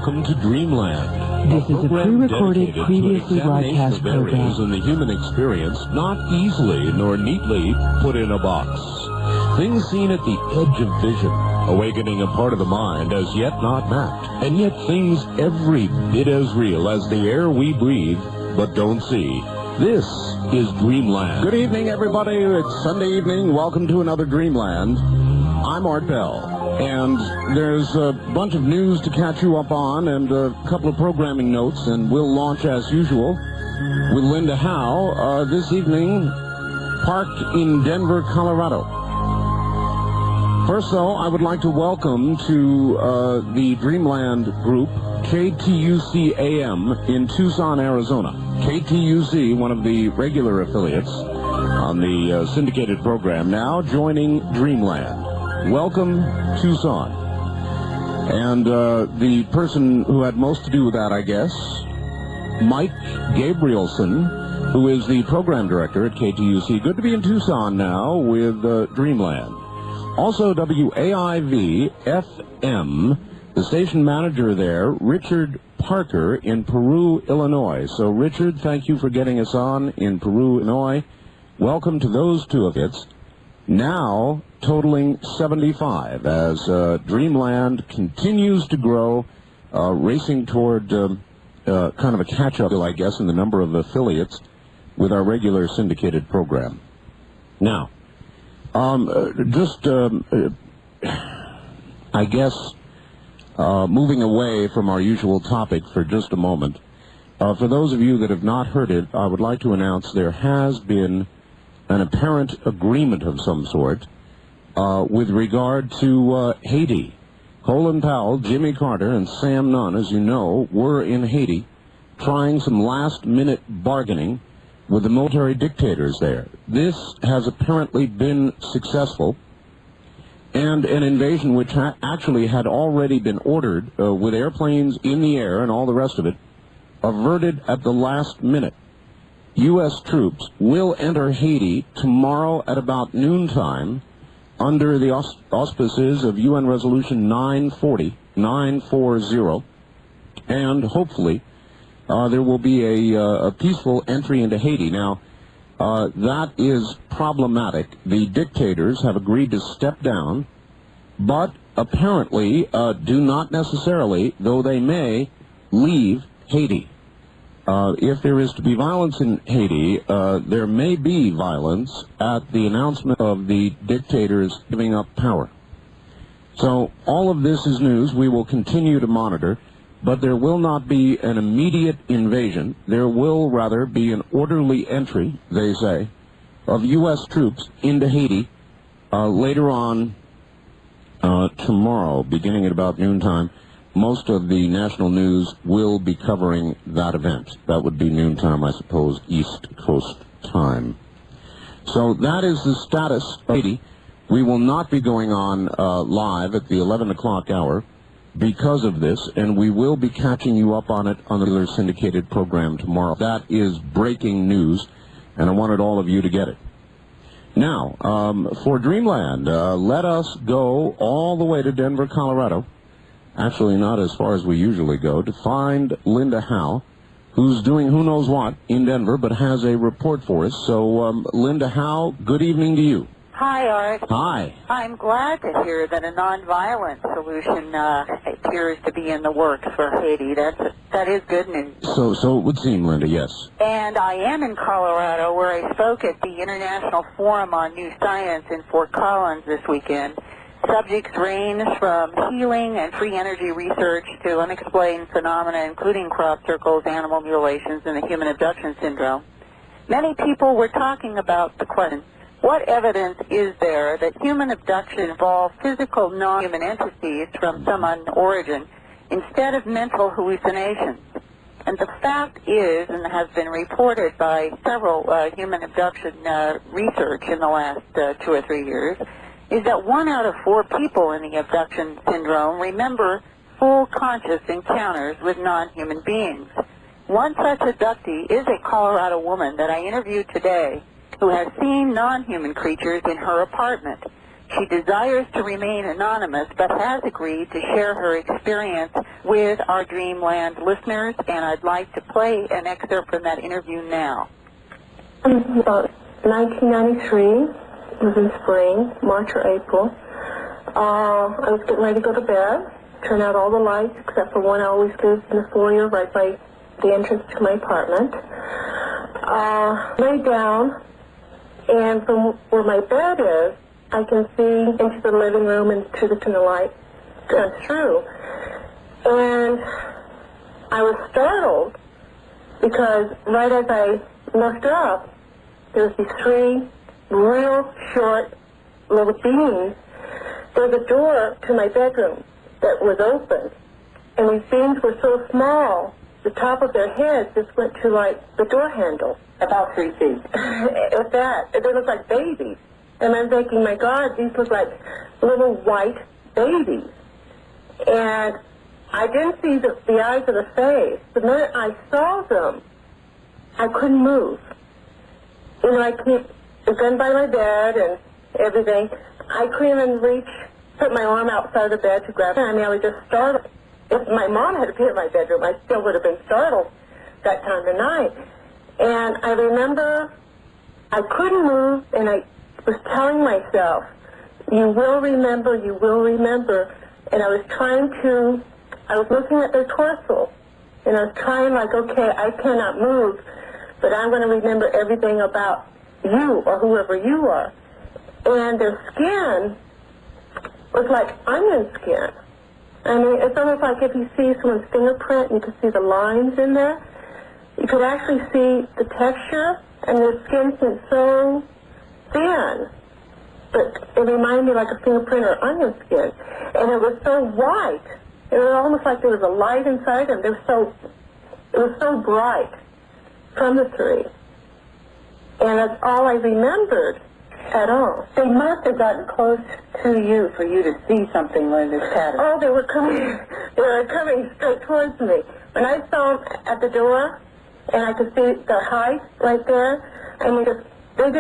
Welcome to Dreamland. This is a pre-recorded, previously broadcast program. In the human experience, not easily nor neatly put in a box. Things seen at the edge of vision, awakening a part of the mind as yet not mapped, and yet things every bit as real as the air we breathe but don't see. This is Dreamland. Good evening, everybody. It's Sunday evening. Welcome to another Dreamland. I'm Art Bell. And there's a bunch of news to catch you up on and a couple of programming notes, and we'll launch as usual with Linda Howe this evening, parked in Denver, Colorado. First, though, I would like to welcome to the Dreamland group, KTUC AM in Tucson, Arizona. KTUC, one of the regular affiliates on the syndicated program, now joining Dreamland. Welcome, Tucson. And the person who had most to do with that, I guess, Mike Gabrielson, who is the program director at KTUC. Good to be in Tucson now with Dreamland. Also, WAIV-FM, the station manager there, Richard Parker in Peru, Illinois. So, Richard, thank you for getting us on in Peru, Illinois. Welcome to those two affiliates. Now totaling 75 as Dreamland continues to grow, racing toward kind of a catch-up, I guess, in the number of affiliates with our regular syndicated program. Now, I guess, moving away from our usual topic for just a moment, for those of you that have not heard it, I would like to announce there has been an apparent agreement of some sort with regard to Haiti. Colin Powell, Jimmy Carter, and Sam Nunn, as you know, were in Haiti trying some last-minute bargaining with the military dictators there. This has apparently been successful, and an invasion which actually had already been ordered with airplanes in the air and all the rest of it, averted at the last minute. U.S. troops will enter Haiti tomorrow at about noontime under the auspices of UN Resolution 940, and hopefully there will be a peaceful entry into Haiti. Now, that is problematic. The dictators have agreed to step down, but apparently do not necessarily, though they may, leave Haiti. If there is to be violence in Haiti, there may be violence at the announcement of the dictators giving up power. So all of this is news. We will continue to monitor, but there will not be an immediate invasion. There will rather be an orderly entry, they say, of U.S. troops into Haiti later on tomorrow, beginning at about noontime. Most of the national news will be covering that event. That would be noontime, I suppose, East Coast time. So that is the status of Haiti. We will not be going on live at the 11 o'clock hour because of this, and we will be catching you up on it on the regular syndicated program tomorrow. That is breaking news, and I wanted all of you to get it. Now, for Dreamland, let us go all the way to Denver, Colorado. Actually, not as far as we usually go, to find Linda Howe, who's doing who knows what in Denver, but has a report for us. So, Linda Howe, good evening to you. Hi, Art. Hi. I'm glad to hear that a nonviolent solution appears to be in the works for Haiti. That is good news. So it would seem, Linda, yes. And I am in Colorado, where I spoke at the International Forum on New Science in Fort Collins this weekend. Subjects range from healing and free energy research to unexplained phenomena, including crop circles, animal mutilations, and the human abduction syndrome. Many people were talking about the question, what evidence is there that human abduction involves physical non-human entities from some unknown origin instead of mental hallucinations? And the fact is, and has been reported by several human abduction research in the last 2 or 3 years, is that 1 out of 4 people in the abduction syndrome remember full conscious encounters with non-human beings. One such abductee is a Colorado woman that I interviewed today who has seen non-human creatures in her apartment. She desires to remain anonymous, but has agreed to share her experience with our Dreamland listeners, and I'd like to play an excerpt from that interview now. About 1993, it was in spring, March or April. I was getting ready to go to bed, turn out all the lights except for one I always lives in the foyer right by the entrance to my apartment. Lay down, and from where my bed is, I can see into the living room and to the light through. And I was startled because right as I looked up, there was these three real short little beings. There was a door to my bedroom that was open, and these beings were so small, the top of their heads just went to, like, the door handle. About 3 feet. With that, they looked like babies. And I'm thinking, my God, these look like little white babies. And I didn't see the eyes of the face. The minute I saw them, I couldn't move. You know, I keep the gun by my bed and everything. I couldn't even put my arm outside the bed to grab it. I mean, I was just startled. If my mom had appeared in my bedroom, I still would have been startled that time of night. And I remember I couldn't move, and I was telling myself, you will remember, you will remember. And I was looking at their torso, and I was trying, like, okay, I cannot move, but I'm going to remember everything about you or whoever you are. And their skin was like onion skin. I mean, it's almost like if you see someone's fingerprint and you can see the lines in there, you could actually see the texture, and their skin seemed so thin. But it reminded me like a fingerprint or onion skin. And it was so white. It was almost like there was a light inside them. It was so bright from the three. And that's all I remembered at all. They must have gotten close to you for you to see something like this pattern. Oh, they were coming straight towards me. When I saw them at the door, and I could see their height right there, I mean, they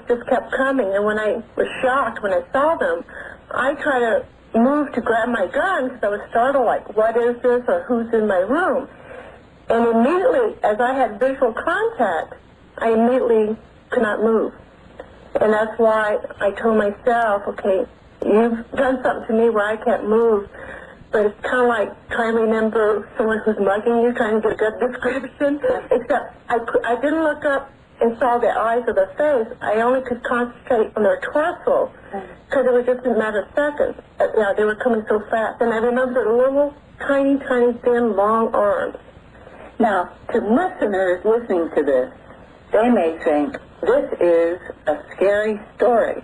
just kept coming. And when I was shocked when I saw them, I tried to move to grab my gun because I was startled, like, what is this, or who's in my room? And immediately, as I had visual contact, I immediately could not move. And that's why I told myself, okay, you've done something to me where I can't move, but it's kind of like trying to remember someone who's mugging you, trying to get a good description, except I didn't look up and saw the eyes of their face. I only could concentrate on their torso, because it was just a matter of seconds. Yeah, they were coming so fast. And I remember the little, tiny, tiny, thin, long arms. Now, to listeners listening to this, they may think, this is a scary story,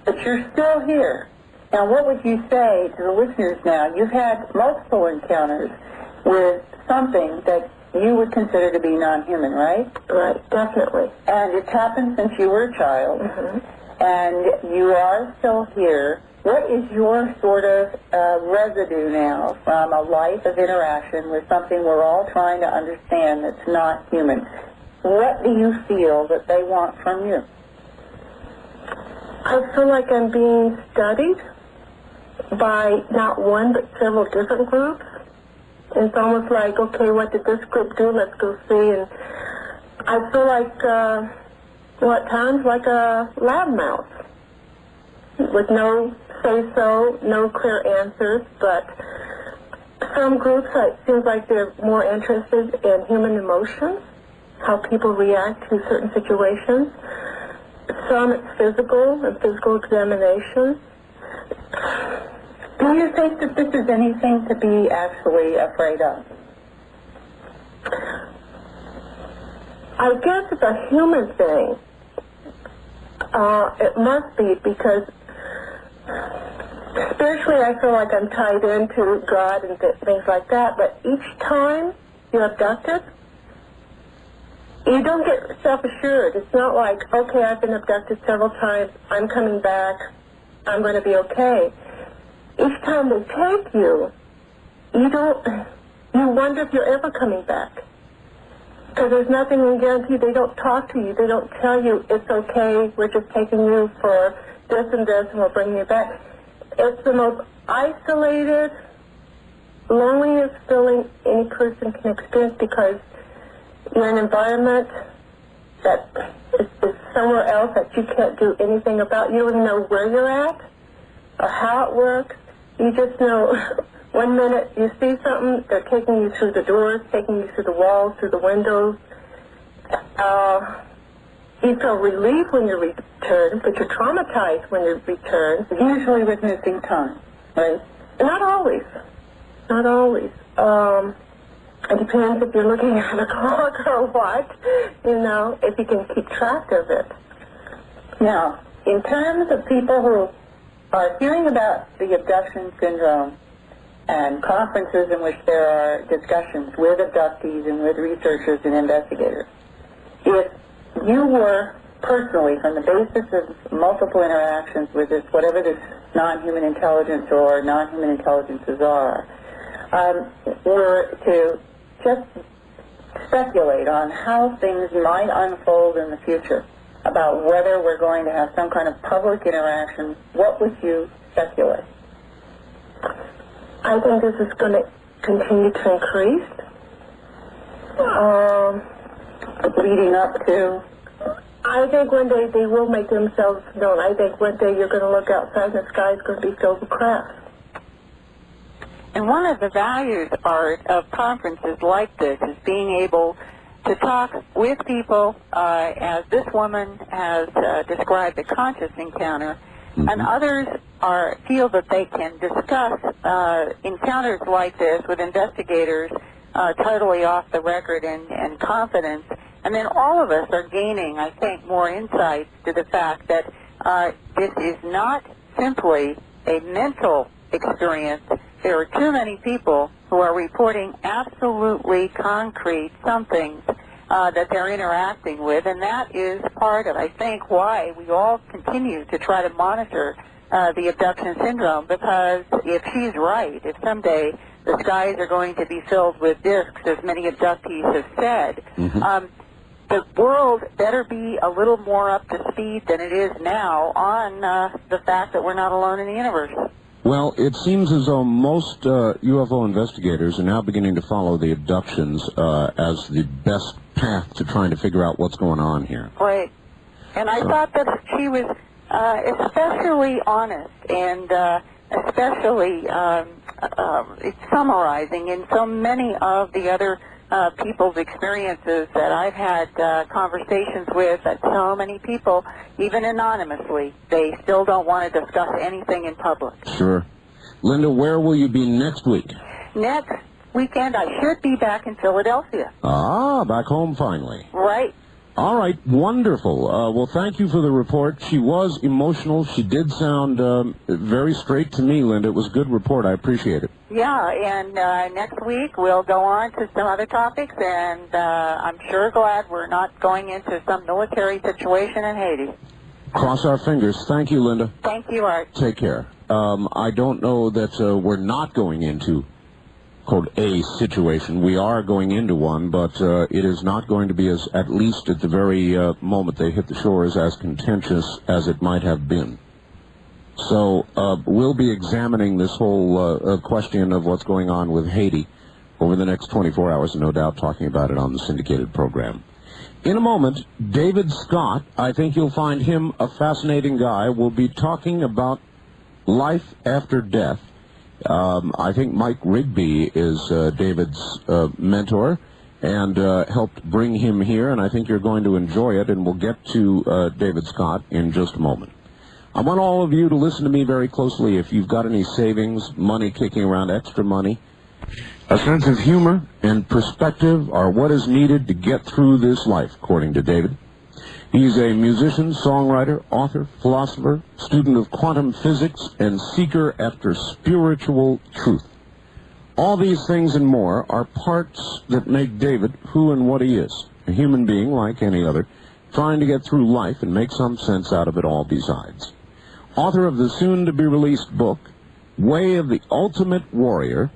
but you're still here. Now, what would you say to the listeners now? You've had multiple encounters with something that you would consider to be non-human, right? Right, definitely. And it's happened since you were a child, and you are still here. What is your sort of residue now from a life of interaction with something we're all trying to understand that's not human? What do you feel that they want from you? I feel like I'm being studied by not one but several different groups. It's almost like, okay, what did this group do? Let's go see. And I feel like, at times, like a lab mouse with no say-so, no clear answers. But some groups, it seems like they're more interested in human emotions, how people react to certain situations. Some it's physical and physical examination. Do you think that this is anything to be actually afraid of? I guess it's a human thing. It must be, because spiritually I feel like I'm tied into God and things like that, but each time you're abducted, you don't get self-assured. It's not like, okay, I've been abducted several times, I'm coming back, I'm going to be okay. Each time they take you, you wonder if you're ever coming back. Because there's nothing in guarantee. They don't talk to you. They don't tell you it's okay, we're just taking you for this and this, and we'll bring you back. It's the most isolated, loneliness feeling any person can experience because you're in an environment that is somewhere else that you can't do anything about. You don't even know where you're at or how it works. You just know 1 minute you see something, they're taking you through the doors, taking you through the walls, through the windows. You feel relief when you return, but you're traumatized when you return. Usually with missing time, right? Not always. Not always. It depends if you're looking at a clock or what, if you can keep track of it. Now, in terms of people who are hearing about the abduction syndrome and conferences in which there are discussions with abductees and with researchers and investigators, if you were personally, from the basis of multiple interactions with this, whatever this non-human intelligence or non-human intelligences are, were to just speculate on how things might unfold in the future, about whether we're going to have some kind of public interaction, what would you speculate? I think this is going to continue to increase. Leading up to? I think one day they will make themselves known. I think one day you're going to look outside and the sky is going to be filled with crafts. And one of the values, Art, of conferences like this is being able to talk with people, as this woman has described a conscious encounter, and others feel that they can discuss encounters like this with investigators totally off the record and confidence. And then all of us are gaining, I think, more insight to the fact that this is not simply a mental experience. There are too many people who are reporting absolutely concrete something that they're interacting with, and that is part of, I think, why we all continue to try to monitor the abduction syndrome, because if she's right, if someday the skies are going to be filled with discs, as many abductees have said, the world better be a little more up to speed than it is now on the fact that we're not alone in the universe. Well, it seems as though most UFO investigators are now beginning to follow the abductions as the best path to trying to figure out what's going on here. Right. And I thought that she was especially honest and especially summarizing in so many of the other people's experiences that I've had conversations with, that so many people, even anonymously, they still don't want to discuss anything in public. Sure. Linda, where will you be next week? Next weekend, I should be back in Philadelphia. Ah, back home finally. Right. All right, wonderful. Well, thank you for the report. She was emotional. She did sound very straight to me, Linda. It was a good report. I appreciate it. Yeah, and next week we'll go on to some other topics, and I'm sure glad we're not going into some military situation in Haiti. Cross our fingers. Thank you, Linda. Thank you, Art. Take care. I don't know that we're not going into, quote, a situation. We are going into one, but it is not going to be, as at least at the very moment they hit the shores, as contentious as it might have been. So we'll be examining this whole question of what's going on with Haiti over the next 24 hours, and no doubt talking about it on the syndicated program. In a moment, David Scott, I think you'll find him a fascinating guy, will be talking about life after death. I think Mike Rigby is David's mentor and helped bring him here, and I think you're going to enjoy it, and we'll get to David Scott in just a moment. I want all of you to listen to me very closely. If you've got any savings, money kicking around, extra money, a sense of humor and perspective are what is needed to get through this life, according to David. He's a musician, songwriter, author, philosopher, student of quantum physics, and seeker after spiritual truth. All these things and more are parts that make David who and what he is, a human being like any other, trying to get through life and make some sense out of it all besides. Author of the soon-to-be-released book, Way of the Ultimate Warrior,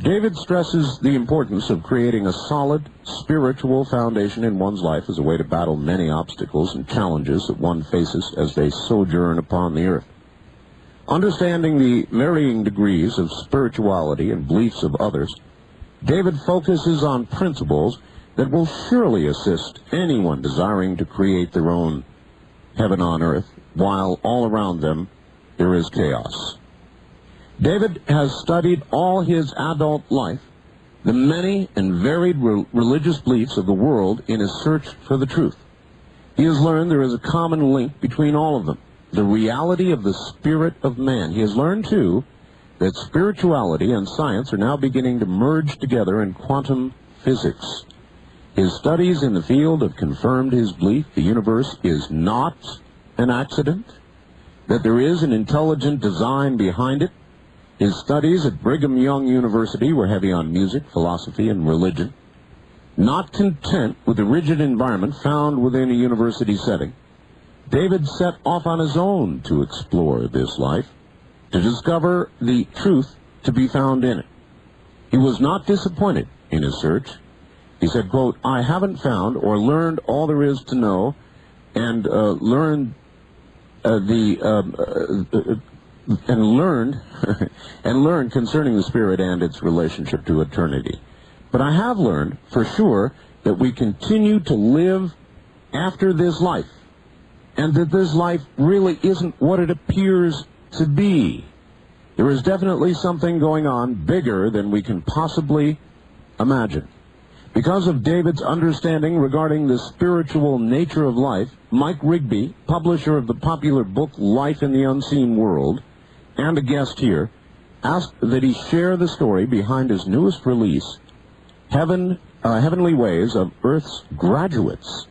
David stresses the importance of creating a solid spiritual foundation in one's life as a way to battle many obstacles and challenges that one faces as they sojourn upon the earth. Understanding the varying degrees of spirituality and beliefs of others, David focuses on principles that will surely assist anyone desiring to create their own heaven on earth, while all around them there is chaos. David has studied all his adult life the many and varied religious beliefs of the world in his search for the truth. He has learned there is a common link between all of them, the reality of the spirit of man. He has learned, too, that spirituality and science are now beginning to merge together in quantum physics. His studies in the field have confirmed his belief the universe is not an accident, that there is an intelligent design behind it. His studies at Brigham Young University were heavy on music, philosophy, and religion. Not content with the rigid environment found within a university setting, David set off on his own to explore this life, to discover the truth to be found in it. He was not disappointed in his search. He said, quote, "I haven't found or learned all there is to know and learned concerning the spirit and its relationship to eternity. But I have learned for sure that we continue to live after this life, and that this life really isn't what it appears to be. There is definitely something going on bigger than we can possibly imagine." Because of David's understanding regarding the spiritual nature of life, Mike Rigby, publisher of the popular book Life in the Unseen World, and a guest here, asked that he share the story behind his newest release, Heavenly Ways of Earth's Graduates,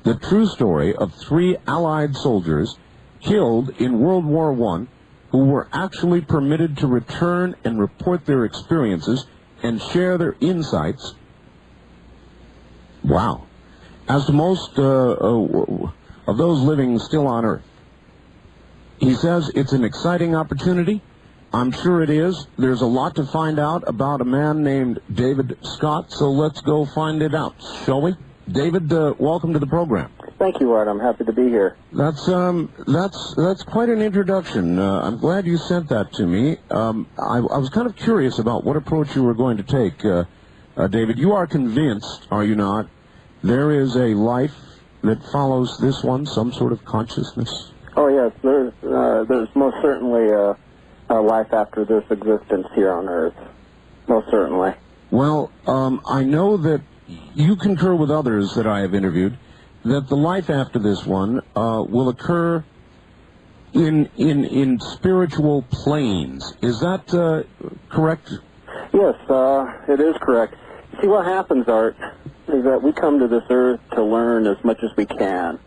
the true story of 3 Allied soldiers killed in World War I who were actually permitted to return and report their experiences and share their insights. Wow. As to most of those living still on Earth. He says it's an exciting opportunity. I'm sure it is. There's a lot to find out about a man named David Scott, so let's go find it out, shall we? David, welcome to the program. Thank you, Art. I'm happy to be here. That's quite an introduction. I'm glad you sent that to me. I was kind of curious about what approach you were going to take, David. You are convinced, are you not, there is a life that follows this one, some sort of consciousness? Oh, yes. There's most certainly a life after this existence here on Earth. Most certainly. Well, I know that you concur with others that I have interviewed that the life after this one will occur in spiritual planes. Is that correct? Yes, it is correct. See, what happens, Art, is that we come to this Earth to learn as much as we can,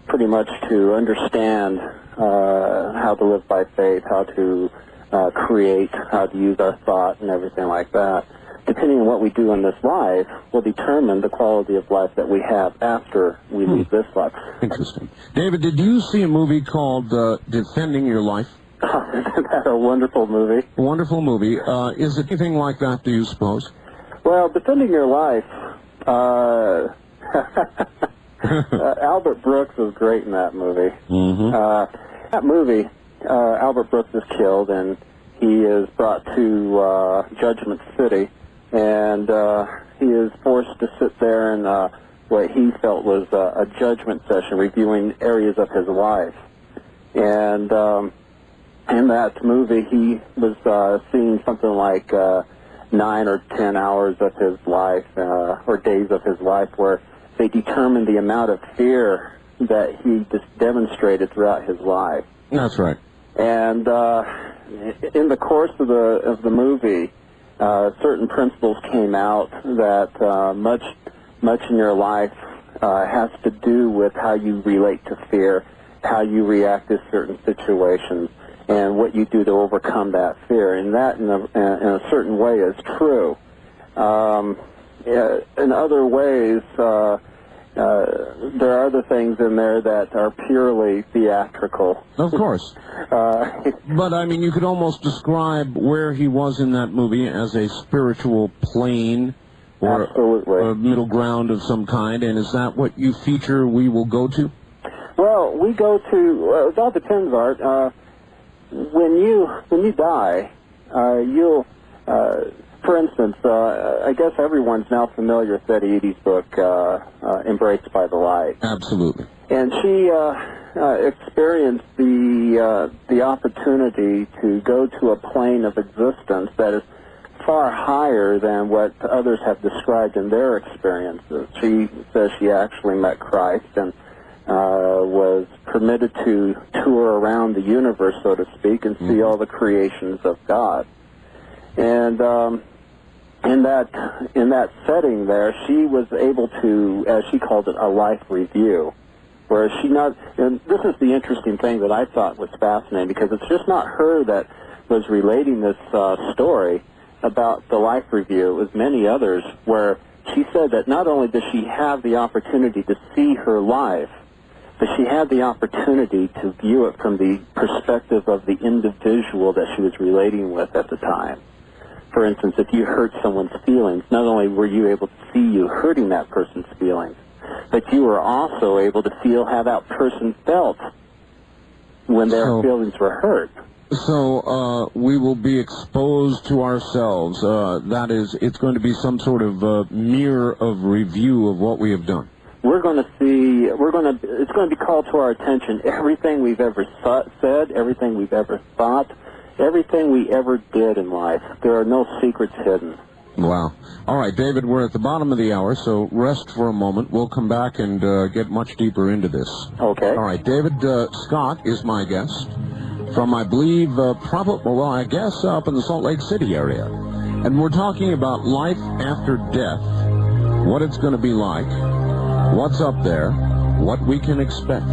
pretty much to understand how to live by faith, how to create, how to use our thought and everything like that. Depending on what we do in this life will determine the quality of life that we have after we leave this life. Interesting. David, did you see a movie called Defending Your Life? Isn't that a wonderful movie? Wonderful movie. Is it anything like that, do you suppose? Well, Defending Your Life, Albert Brooks was great in that movie. Mm-hmm. That movie, Albert Brooks is killed, and he is brought to Judgment City, and he is forced to sit there in what he felt was a judgment session, reviewing areas of his life. And in that movie, he was seeing something like 9 or 10 hours of his life, or days of his life, where they determined the amount of fear that he just demonstrated throughout his life. That's right. And in the course of the movie, certain principles came out that much in your life has to do with how you relate to fear, how you react to certain situations, and what you do to overcome that fear. And that, in a certain way, is true. In other ways, there are other things in there that are purely theatrical. Of course. But, I mean, you could almost describe where he was in that movie as a spiritual plane or Absolutely. a middle ground of some kind, and is that what you feature we will go to? Well, we go to, it all depends, Art. When you die, you'll, for instance, I guess everyone's now familiar with Betty Eadie's book, Embraced by the Light. Absolutely. And she experienced the opportunity to go to a plane of existence that is far higher than what others have described in their experiences. She says she actually met Christ and was permitted to tour around the universe, so to speak, and see all the creations of God. And in that setting there, she was able to, as she called it, a life review, where she not, and this is the interesting thing that I thought was fascinating, because it's just not her that was relating this story about the life review. It was many others where she said that not only does she have the opportunity to see her life, but she had the opportunity to view it from the perspective of the individual that she was relating with at the time. For instance, if you hurt someone's feelings, not only were you able to see you hurting that person's feelings, but you were also able to feel how that person felt when their feelings were hurt. So we will be exposed to ourselves. That is, it's going to be some sort of mirror of review of what we have done. We're going to see, it's going to be called to our attention everything we've ever said, everything we've ever thought, everything we ever did in life. There are no secrets hidden. Wow. All right, David, we're at the bottom of the hour, so rest for a moment. We'll come back and get much deeper into this. Okay. All right, David Scott is my guest from, I believe, I guess up in the Salt Lake City area. And we're talking about life after death, what it's going to be like, what's up there, what we can expect.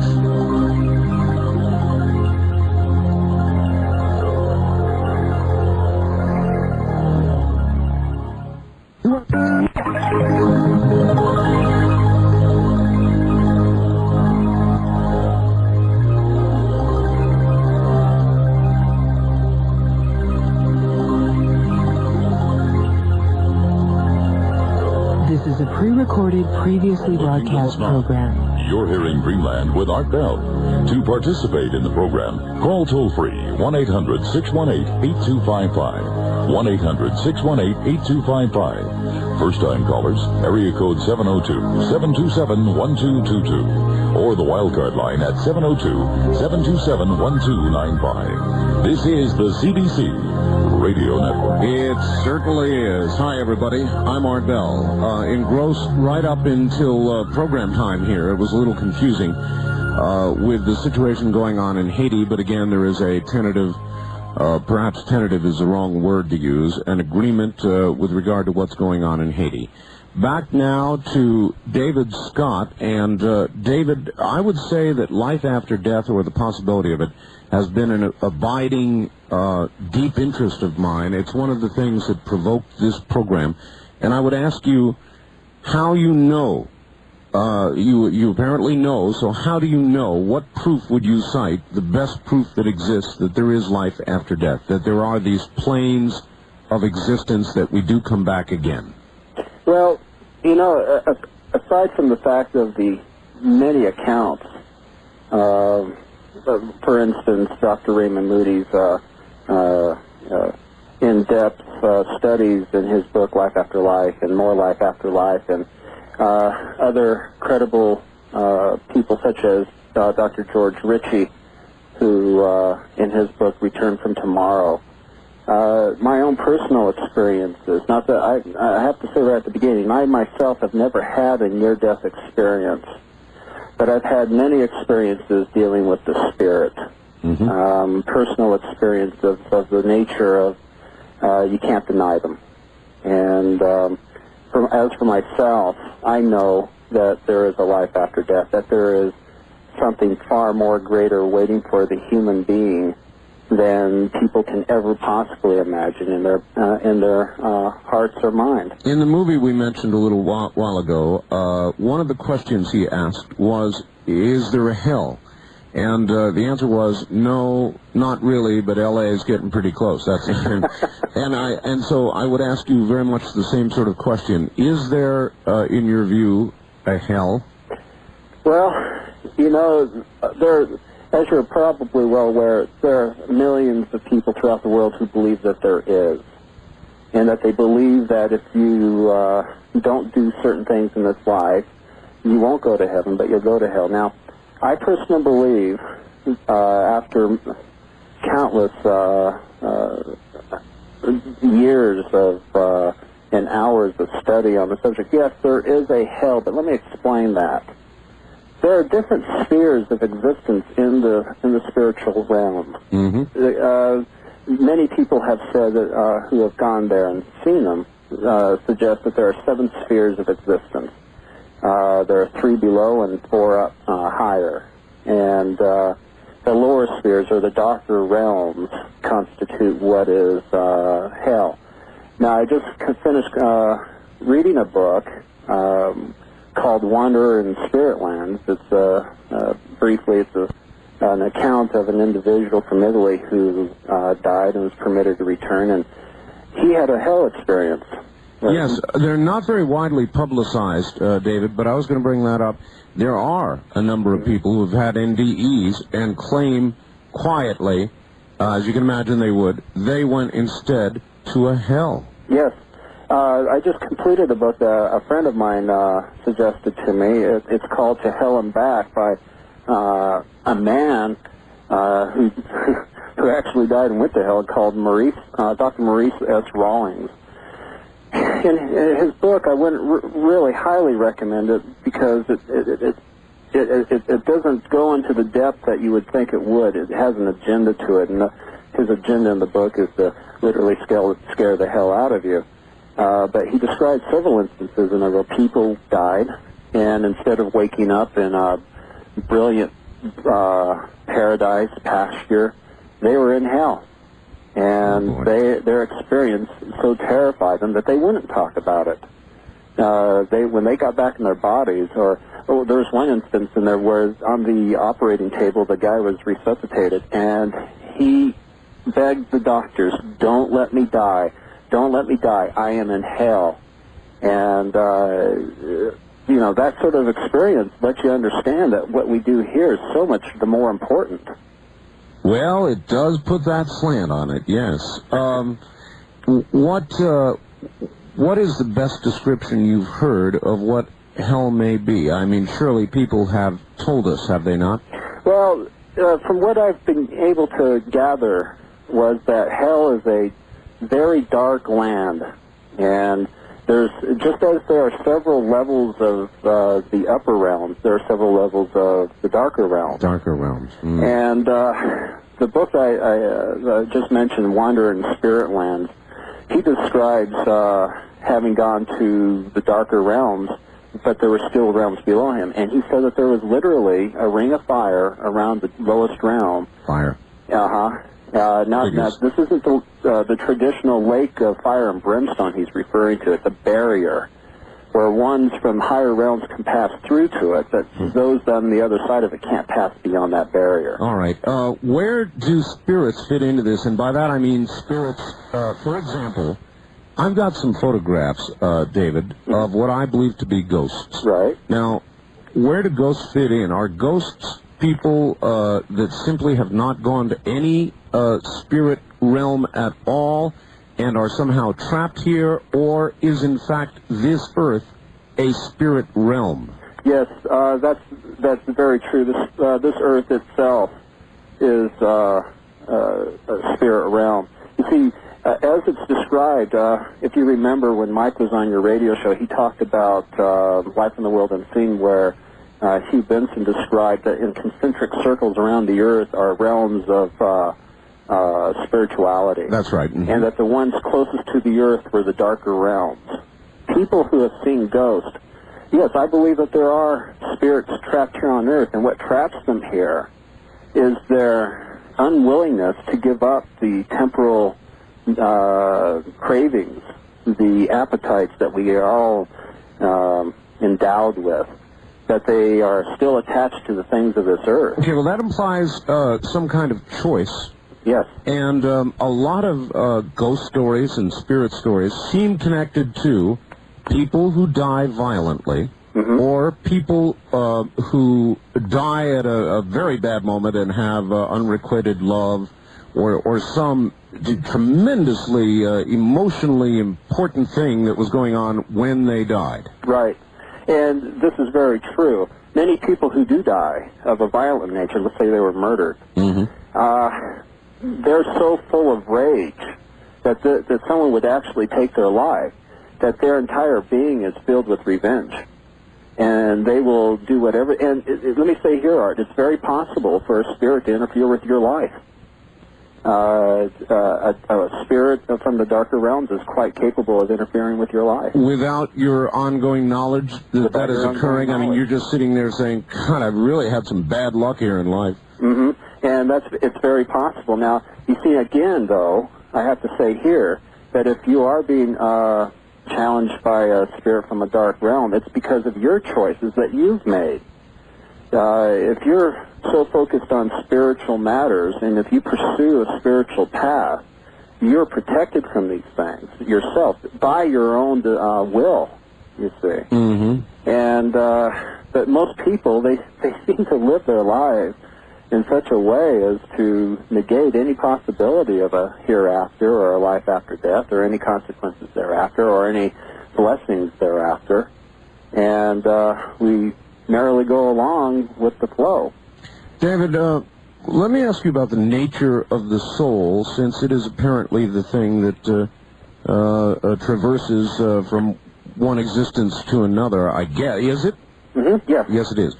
This is a pre-recorded, previously broadcast program. You're hearing Dreamland with Art Bell. To participate in the program, call toll-free 1-800-618-8255. 1-800-618-8255. First-time callers, area code 702-727-1222. Or the wildcard line at 702-727-1295. This is the CBC Radio Network. It certainly is. Hi, everybody. I'm Art Bell. Engrossed right up until program time here. It was a little confusing with the situation going on in Haiti, but again, there is a tentative, perhaps tentative is the wrong word to use, an agreement with regard to what's going on in Haiti. Back now to David Scott, and David, I would say that life after death, or the possibility of it, has been an abiding, deep interest of mine. It's one of the things that provoked this program, and I would ask you how you know. You apparently know, so how do you know? What proof would you cite, the best proof that exists that there is life after death, that there are these planes of existence, that we do come back again? Well, you know, aside from the fact of the many accounts, for instance, Dr. Raymond Moody's in-depth studies in his book Life After Life and More Life After Life, and other credible people such as Dr. George Ritchie, who in his book Return from Tomorrow, my own personal experiences, not that I have to say right at the beginning, I myself have never had a near-death experience, but I've had many experiences dealing with the spirit. Personal experience of the nature of, you can't deny them. And as for myself, I know that there is a life after death, that there is something far more greater waiting for the human being than people can ever possibly imagine in their hearts or mind. In the movie we mentioned a little while ago, one of the questions he asked was, is there a hell? And the answer was, no, not really, but L.A. is getting pretty close. That's it. And so I would ask you very much the same sort of question. Is there, in your view, a hell? Well, you know, as you're probably well aware, there are millions of people throughout the world who believe that there is, and that they believe that if you don't do certain things in this life, you won't go to heaven, but you'll go to hell. Now, I personally believe, after countless years of and hours of study on the subject, yes, there is a hell, but let me explain that. There are different spheres of existence in the spiritual realm. Mm-hmm. Many people have said that, who have gone there and seen them, suggest that there are 7 spheres of existence. There are 3 below and 4 up higher. And the lower spheres, or the darker realms, constitute what is hell. Now, I just finished reading a book called Wanderer in Spirit Lands. It's briefly, it's an account of an individual from Italy who died and was permitted to return, and he had a hell experience. Yes, they're not very widely publicized, David, but I was going to bring that up. There are a number of people who have had NDEs and claim quietly, as you can imagine they would, they went instead to a hell. Yes. I just completed a book a friend of mine suggested to me. It's called To Hell and Back by a man who actually died and went to hell, called Dr. Maurice S. Rawlings. In his book, I wouldn't really highly recommend it because it doesn't go into the depth that you would think it would. It has an agenda to it, and his agenda in the book is to literally scare the hell out of you. But he described several instances in where people died, and instead of waking up in a brilliant paradise pasture, they were in hell. And their experience so terrified them that they wouldn't talk about it. When they got back in their bodies, there was one instance in there where on the operating table the guy was resuscitated, and he begged the doctors, "Don't let me die. Don't let me die. I am in hell." And that sort of experience lets you understand that what we do here is so much the more important. Well, it does put that slant on it, yes. What is the best description you've heard of what hell may be? I mean, surely people have told us, have they not? Well, from what I've been able to gather was that hell is a very dark land, and there's, just as there are several levels of the upper realms, there are several levels of the darker realms. Darker realms. Mm. And the book I just mentioned, Wanderer in Spirit Lands, he describes having gone to the darker realms, but there were still realms below him. And he said that there was literally a ring of fire around the lowest realm. Fire. Uh-huh. Now, this isn't the traditional lake of fire and brimstone he's referring to. It's a barrier where ones from higher realms can pass through to it, but those on the other side of it can't pass beyond that barrier. All right. Where do spirits fit into this? And by that I mean spirits, for example, I've got some photographs, David, of what I believe to be ghosts. Right. Now, where do ghosts fit in? Are ghosts people that simply have not gone to any spirit realm at all and are somehow trapped here, or is in fact this Earth a spirit realm? Yes, that's very true. This Earth itself is a spirit realm. You see, as it's described, if you remember when Mike was on your radio show, he talked about Life in the World Unseen, where Hugh Benson described that in concentric circles around the Earth are realms of spirituality. That's right. Mm-hmm. And that the ones closest to the Earth were the darker realms. People who have seen ghosts, yes, I believe that there are spirits trapped here on Earth, and what traps them here is their unwillingness to give up the temporal cravings, the appetites that we are all endowed with, that they are still attached to the things of this earth. Okay, well, that implies some kind of choice. Yes. And a lot of ghost stories and spirit stories seem connected to people who die violently, or people who die at a very bad moment and have unrequited love, or some tremendously emotionally important thing that was going on when they died. Right. And this is very true. Many people who do die of a violent nature, let's say they were murdered, they're so full of rage that that someone would actually take their life, that their entire being is filled with revenge. And they will do whatever. And let me say here, Art, it's very possible for a spirit to interfere with your life. A spirit from the darker realms is quite capable of interfering with your life. Without your ongoing knowledge that that is occurring? I mean, you're just sitting there saying, God, I've really had some bad luck here in life. And it's very possible. Now, you see, again, though, I have to say here that if you are being challenged by a spirit from a dark realm, it's because of your choices that you've made. If you're so focused on spiritual matters, and if you pursue a spiritual path, you're protected from these things yourself by your own will, you see. And but most people, they seem to live their lives in such a way as to negate any possibility of a hereafter or a life after death or any consequences thereafter or any blessings thereafter. And we merrily go along with the flow. David, let me ask you about the nature of the soul, since it is apparently the thing that traverses from one existence to another, I guess. Is it? Yes. Yes, it is.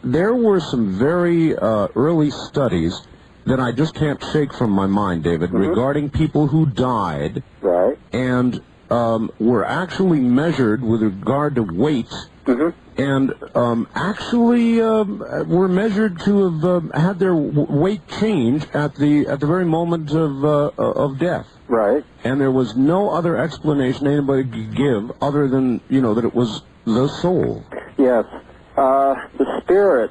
There were some very early studies that I just can't shake from my mind, David, regarding people who died and were actually measured with regard to weight, and actually were measured to have had their weight change at the very moment of death. Right. And there was no other explanation anybody could give other than, that it was the soul. Yes. The spirit,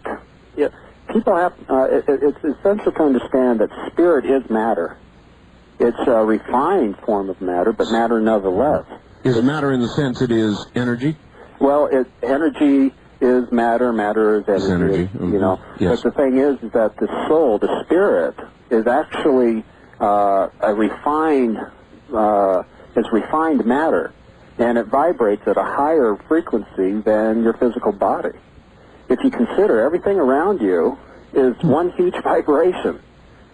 people have, it's essential to understand that spirit is matter. It's a refined form of matter, but matter nevertheless. Is matter in the sense it is energy? Well, energy is matter, matter is energy, Yes. But the thing is that the soul, the spirit, is actually a refined matter, and it vibrates at a higher frequency than your physical body. If you consider everything around you is one huge vibration.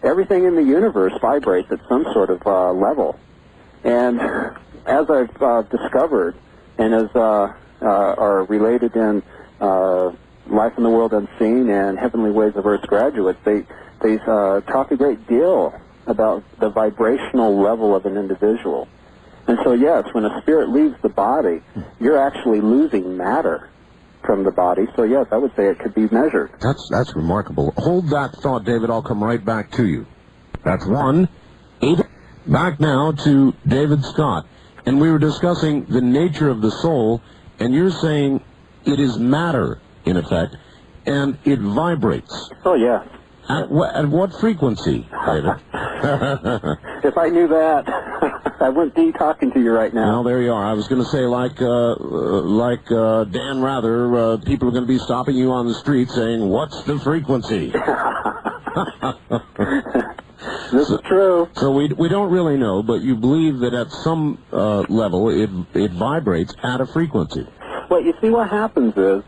Everything in the universe vibrates at some sort of level. And as I've discovered, and as are related in Life in the World Unseen and Heavenly Ways of Earth's Graduates, they talk a great deal about the vibrational level of an individual. And so, yes, when a spirit leaves the body, you're actually losing matter from the body. So, yes, I would say it could be measured. That's remarkable. Hold that thought, David. I'll come right back to you. That's 1-8. Back now to David Scott. And we were discussing the nature of the soul, and you're saying it is matter, in effect, and it vibrates. Oh, yeah. At what frequency, David? If I knew that, I wouldn't be talking to you right now. Well, there you are. I was going to say, like Dan Rather, people are going to be stopping you on the street saying, "What's the frequency?" This is true. So we don't really know, but you believe that at some level it vibrates at a frequency. Well, you see, what happens is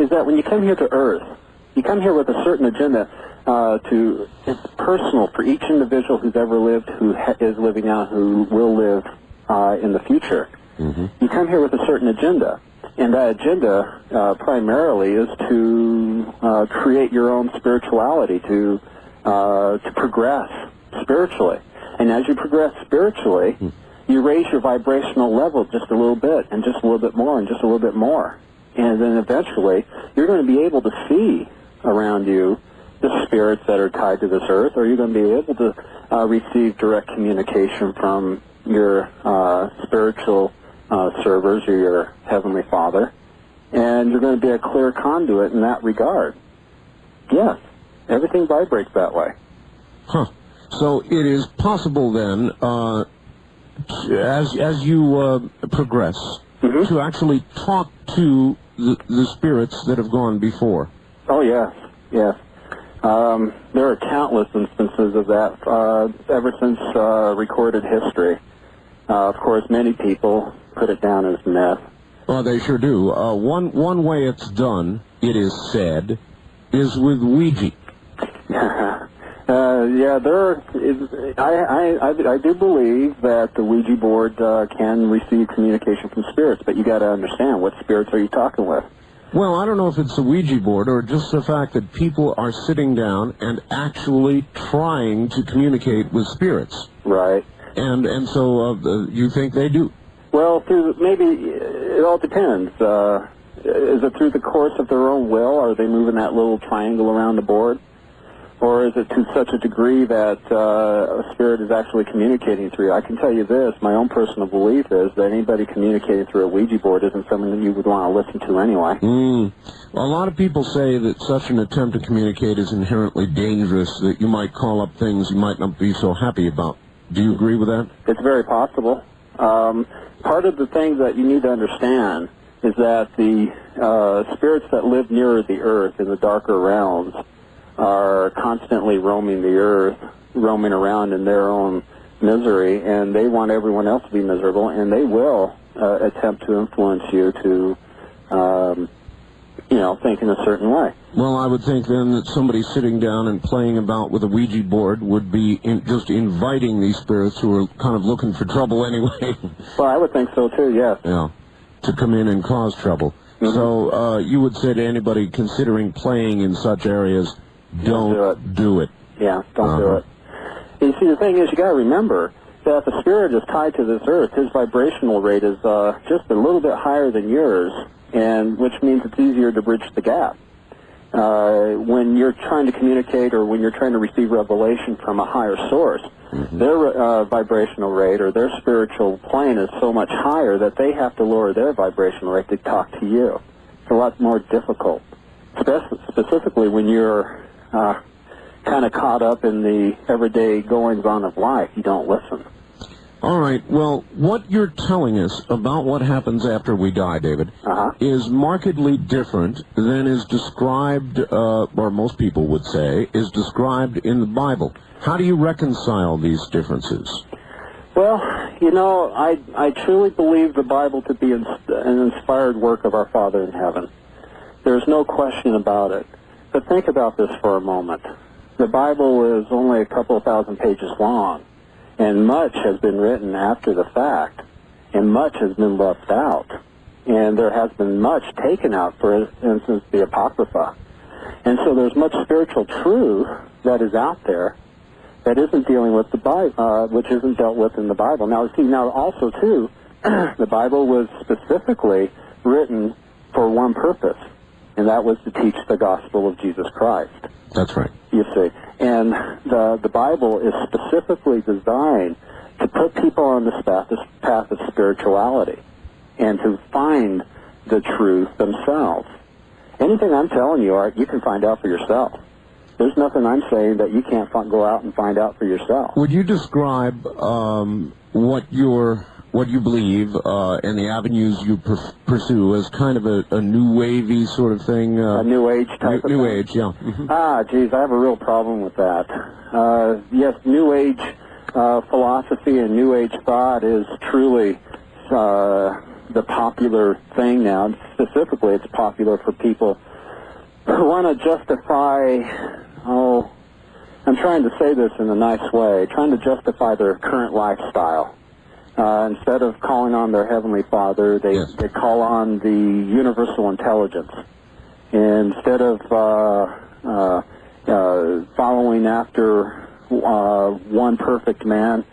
that when you come here to Earth, you come here with a certain agenda. It's personal for each individual who's ever lived, who is living now, who will live in the future. You come here with a certain agenda, and that agenda primarily is to create your own spirituality, to progress spiritually. And as you progress spiritually, you raise your vibrational level just a little bit, and just a little bit more, and just a little bit more. And then eventually, you're going to be able to see around you the spirits that are tied to this earth, or you're going to be able to receive direct communication from your spiritual servers or your Heavenly Father, and you're going to be a clear conduit in that regard. Yes, everything vibrates that way. Huh. So it is possible then, as you progress, to actually talk to the spirits that have gone before. Oh, yes, yes. There are countless instances of that ever since recorded history. Of course, many people put it down as myth. Well, they sure do. One way it's done, it is said, is with Ouija. Yeah, I do believe that the Ouija board can receive communication from spirits, but you got to understand, what spirits are you talking with? Well, I don't know if it's a Ouija board or just the fact that people are sitting down and actually trying to communicate with spirits. Right. And so you think they do? Well, maybe it all depends. Is it through the course of their own will? Are they moving that little triangle around the board? Or is it to such a degree that a spirit is actually communicating through? I can tell you this, my own personal belief is that anybody communicating through a Ouija board isn't something that you would want to listen to anyway. Well, a lot of people say that such an attempt to communicate is inherently dangerous, that you might call up things you might not be so happy about. Do you agree with that? It's very possible. Part of the things that you need to understand is that the spirits that live nearer the earth in the darker realms are constantly roaming the earth, roaming around in their own misery, and they want everyone else to be miserable, and they will attempt to influence you to, think in a certain way. Well, I would think then that somebody sitting down and playing about with a Ouija board would be just inviting these spirits who are kind of looking for trouble anyway. Well, I would think so too, yes. Yeah, to come in and cause trouble. So you would say to anybody considering playing in such areas, don't do it. Yeah, don't do it. You see, the thing is, you got to remember that if a spirit is tied to this earth, his vibrational rate is just a little bit higher than yours, and which means it's easier to bridge the gap. When you're trying to communicate or when you're trying to receive revelation from a higher source, their vibrational rate or their spiritual plane is so much higher that they have to lower their vibrational rate to talk to you. It's a lot more difficult, specifically when you're kind of caught up in the everyday goings-on of life. You don't listen. All right. Well, what you're telling us about what happens after we die, David, is markedly different than is described, or most people would say, is described in the Bible. How do you reconcile these differences? Well, I truly believe the Bible to be an inspired work of our Father in heaven. There's no question about it. But think about this for a moment. The Bible is only a couple of thousand pages long, and much has been written after the fact, and much has been left out, and there has been much taken out, for instance, the Apocrypha. And so there's much spiritual truth that is out there that isn't dealing with the Bible, which isn't dealt with in the Bible. Now, also, too, the Bible was specifically written for one purpose, and that was to teach the gospel of Jesus Christ. That's right. You see. And the Bible is specifically designed to put people on this path of spirituality and to find the truth themselves. Anything I'm telling you, Art, you can find out for yourself. There's nothing I'm saying that you can't go out and find out for yourself. Would you describe what you believe and the avenues you pursue as kind of a new wavy sort of thing? A new age type of thing? New age, yeah. Geez, I have a real problem with that. Yes, new age philosophy and new age thought is truly the popular thing now. And specifically, it's popular for people who want to justify, I'm trying to say this in a nice way, trying to justify their current lifestyle. Instead of calling on their Heavenly Father, they call on the universal intelligence. Instead of following after one perfect man,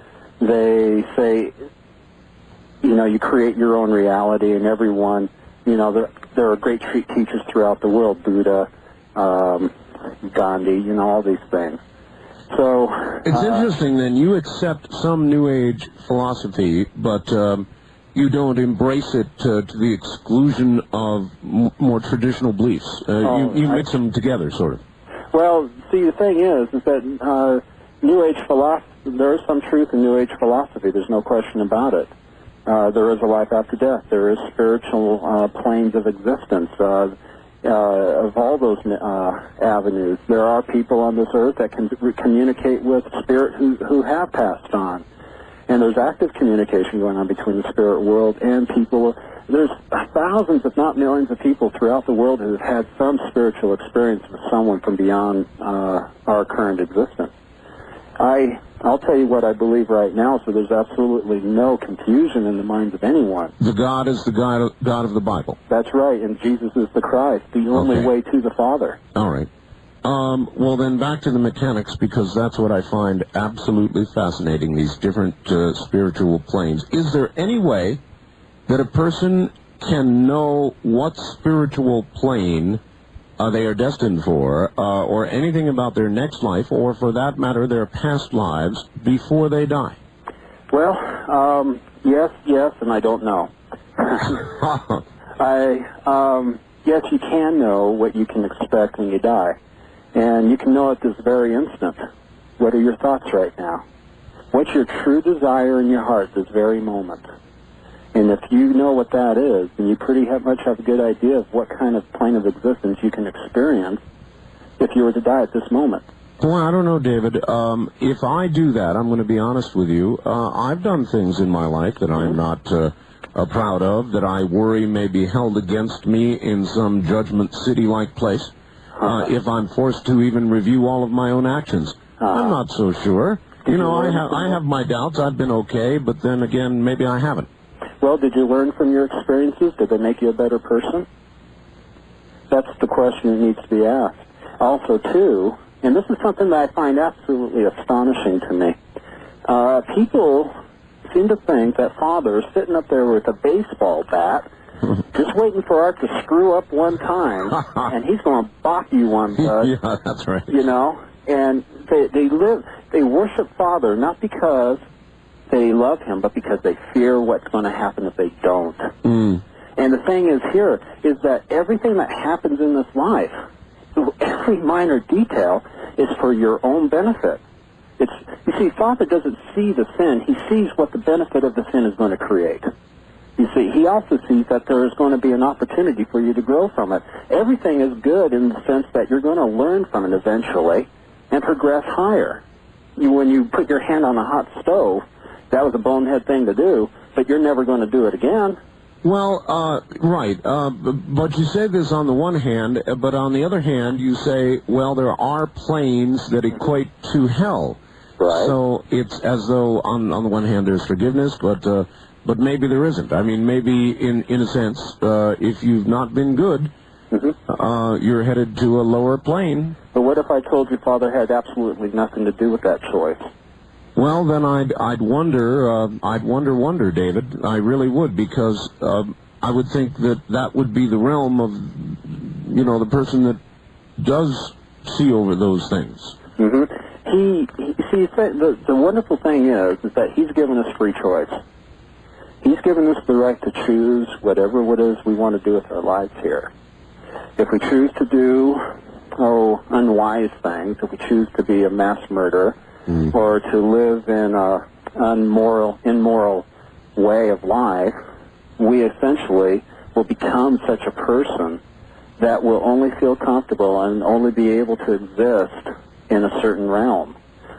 they say, you create your own reality, and everyone, there are great teachers throughout the world, Buddha, Gandhi, you know, all these things. So it's interesting. Then you accept some New Age philosophy, but you don't embrace it to the exclusion of more traditional beliefs. You mix them together, sort of. Well, see, the thing is that New Age philosophy, there is some truth in New Age philosophy. There's no question about it. There is a life after death. There is spiritual planes of existence of all those avenues. There are people on this earth that can communicate with spirit who have passed on. And there's active communication going on between the spirit world and people. There's thousands, if not millions, of people throughout the world who have had some spiritual experience with someone from beyond our current existence. I'll tell you what I believe right now, so there's absolutely no confusion in the minds of anyone. The God is the God of the Bible. That's right, and Jesus is the Christ, the only way to the Father. All right. Well, then back to the mechanics, because that's what I find absolutely fascinating, these different spiritual planes. Is there any way that a person can know what spiritual plane they are destined for, or anything about their next life, or for that matter, their past lives, before they die? Well, yes, and I don't know. Yes, you can know what you can expect when you die. And you can know at this very instant. What are your thoughts right now? What's your true desire in your heart this very moment? And if you know what that is, then you pretty much have a good idea of what kind of plane of existence you can experience if you were to die at this moment. Well, I don't know, David. If I do that, I'm going to be honest with you, I've done things in my life that I'm not proud of, that I worry may be held against me in some Judgment City-like place. If I'm forced to even review all of my own actions, I'm not so sure. You know, I have my doubts. I've been okay, but then again, maybe I haven't. Well, did you learn from your experiences? Did they make you a better person? That's the question that needs to be asked. Also, too, and this is something that I find absolutely astonishing to me, people seem to think that Father is sitting up there with a baseball bat, just waiting for Art to screw up one time, and he's going to bop you one, bud. Yeah, that's right. You know, and they worship Father not because they love him, but because they fear what's going to happen if they don't. And the thing is here is that everything that happens in this life, every minor detail, is for your own benefit. You see, Father doesn't see the sin. He sees what the benefit of the sin is going to create. You see, he also sees that there is going to be an opportunity for you to grow from it. Everything is good in the sense that you're going to learn from it eventually and progress higher. When you put your hand on a hot stove, that was a bonehead thing to do, but you're never going to do it again. Well, right. But you say this on the one hand, but on the other hand, you say, well, there are planes that equate to hell. Right. So it's as though, on the one hand, there's forgiveness, but maybe there isn't. I mean, maybe in a sense, if you've not been good, you're headed to a lower plane. But what if I told you Father had absolutely nothing to do with that choice? Well, then I'd wonder, David. I really would, because I would think that would be the realm of, the person that does see over those things. The wonderful thing is that he's given us free choice. He's given us the right to choose whatever it is we want to do with our lives here. If we choose to do, unwise things, if we choose to be a mass murderer, or to live in an immoral way of life, we essentially will become such a person that will only feel comfortable and only be able to exist in a certain realm.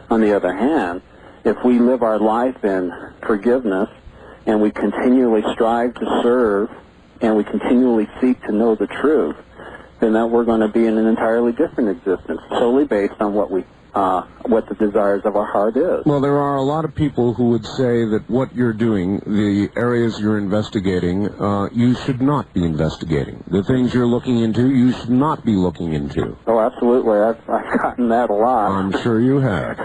On the other hand, if we live our life in forgiveness and we continually strive to serve and we continually seek to know the truth, then that we're going to be in an entirely different existence, solely based on what the desires of our heart is. Well, there are a lot of people who would say that what you're doing, the areas you're investigating, you should not be investigating. The things you're looking into, you should not be looking into. Oh, absolutely. I've gotten that a lot. I'm sure you have.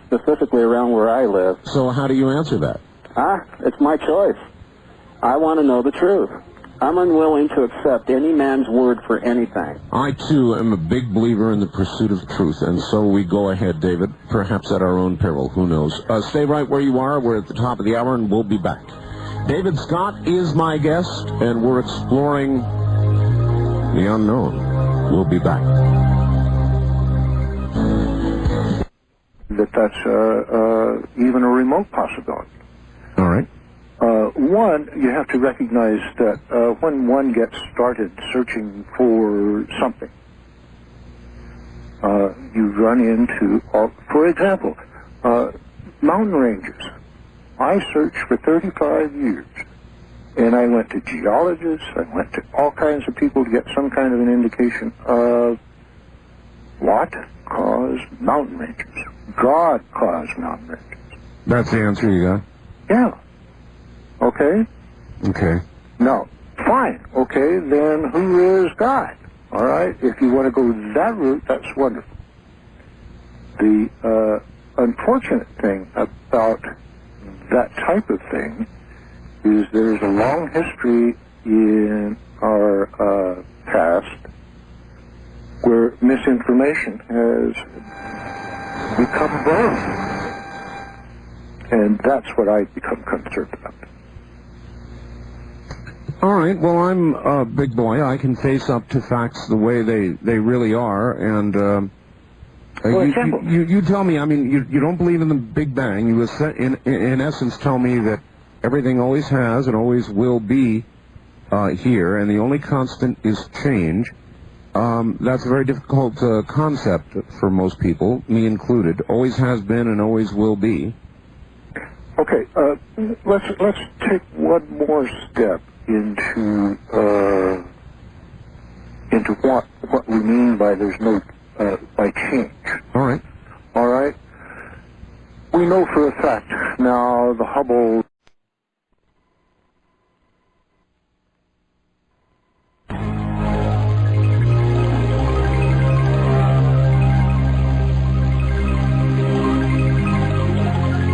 Specifically around where I live. So how do you answer that? It's my choice. I want to know the truth. I'm unwilling to accept any man's word for anything. I, too, am a big believer in the pursuit of truth, and so we go ahead, David, perhaps at our own peril. Who knows? Stay right where you are. We're at the top of the hour, and we'll be back. David Scott is my guest, and we're exploring the unknown. We'll be back. That's even a remote possibility. All right. One, you have to recognize that when one gets started searching for something, you run into, for example, mountain ranges. I searched for 35 years, and I went to geologists, I went to all kinds of people to get some kind of an indication of what caused mountain ranges. God caused mountain ranges. That's the answer you got? Yeah. Okay? Okay. No. Fine. Okay, then who is God? All right? If you want to go that route, that's wonderful. The unfortunate thing about that type of thing is there's a long history in our past where misinformation has become born. And that's what I become concerned about. All right. Well, I'm a big boy. I can face up to facts the way they really are. And you tell me, I mean, you don't believe in the Big Bang. You, in essence, tell me that everything always has and always will be here, and the only constant is change. That's a very difficult concept for most people, me included. Always has been and always will be. Okay, let's take one more step into what we mean by there's no by change. All right. All right. We know for a fact now the Hubble.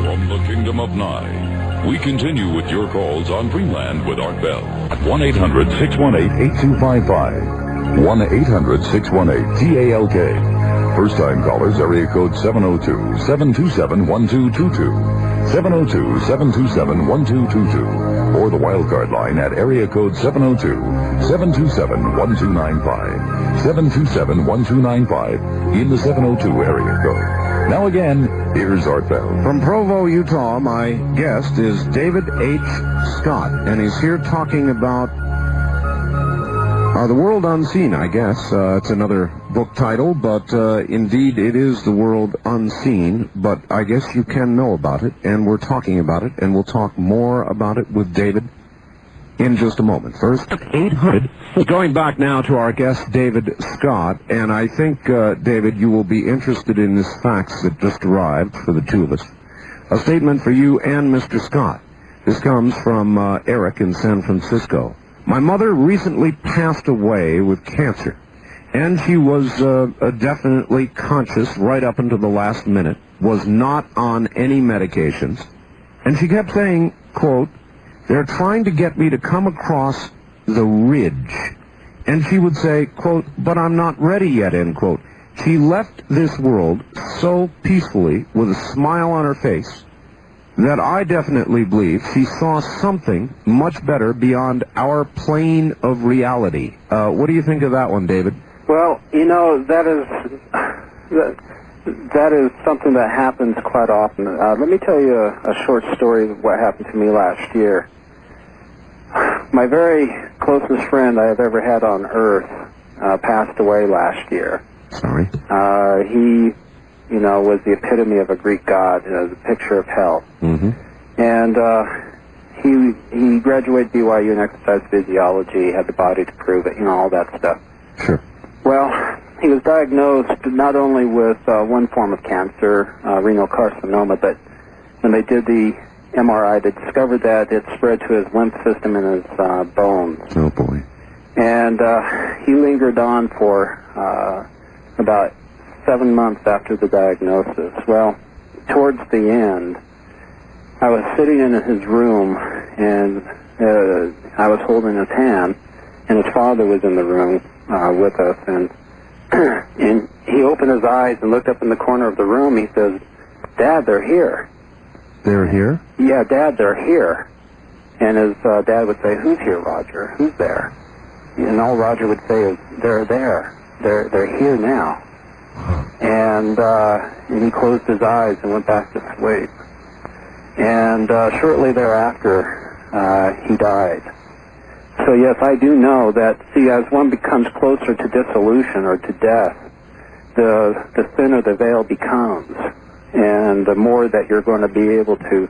From the Kingdom of Nye, we continue with your calls on Dreamland with Art Bell at 1-800-618-8255. 1-800-618-TALK. First-time callers, area code 702-727-1222. 702-727-1222. Or the wildcard line at area code 702-727-1295. 727-1295 in the 702 area code. Now again, here's Art Bell. From Provo, Utah, my guest is David H. Scott, and he's here talking about The World Unseen, I guess. It's another book title, but indeed it is The World Unseen, but I guess you can know about it, and we're talking about it, and we'll talk more about it with David in just a moment. First, 800. Going back now to our guest, David Scott, and I think, David, you will be interested in this facts that just arrived for the two of us. A statement for you and Mr. Scott. This comes from Eric in San Francisco. My mother recently passed away with cancer, and she was definitely conscious right up until the last minute, was not on any medications, and she kept saying, quote, "They're trying to get me to come across the ridge." And she would say, quote, "But I'm not ready yet," end quote. She left this world so peacefully with a smile on her face that I definitely believe she saw something much better beyond our plane of reality. What do you think of that one, David? Well, you know, that is something that happens quite often. Let me tell you a short story of what happened to me last year. My very closest friend I have ever had on Earth passed away last year. Sorry. He, you know, was the epitome of a Greek god, the picture of hell. Mm-hmm. And he graduated BYU in exercise physiology, had the body to prove it, you know, all that stuff. Sure. Well, he was diagnosed not only with one form of cancer, renal carcinoma, but when they did the MRI, they discovered that it spread to his lymph system and his bones. Oh, boy. And he lingered on for about 7 months after the diagnosis. Well, towards the end, I was sitting in his room, and I was holding his hand, and his father was in the room with us, and and he opened his eyes and looked up in the corner of the room. He says, "Dad, they're here." They're here? Yeah, Dad, they're here. And his dad would say, "Who's here, Roger? Who's there?" And all Roger would say is, "They're there. They're here now." And he closed his eyes and went back to sleep. And shortly thereafter, he died. So yes, I do know that, see, as one becomes closer to dissolution or to death, the thinner the veil becomes. And the more that you're going to be able to,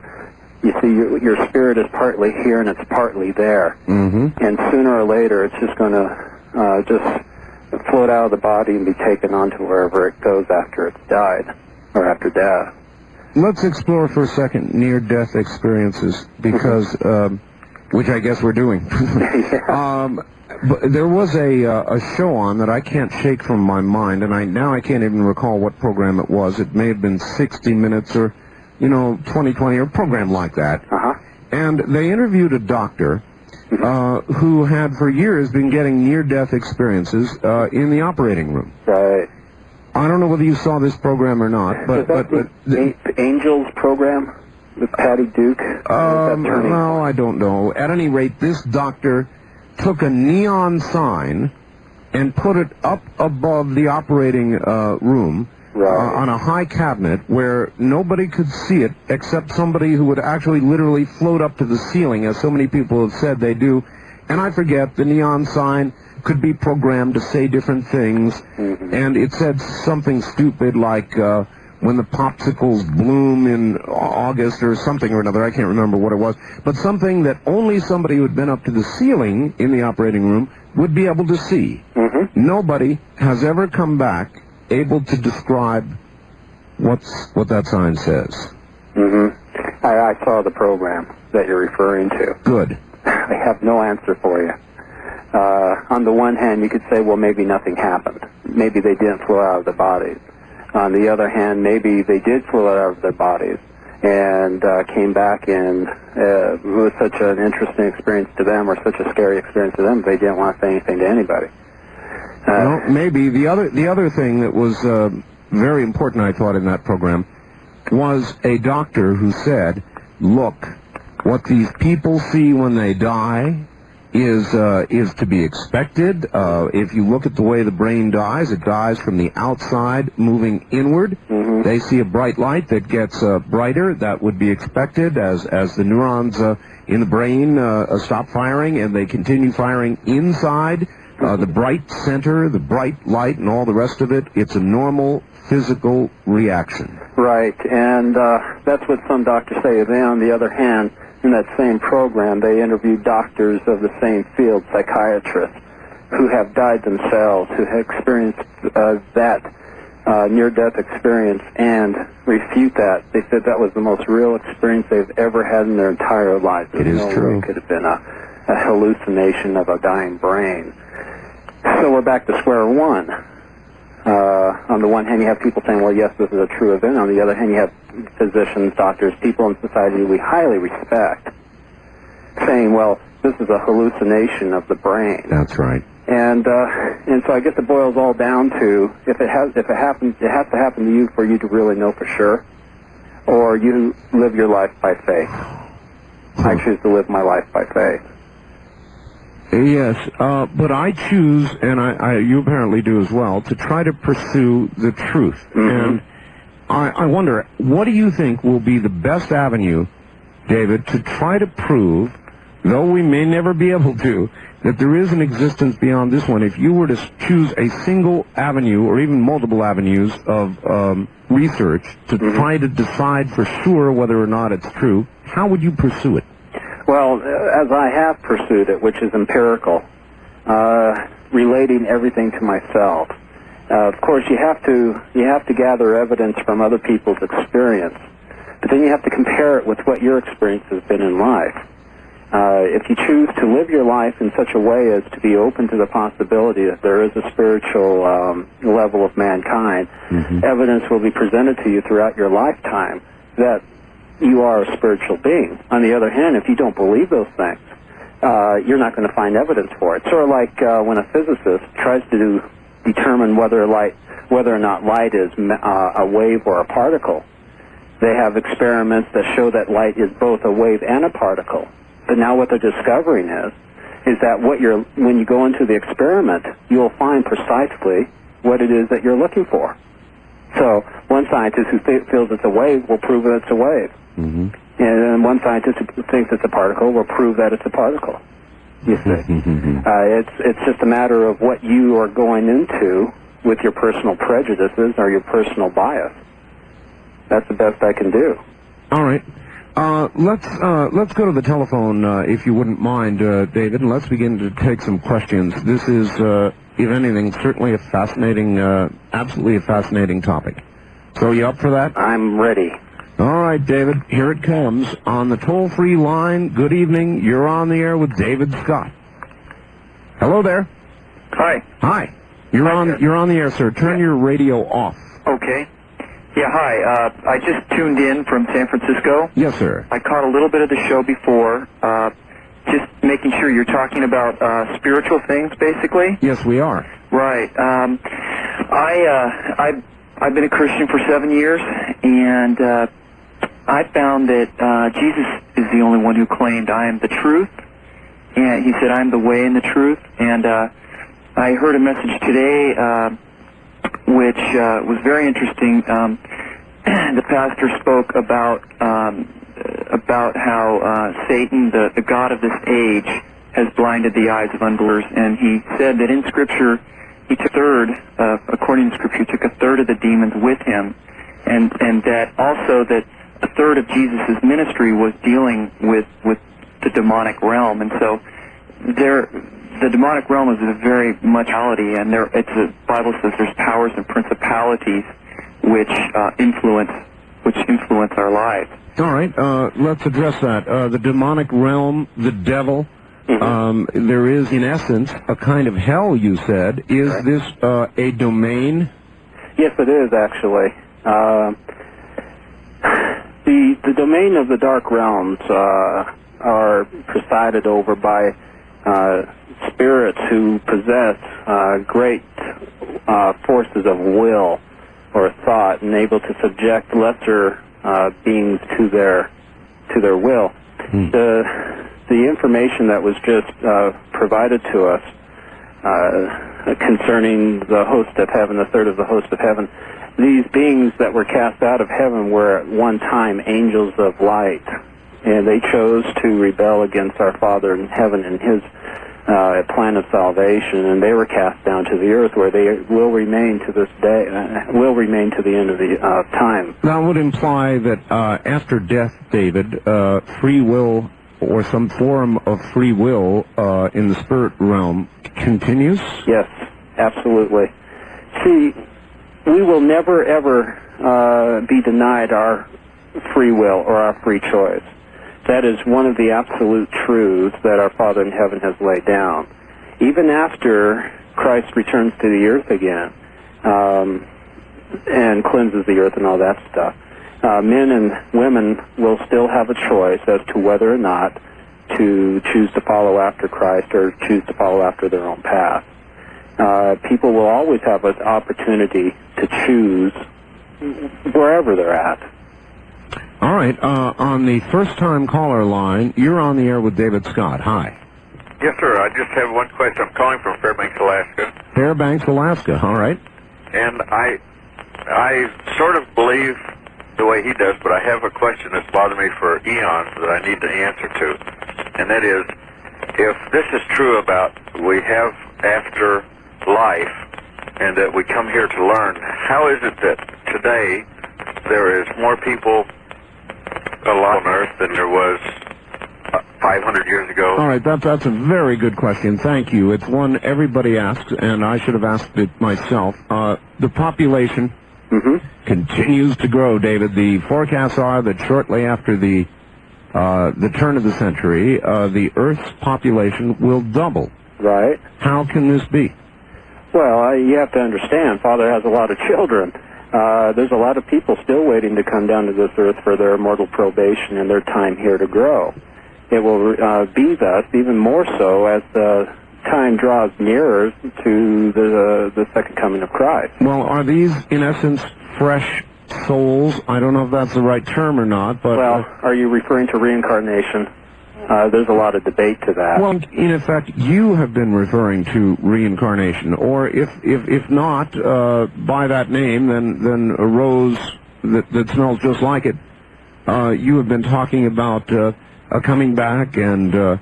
you see, your spirit is partly here and it's partly there. Mm-hmm. And sooner or later, it's just going to just float out of the body and be taken on to wherever it goes after it's died, or after death. Let's explore for a second near-death experiences, because, which I guess we're doing. But there was a show on that I can't shake from my mind, and I can't even recall what program it was. It may have been 60 Minutes or, 2020, or a program like that. Uh-huh. And they interviewed a doctor who had for years been getting near-death experiences in the operating room. Right. I don't know whether you saw this program or not, but the Angels program with Patty Duke. No, I don't know. At any rate, this doctor took a neon sign and put it up above the operating room on a high cabinet where nobody could see it except somebody who would actually literally float up to the ceiling, as so many people have said they do. And I forget, the neon sign could be programmed to say different things, and it said something stupid like when the popsicles bloom in August or something or another. I can't remember what it was, but something that only somebody who had been up to the ceiling in the operating room would be able to see. Nobody has ever come back able to describe what that sign says. I saw the program that you're referring to. Good. I have no answer for you. On the one hand, you could say, well, maybe nothing happened. Maybe they didn't flow out of the bodies. On the other hand, maybe they did flow out of their bodies and came back, and it was such an interesting experience to them, or such a scary experience to them, they didn't want to say anything to anybody. Well, maybe. The other thing that was very important, I thought, in that program was a doctor who said, look, what these people see when they die is to be expected. If you look at the way the brain dies, it dies from the outside moving inward. They see a bright light that gets brighter. That would be expected as the neurons in the brain stop firing and they continue firing inside. The bright center, the bright light, and all the rest of it, it's a normal physical reaction. Right, and that's what some doctors say. Then, on the other hand, in that same program, they interviewed doctors of the same field, psychiatrists, who have died themselves, who have experienced that near-death experience, and refute that. They said that was the most real experience they've ever had in their entire lives. It is true. It could have been a hallucination of a dying brain. So we're back to square one. On the one hand, you have people saying, well, yes, this is a true event. On the other hand, you have physicians, doctors, people in society we highly respect saying, well, this is a hallucination of the brain. That's right. And so I guess it boils all down to, if it happens, it has to happen to you for you to really know for sure, or you live your life by faith. I choose to live my life by faith. Yes, but I choose, and you apparently do as well, to try to pursue the truth. And I wonder, what do you think will be the best avenue, David, to try to prove, though we may never be able to, that there is an existence beyond this one? If you were to choose a single avenue, or even multiple avenues of research, to try to decide for sure whether or not it's true, how would you pursue it? Well, as I have pursued it, which is empirical, relating everything to myself. Of course, you have to gather evidence from other people's experience, but then you have to compare it with what your experience has been in life. If you choose to live your life in such a way as to be open to the possibility that there is a spiritual level of mankind, evidence will be presented to you throughout your lifetime that you are a spiritual being. On the other hand, if you don't believe those things, you're not going to find evidence for it. Sort of like when a physicist tries to determine whether or not light is a wave or a particle. They have experiments that show that light is both a wave and a particle. But now what they're discovering is that when you go into the experiment, you'll find precisely what it is that you're looking for. So one scientist who feels it's a wave will prove that it's a wave. Mm-hmm. And then one scientist who thinks it's a particle will prove that it's a particle. You see. It's just a matter of what you are going into with your personal prejudices or your personal bias. That's the best I can do. All right. Let's go to the telephone, if you wouldn't mind, David, and let's begin to take some questions. This is, if anything, certainly a fascinating, absolutely a fascinating topic. So you up for that? I'm ready. All right, David, here it comes. On the toll-free line, good evening. You're on the air with David Scott. Hello there. Hi. Hi. You're on the air, sir. Turn your radio off. Okay. Yeah, hi. I just tuned in from San Francisco. Yes, sir. I caught a little bit of the show before. Just making sure you're talking about spiritual things, basically. Yes, we are. Right. I've been a Christian for 7 years, and I found that Jesus is the only one who claimed, I am the truth. And he said, I am the way and the truth. And I heard a message today which was very interesting. The pastor spoke about how Satan, the god of this age, has blinded the eyes of unbelievers, and he said that in Scripture he took a third, according to Scripture, he took a third of the demons with him, and that also that a third of Jesus' ministry was dealing with the demonic realm, and so the demonic realm is a very much reality, and the Bible says there's powers and principalities which influence our lives. All right, let's address that. The demonic realm, the devil. Mm-hmm. There is, in essence, a kind of hell. You said, is right. This a domain? Yes, it is actually. The domain of the dark realms are presided over by spirits who possess great forces of will or thought, and able to subject lesser beings to their will. The information that was just provided to us concerning the host of heaven, a third of the host of heaven, these beings that were cast out of heaven were at one time angels of light, and they chose to rebel against our Father in heaven and His plan of salvation, and they were cast down to the earth, where they will remain to this day, will remain to the end of the time. That would imply that after death, David, free will or some form of free will in the spirit realm continues? Yes, absolutely. See, we will never, ever be denied our free will or our free choice. That is one of the absolute truths that our Father in heaven has laid down. Even after Christ returns to the earth again and cleanses the earth and all that stuff, men and women will still have a choice as to whether or not to choose to follow after Christ or choose to follow after their own path. People will always have an opportunity to choose wherever they're at. All right, on the first-time caller line, you're on the air with David Scott. Hi. Yes, sir. I just have one question. I'm calling from Fairbanks, Alaska. Fairbanks, Alaska. All right. And I sort of believe the way he does, but I have a question that's bothered me for eons that I need the answer to. And that is, if this is true about we have after life and that we come here to learn, how is it that today there is more people alive on Earth than there was 500 years ago? All right, that's a very good question. Thank you. It's one everybody asks, and I should have asked it myself. The population continues to grow, David. The forecasts are that shortly after the turn of the century, the Earth's population will double. Right. How can this be? Well, you have to understand, Father has a lot of children. There's a lot of people still waiting to come down to this earth for their immortal probation and their time here to grow. it will be thus even more so as the time draws nearer to the second coming of Christ. Well, are these, in essence, fresh souls? I don't know if that's the right term or not, but... Well, are you referring to reincarnation? There's a lot of debate to that. Well, in effect, you have been referring to reincarnation, or if not by that name, then a rose that smells just like it. You have been talking about coming back and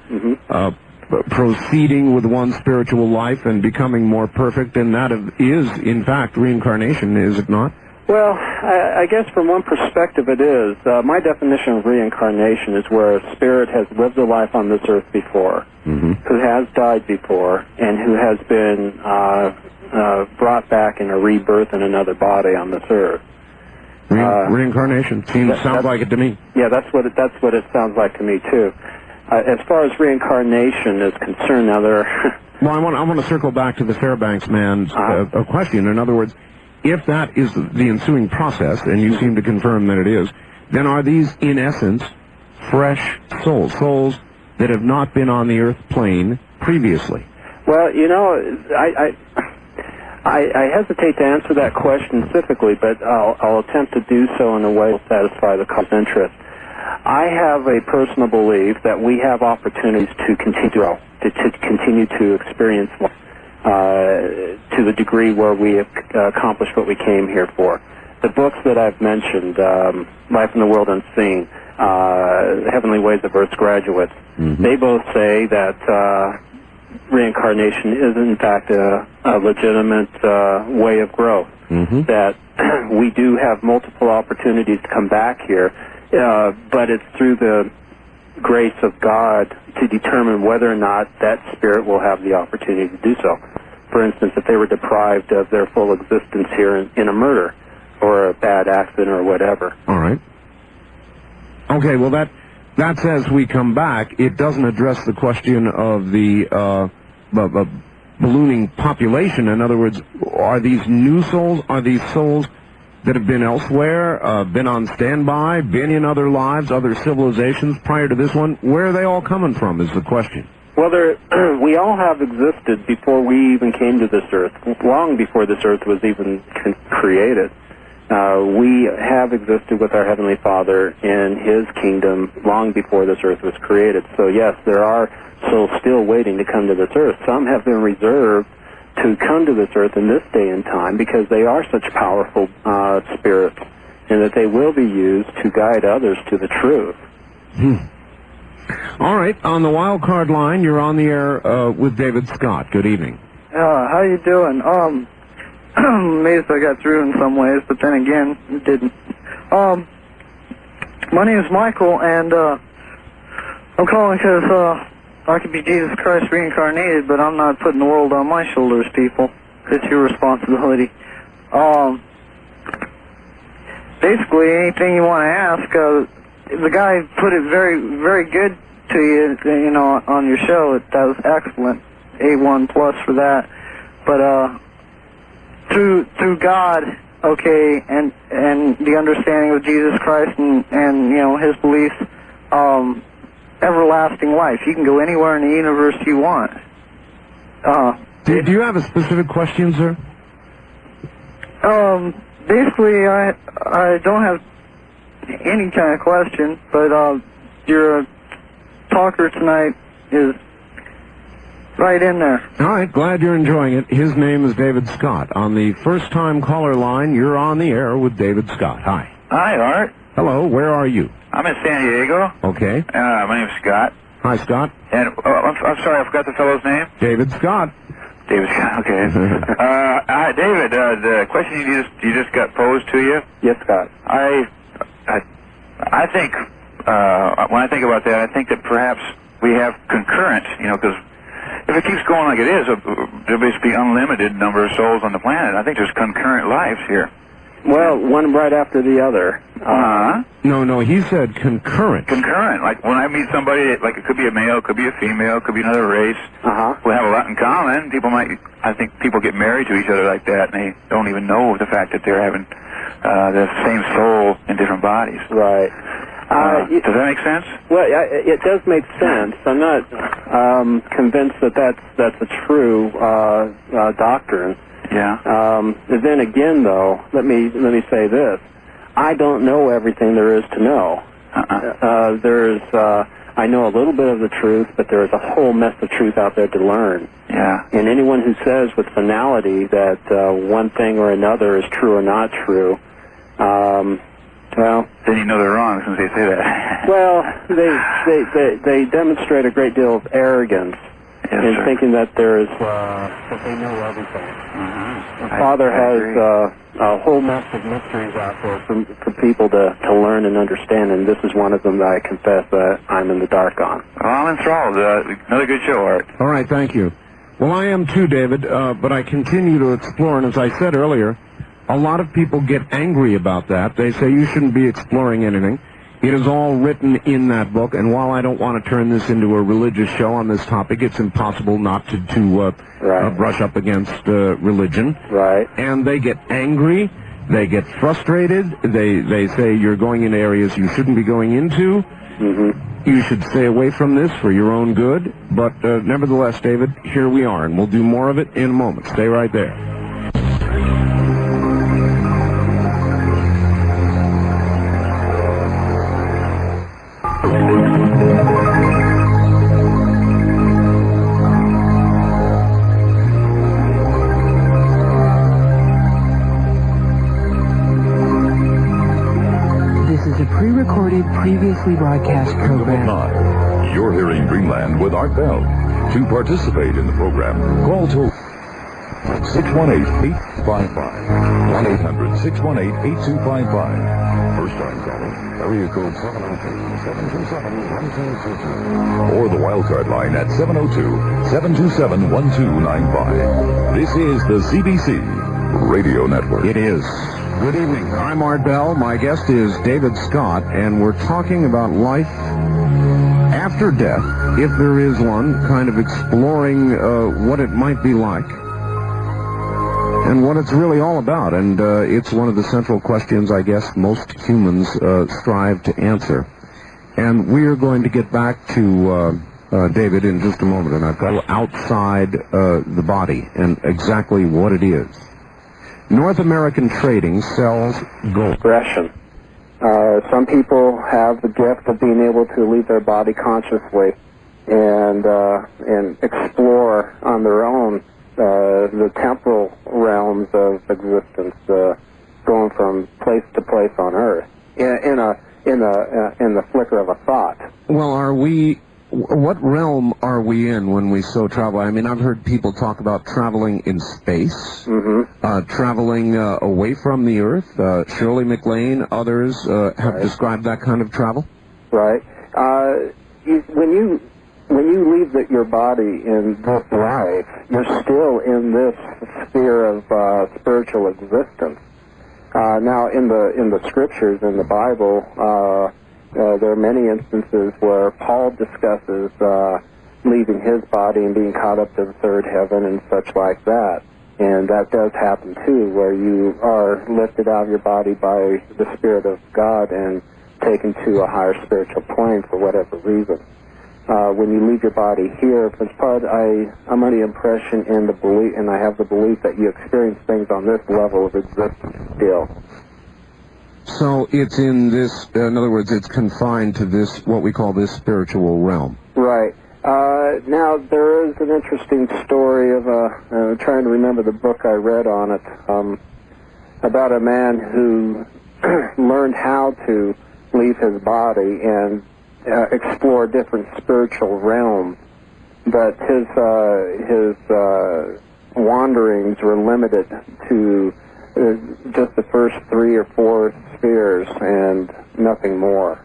proceeding with one's spiritual life and becoming more perfect, and that is, in fact, reincarnation, is it not? Well, I guess from one perspective it is. My definition of reincarnation is where a spirit has lived a life on this earth before, who has died before, and who has been brought back in a rebirth in another body on this earth. Reincarnation sounds like it to me. Yeah, that's what it sounds like to me too. As far as reincarnation is concerned, now there. Well, I want to circle back to the Fairbanks man's question. In other words, if that is the ensuing process, and you seem to confirm that it is, then are these, in essence, fresh souls that have not been on the earth plane previously? Well, you know, I hesitate to answer that question specifically, but I'll attempt to do so in a way that will satisfy the common interest. I have a personal belief that we have opportunities to continue to experience life to the degree where we have accomplished what we came here for. The books that I've mentioned, Life in the World Unseen, Heavenly Ways of Earth's Graduates, they both say that reincarnation is in fact a legitimate way of growth, that we do have multiple opportunities to come back here, but it's through the grace of God to determine whether or not that spirit will have the opportunity to do so. For instance, if they were deprived of their full existence here in a murder or a bad accident or whatever. All right. Okay, well, that says we come back. It doesn't address the question of the ballooning population. In other words, are these new souls? Are these souls that have been elsewhere, been on standby, been in other lives, other civilizations prior to this one? Where are they all coming from is the question. Well, we all have existed before we even came to this earth, long before this earth was even created. We have existed with our Heavenly Father in His kingdom long before this earth was created. So yes, there are souls still waiting to come to this earth. Some have been reserved to come to this earth in this day and time because they are such powerful spirits, and that they will be used to guide others to the truth. All right, on the wild card line, you're on the air with David Scott. Good evening. How you doing? Amazed I got through in some ways, but then again, it didn't. My name is Michael, and I'm calling because I could be Jesus Christ reincarnated, but I'm not putting the world on my shoulders, people. It's your responsibility. Basically, anything you want to ask, the guy put it very, very good to you, you know, on your show. That was excellent. A1 plus for that. But through God, okay, and the understanding of Jesus Christ and you know, His beliefs, everlasting life. You can go anywhere in the universe you want. Do you have a specific question, sir? Basically, I don't have any kind of question, but your talker tonight is right in there. All right, glad you're enjoying it. His name is David Scott. On the first-time caller line, you're on the air with David Scott. Hi. Hi, Art. Hello, where are you? I'm in San Diego. Okay. My name's Scott. Hi, Scott. And I'm sorry, I forgot the fellow's name. David Scott. David Scott. Okay. Hi, David. The question you just got posed to you. Yes, Scott. I think when I think about that, I think that perhaps we have concurrent. You know, because if it keeps going like it is, there'll basically be unlimited number of souls on the planet. I think there's concurrent lives here. Well, one right after the other. No, he said concurrent. Concurrent. Like when I meet somebody, like it could be a male, it could be a female, it could be another race. We have a lot in common. I think people get married to each other like that, and they don't even know the fact that they're having the same soul in different bodies. Right. Does that make sense? Well, it does make sense. I'm not convinced that that's a true doctrine. Yeah. Then again, though, let me say this: I don't know everything there is to know. I know a little bit of the truth, but there is a whole mess of truth out there to learn. Yeah. And anyone who says with finality that one thing or another is true or not true, well, then you know they're wrong since they say that. Well, they demonstrate a great deal of arrogance in thinking that there's that they know everything. The Father has a whole mess of mysteries out there for people to learn and understand, and this is one of them that I confess that I'm in the dark on. Well, I'm enthralled. Another good show, Art. All right, thank you. Well, I am too, David, but I continue to explore, and as I said earlier, a lot of people get angry about that. They say you shouldn't be exploring anything. It is all written in that book, and while I don't want to turn this into a religious show on this topic, it's impossible not to brush up against religion. Right. And they get angry, they get frustrated, they say you're going into areas you shouldn't be going into. Mm-hmm. You should stay away from this for your own good. But nevertheless, David, here we are, and we'll do more of it in a moment. Stay right there. Pre-recorded, previously broadcast program. You're hearing Dreamland with Art Bell. To participate in the program, call toll 618-855. 1-800-618-8255. First time caller, area code 702-727-1222. Or the wildcard line at 702-727-1295. This is the CBC Radio Network. It is. Good evening. I'm Art Bell. My guest is David Scott, and we're talking about life after death, if there is one, kind of exploring what it might be like and what it's really all about. And it's one of the central questions, I guess, most humans strive to answer. And we're going to get back to David in just a moment, and I've got outside the body and exactly what it is. North American Trading sells gold. Progression. Some people have the gift of being able to leave their body consciously and explore on their own the temporal realms of existence, going from place to place on Earth in the flicker of a thought. Well, what realm are we in when we so travel? I mean, I've heard people talk about traveling in space, traveling away from the Earth. Shirley MacLaine, others have described that kind of travel. Right. When you leave your body in this life, you're still in this sphere of spiritual existence. Now, in the scriptures, in the Bible, there are many instances where Paul discusses leaving his body and being caught up to the third heaven and such like that. And that does happen, too, where you are lifted out of your body by the Spirit of God and taken to a higher spiritual plane for whatever reason. When you leave your body here, for part, I'm under the impression and the belief, and I have the belief that you experience things on this level of existence still. So it's in this, in other words, it's confined to this, what we call this spiritual realm. Right. Now, there is an interesting story of I'm trying to remember the book I read on it, about a man who learned how to leave his body and explore different spiritual realms, but his wanderings were limited to just the first 3 or 4 spheres and nothing more.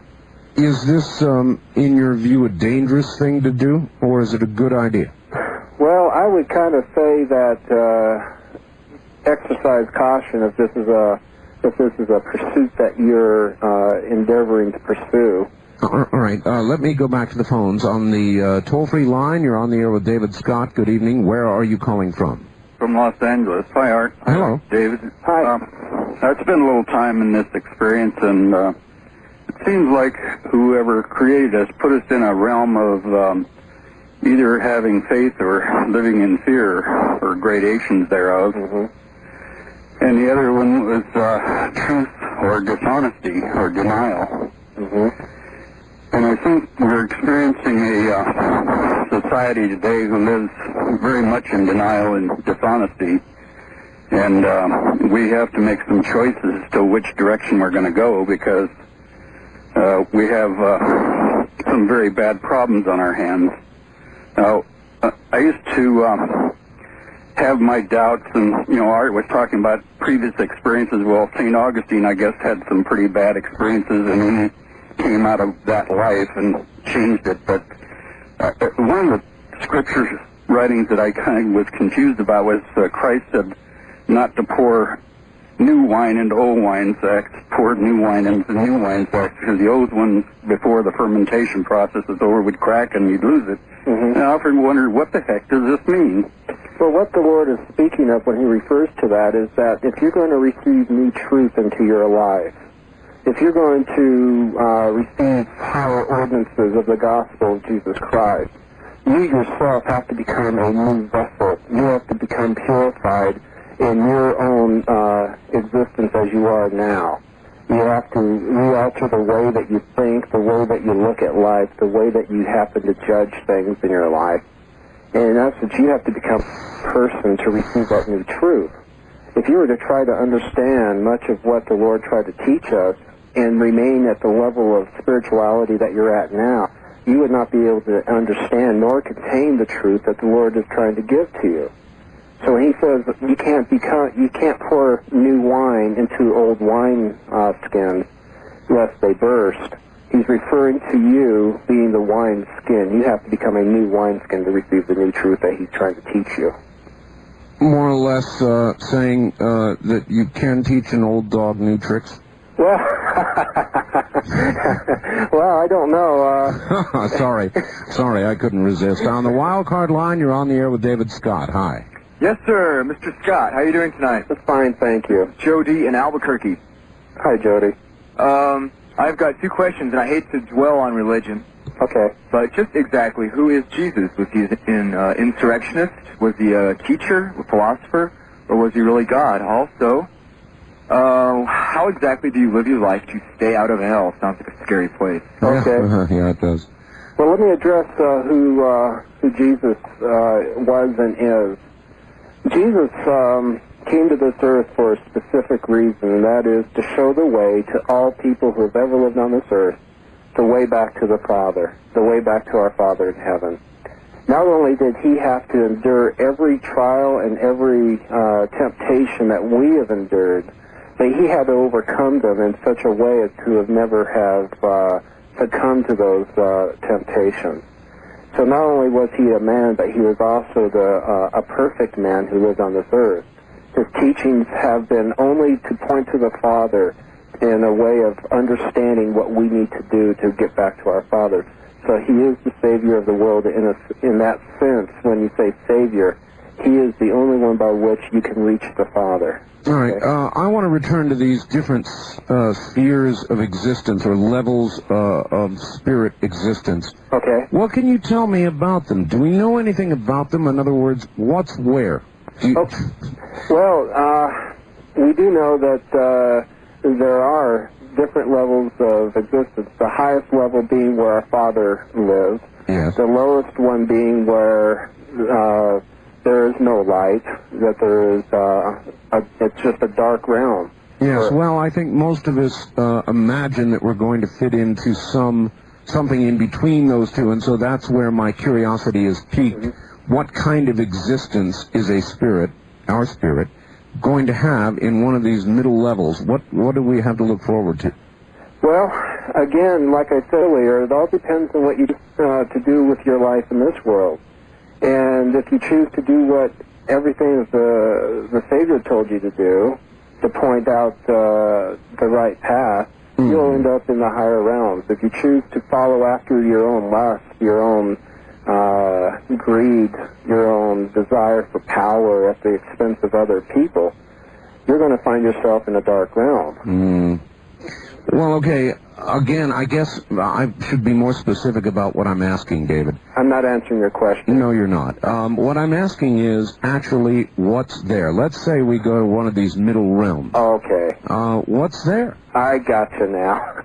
Is this, in your view, a dangerous thing to do, or is it a good idea? Well, I would kind of say that exercise caution if this is a pursuit that you're endeavoring to pursue. All right, let me go back to the phones. On the toll-free line, you're on the air with David Scott. Good evening. Where are you calling from? From Los Angeles. Hi, Art. Hello. David. Hi. I spent a little time in this experience, and it seems like whoever created us put us in a realm of either having faith or living in fear, or gradations thereof. Mm-hmm. And the other one was truth or dishonesty or denial. Mm-hmm. And I think we're experiencing a society today who lives very much in denial and dishonesty. And we have to make some choices as to which direction we're going to go, because we have some very bad problems on our hands. Now, I used to have my doubts, and, Art was talking about previous experiences. Well, St. Augustine, I guess, had some pretty bad experiences, and he came out of that life and changed it. But one of the scripture writings that I kind of was confused about was Christ said not to pour new wine into old wine sacks, pour new wine into new wine sacks, because the old one, before the fermentation process is over, would crack and you'd lose it. Mm-hmm. And I often wondered, what the heck does this mean? Well, what the Lord is speaking of when he refers to that is that if you're going to receive new truth into your life, if you're going to receive higher ordinances of the gospel of Jesus Christ, you yourself have to become a new vessel. You have to become purified in your own existence as you are now. You have to re-alter the way that you think, the way that you look at life, the way that you happen to judge things in your life. And in essence, you have to become a person to receive that new truth. If you were to try to understand much of what the Lord tried to teach us and remain at the level of spirituality that you're at now, you would not be able to understand nor contain the truth that the Lord is trying to give to you. So when he says you can't pour new wine into old wine skins lest they burst, he's referring to you being the wine skin. You have to become a new wine skin to receive the new truth that he's trying to teach you. More or less saying that you can teach an old dog new tricks? Well, well, I don't know. Sorry, I couldn't resist. On the wild card line, you're on the air with David Scott. Hi. Yes, sir. Mr. Scott, how are you doing tonight? That's fine, thank you. Jody in Albuquerque. Hi, Jody. I've got two questions, and I hate to dwell on religion. Okay. But just exactly, who is Jesus? Was he an insurrectionist? Was he a teacher, a philosopher, or was he really God? Also, how exactly do you live your life to stay out of hell? Sounds like a scary place. Okay. Yeah, it does. Well, let me address who Jesus was and is. Jesus came to this earth for a specific reason, and that is to show the way to all people who have ever lived on this earth, the way back to the Father, the way back to our Father in heaven. Not only did he have to endure every trial and every temptation that we have endured, but he had to overcome them in such a way as to have never have succumbed to those temptations. So not only was he a man, but he was also a perfect man who lived on this earth. His teachings have been only to point to the Father in a way of understanding what we need to do to get back to our Father. So he is the Savior of the world in that sense. When you say Savior, he is the only one by which you can reach the Father. All right. I want to return to these different spheres of existence or levels of spirit existence. Okay. What can you tell me about them? Do we know anything about them? In other words, what's where? Well, we do know that there are different levels of existence. The highest level being where our Father lives. Yes. The lowest one being where there is no light, that there is it's just a dark realm. Yes, well, I think most of us imagine that we're going to fit into something in between those two, and so that's where my curiosity is piqued. Mm-hmm. What kind of existence is a spirit, our spirit, going to have in one of these middle levels? What do we have to look forward to? Well, again, like I said earlier, it all depends on what you to do with your life in this world. And if you choose to do what everything that the Savior told you to do, to point out the right path, you'll end up in the higher realms. If you choose to follow after your own lust, your own greed, your own desire for power at the expense of other people, you're going to find yourself in a dark realm. Well, okay, Again, I guess I should be more specific about what I'm asking, David. I'm not answering your question. No, you're not. What I'm asking is actually what's there. Let's say we go to one of these middle realms. Okay. What's there? I gotcha now.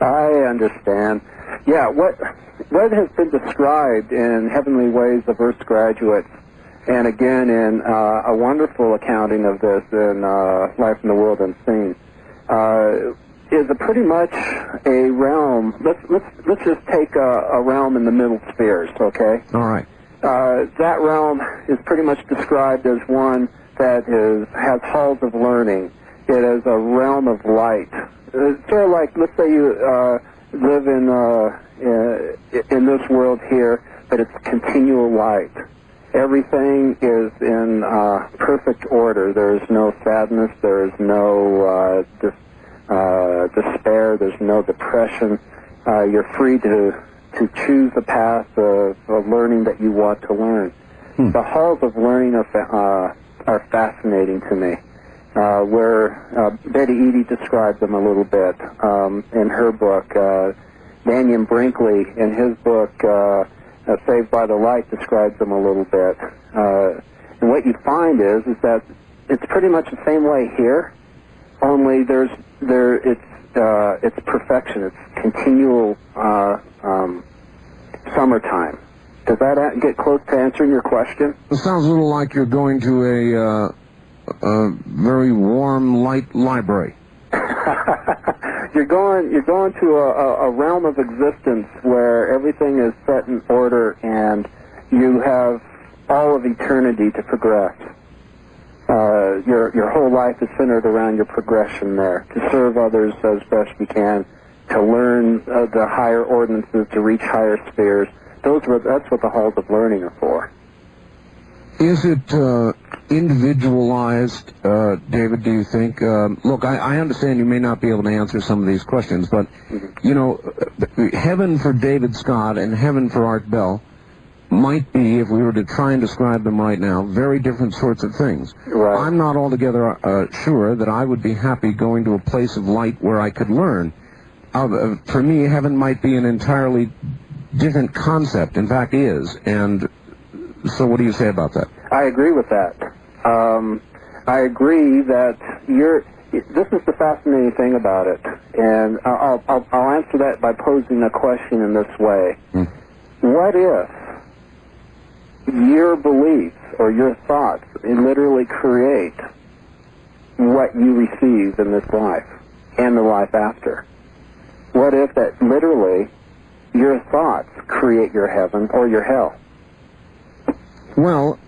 I understand. Yeah, what has been described in Heavenly Ways of Earth's Graduates, and again in a wonderful accounting of this in Life in the World Unseen, is pretty much a realm. Let's just take a realm in the middle spheres, okay? All right. That realm is pretty much described as one that has halls of learning. It is a realm of light. It's sort of like, let's say you live in this world here, but it's continual light. Everything is in perfect order. There is no sadness. There is no despair. There's no depression. You're free to choose the path of learning that you want to learn. The halls of learning are fascinating to me. Where Betty Eady described them a little bit in her book. Daniel Brinkley, in his book, Saved by the Light, describes them a little bit. And what you find is that it's pretty much the same way here, only it's perfection. It's continual summertime. Does that get close to answering your question? It sounds a little like you're going to a very warm, light library. You're going to a realm of existence where everything is set in order and you have all of eternity to progress. Your whole life is centered around your progression there, to serve others as best you can, to learn the higher ordinances, to reach higher spheres. That's what the halls of learning are for. Is it individualized, David, do you think? Look, I understand you may not be able to answer some of these questions, but, you know, heaven for David Scott and heaven for Art Bell might be, if we were to try and describe them right now, very different sorts of things. Right. I'm not altogether sure that I would be happy going to a place of light where I could learn. For me, heaven might be an entirely different concept, in fact is, and so what do you say about that? I agree with that. I agree that this is the fascinating thing about it, and I'll answer that by posing a question in this way. What if your beliefs or your thoughts literally create what you receive in this life and the life after? What if that literally your thoughts create your heaven or your hell? Well,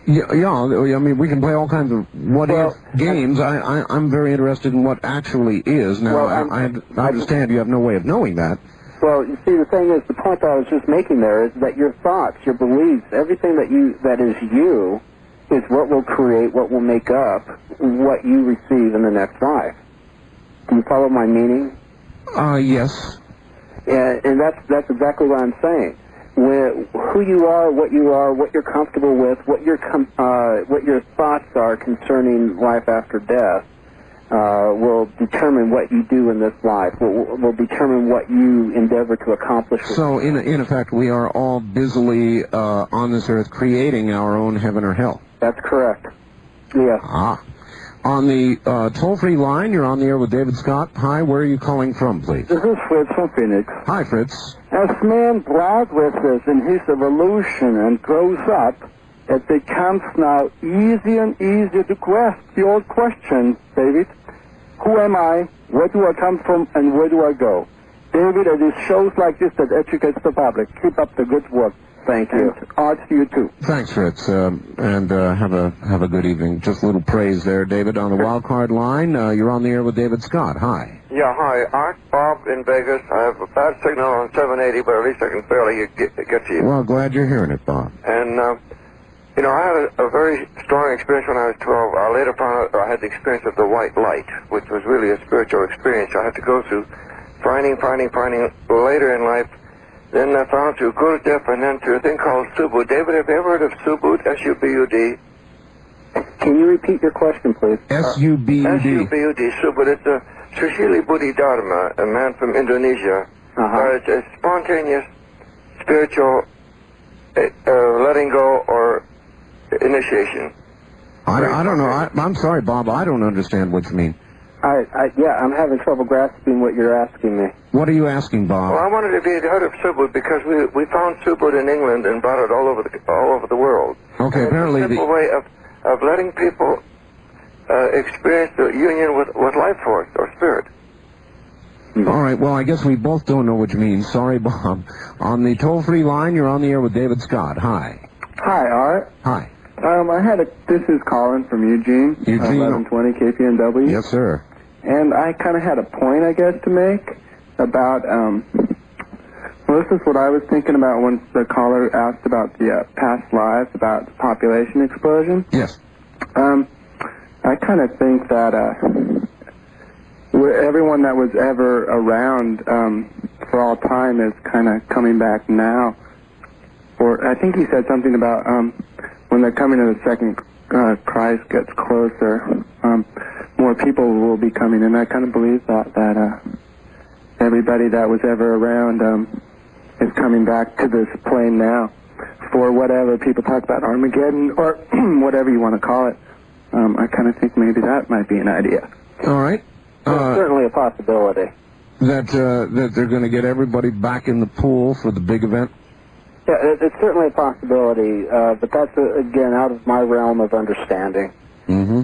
yeah, I mean, we can play all kinds of what-if games. I'm very interested in what actually is. Now, I understand you have no way of knowing that. Well, you see, the thing is, the point that I was just making there is that your thoughts, your beliefs, everything that is you is what will create, what will make up what you receive in the next life. Do you follow my meaning? Yes. And that's exactly what I'm saying. Who you are, what you're comfortable with, what your thoughts are concerning life after death, will determine what you do in this life. Will determine what you endeavor to accomplish. So, in effect, we are all busily on this earth creating our own heaven or hell. That's correct. Yes. On the toll-free line, you're on the air with David Scott. Hi, where are you calling from, please? This is Fritz from Phoenix. Hi, Fritz. As man progresses in his evolution and grows up, it becomes now easier and easier to grasp the old question, David. Who am I? Where do I come from? And where do I go? David, it is shows like this that educates the public. Keep up the good work. Thank you. And arts to you, too. Thanks, Fritz, and have a good evening. Just a little praise there, David. On the wild card line, you're on the air with David Scott. Hi. Yeah, hi. Art, Bob in Vegas. I have a bad signal on 780, but at least I can barely get to you. Well, glad you're hearing it, Bob. And, you know, I had a very strong experience when I was 12. I later found out I had the experience of the white light, which was really a spiritual experience I had to go through, finding later in life. Then I found through Gurdjieff and then to a thing called Subud. David, have you ever heard of Subud? S-U-B-U-D? Can you repeat your question, please? S-U-B-U-D. S-U-B-U-D, Subud. It's a Sushili Buddhi Dharma, a man from Indonesia. It's a spontaneous, spiritual letting go or initiation. I don't know. I'm sorry, Bob. I don't understand what you mean. Yeah, I'm having trouble grasping what you're asking me. What are you asking, Bob? Well, I wanted to be heard of Subud because we found Subud in England and brought it all over the world. Okay, and apparently it's a simple way of letting people experience the union with life force or spirit. All right, well, I guess we both don't know what you mean. Sorry, Bob. On the toll-free line, you're on the air with David Scott. Hi. Hi, Art. Hi. This is Colin from Eugene. Eugene. 1120 KPNW. Yes, sir. And I kind of had a point, I guess, to make about, well, this is what I was thinking about when the caller asked about the past lives, about the population explosion. Yes. I kind of think that everyone that was ever around for all time is kind of coming back now. Or I think he said something about when they're coming to the second Christ gets closer, more people will be coming, and I kind of believe that everybody that was ever around is coming back to this plane now for whatever people talk about, Armageddon or whatever you want to call it. I kind of think maybe that might be an idea. All right. It's certainly a possibility. That they're going to get everybody back in the pool for the big event? Yeah, it's certainly a possibility, but that's, again, out of my realm of understanding. Mm-hmm.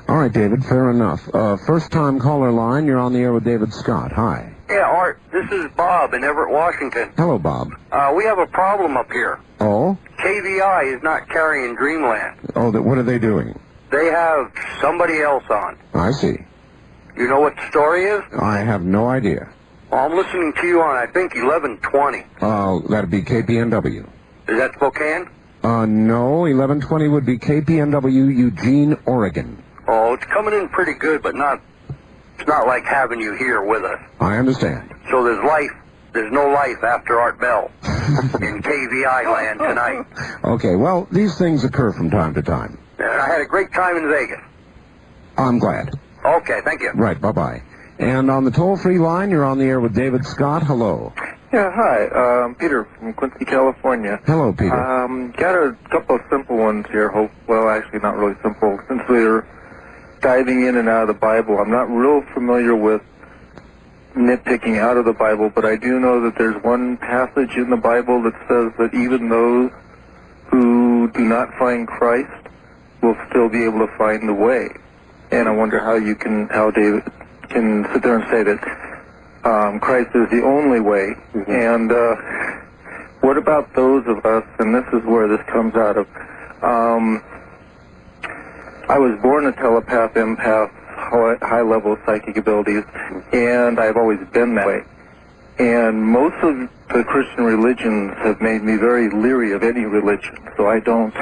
All right, David, fair enough. First-time caller line, you're on the air with David Scott. Hi. Yeah, Art, this is Bob in Everett, Washington. Hello, Bob. We have a problem up here. Oh? KVI is not carrying Dreamland. Oh, what are they doing? They have somebody else on. I see. You know what the story is? I have no idea. Well, I'm listening to you on, I think, 1120. That'd be KPNW. Is that Spokane? No, 1120 would be KPNW, Eugene, Oregon. Oh, it's coming in pretty good, but it's not like having you here with us. I understand. So there's no life after Art Bell in KVI land tonight. Okay, well, these things occur from time to time. And I had a great time in Vegas. I'm glad. Okay, thank you. Right, bye-bye. And on the toll-free line, you're on the air with David Scott. Hello. Yeah, hi. Peter from Quincy, California. Hello, Peter. Got a couple of simple ones here. Well, actually, not really simple. Since we're diving in and out of the Bible, I'm not real familiar with nitpicking out of the Bible, but I do know that there's one passage in the Bible that says that even those who do not find Christ will still be able to find the way. And I wonder how David can sit there and say that Christ is the only way. Mm-hmm. And what about those of us, and this is where this comes out of, I was born a telepath, empath, high-level psychic abilities, and I've always been that way. And most of the Christian religions have made me very leery of any religion, so I don't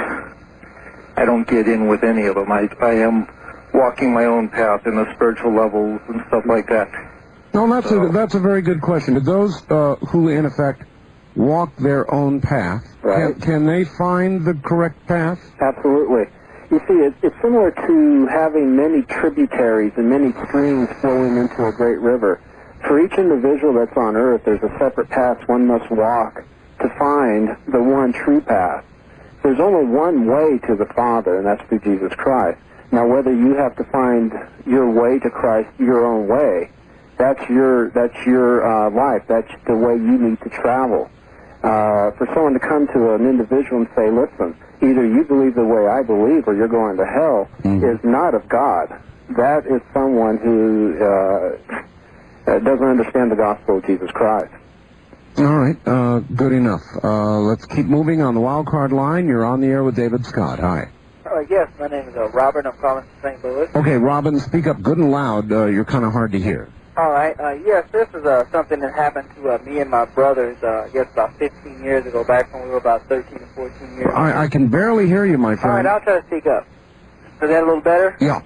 get in with any of them. I am walking my own path in the spiritual levels and stuff like that. No, that's a very good question. Do those who, in effect, walk their own path, right, can they find the correct path? Absolutely. You see, it's similar to having many tributaries and many streams flowing into a great river. For each individual that's on Earth, there's a separate path one must walk to find the one true path. There's only one way to the Father, and that's through Jesus Christ. Now, whether you have to find your way to Christ your own way, that's your life. That's the way you need to travel. For someone to come to an individual and say, listen, either you believe the way I believe or you're going to hell, is not of God. That is someone who doesn't understand the gospel of Jesus Christ. All right, good enough. Let's keep moving on the wild card line. You're on the air with David Scott. Hi. Yes, my name is Robert. I'm calling from St. Louis. Okay, Robin, speak up good and loud. You're kind of hard to hear. All right. Yes, this is something that happened to me and my brothers, I guess about 15 years ago, back when we were about 13 or 14 years old. I can barely hear you, my friend. All right, I'll try to speak up. Is that a little better? Yeah.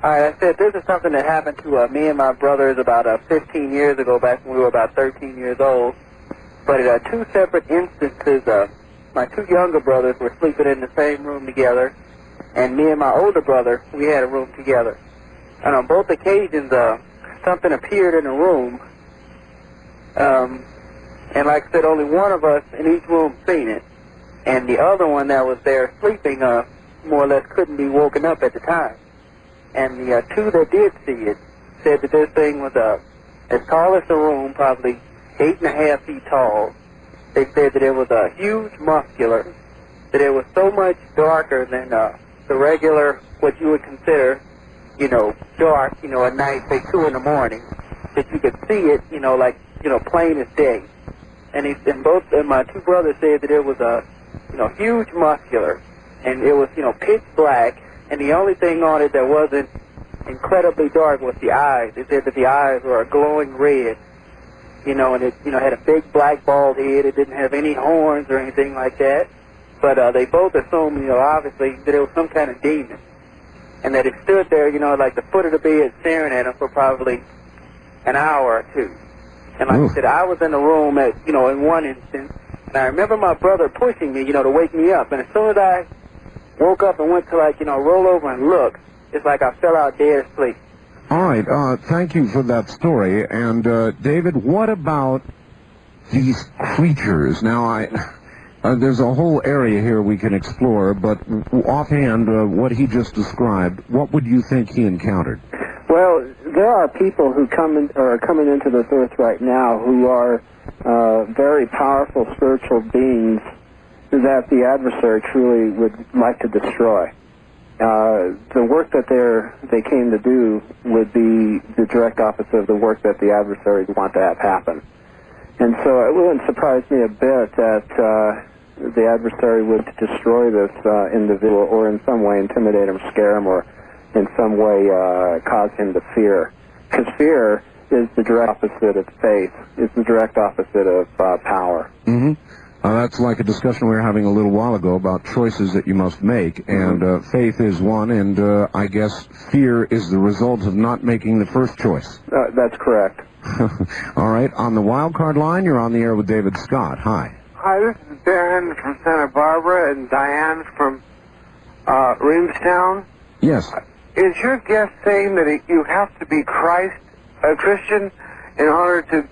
All right, I said this is something that happened to me and my brothers about 15 years ago, back when we were about 13 years old. But at two separate instances, my two younger brothers were sleeping in the same room together, and me and my older brother, we had a room together. And on both occasions, something appeared in the room, and like I said, only one of us in each room seen it, and the other one that was there sleeping, more or less couldn't be woken up at the time. And the two that did see it said that this thing was as tall as the room, probably 8.5 feet tall. They said that it was huge, muscular, that it was so much darker than the regular, what you would consider, dark, at night, say 2 in the morning, that you could see it, like, plain as day. And my two brothers said that it was huge, muscular, and it was, pitch black, and the only thing on it that wasn't incredibly dark was the eyes. They said that the eyes were a glowing red, and it, had a big black bald head. It didn't have any horns or anything like that. But they both assumed, obviously, that it was some kind of demon. And that it stood there, like the foot of the bed staring at him for probably an hour or two. And like I said, I was in the room at, in one instance, and I remember my brother pushing me, to wake me up. And as soon as I woke up and went to, roll over and look, it's like I fell out dead asleep. All right, thank you for that story. And, David, what about these creatures? Now, there's a whole area here we can explore, but offhand, what he just described, what would you think he encountered? Well, there are people who are coming into this earth right now who are very powerful spiritual beings that the adversary truly would like to destroy. The work that they came to do would be the direct opposite of the work that the adversary would want to have happen. And so it wouldn't surprise me a bit that the adversary would destroy this individual or in some way intimidate him, scare him, or in some way cause him to fear. Because fear is the direct opposite of faith. It's the direct opposite of power. Mm-hmm. That's like a discussion we were having a little while ago about choices that you must make, and faith is one, and I guess fear is the result of not making the first choice. That's correct. All right, on the wild card line, you're on the air with David Scott. Hi. Hi, this is Darren from Santa Barbara and Diane from Reamstown. Yes. Is your guest saying that you have to be a Christian in order to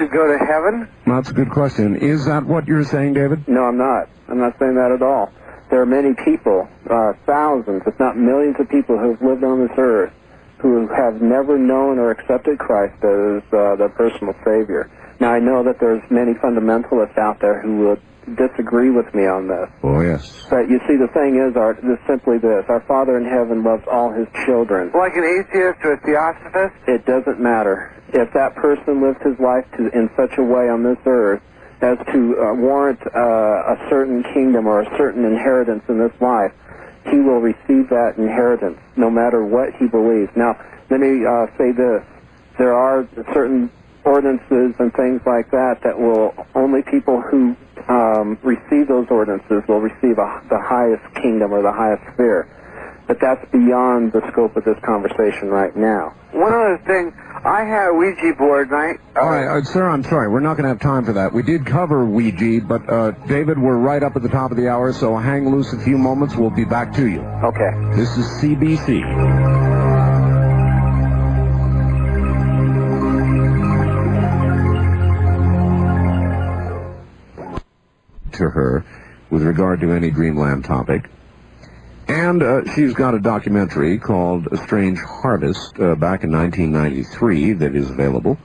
go to heaven? That's a good question. Is that what you're saying, David? No, I'm not. I'm not saying that at all. There are many people, thousands, if not millions of people who have lived on this earth who have never known or accepted Christ as their personal Savior. Now, I know that there's many fundamentalists out there who would disagree with me on this. Oh, yes. But you see, the thing is, simply this. Our Father in heaven loves all his children. Like an atheist or a theosophist? It doesn't matter. If that person lived his life in such a way on this earth as to warrant a certain kingdom or a certain inheritance in this life, he will receive that inheritance no matter what he believes. Now, let me say this. There are certain ordinances and things like that will only people who receive those ordinances will receive the highest kingdom or the highest sphere. But that's beyond the scope of this conversation right now. One other thing, I had a Ouija board, and All right, sir, I'm sorry. We're not going to have time for that. We did cover Ouija, but, David, we're right up at the top of the hour, so hang loose a few moments. We'll be back to you. Okay. This is CBC. To her with regard to any Dreamland topic. And she's got a documentary called A Strange Harvest back in 1993 that is available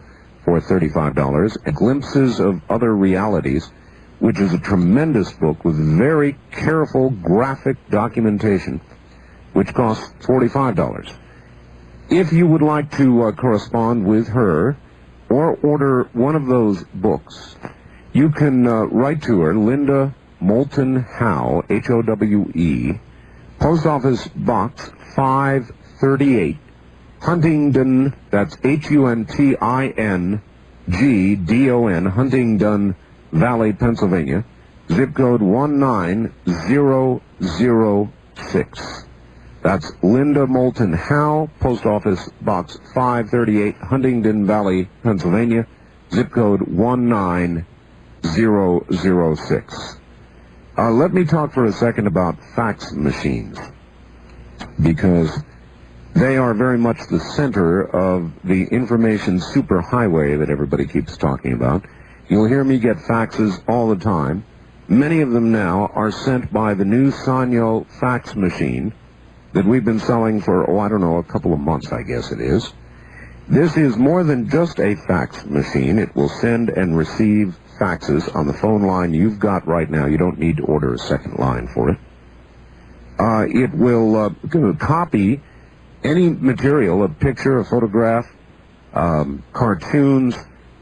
for $35. Glimpses of Other Realities, which is a tremendous book with very careful graphic documentation, which costs $45. If you would like to correspond with her or order one of those books, you can write to her, Linda Moulton Howe, Howe, Post Office Box 538, Huntingdon, that's Huntingdon, Huntingdon Valley, Pennsylvania, zip code 19006. That's Linda Moulton Howe, Post Office Box 538, Huntingdon Valley, Pennsylvania, zip code 19006. Let me talk for a second about fax machines, because they are very much the center of the information superhighway that everybody keeps talking about. You'll hear me get faxes all the time. Many of them now are sent by the new Sanyo fax machine that we've been selling for, I don't know, a couple of months, I guess it is. This is more than just a fax machine. It will send and receive faxes on the phone line you've got right now. You don't need to order a second line for it. It will copy any material, a picture, a photograph, cartoons,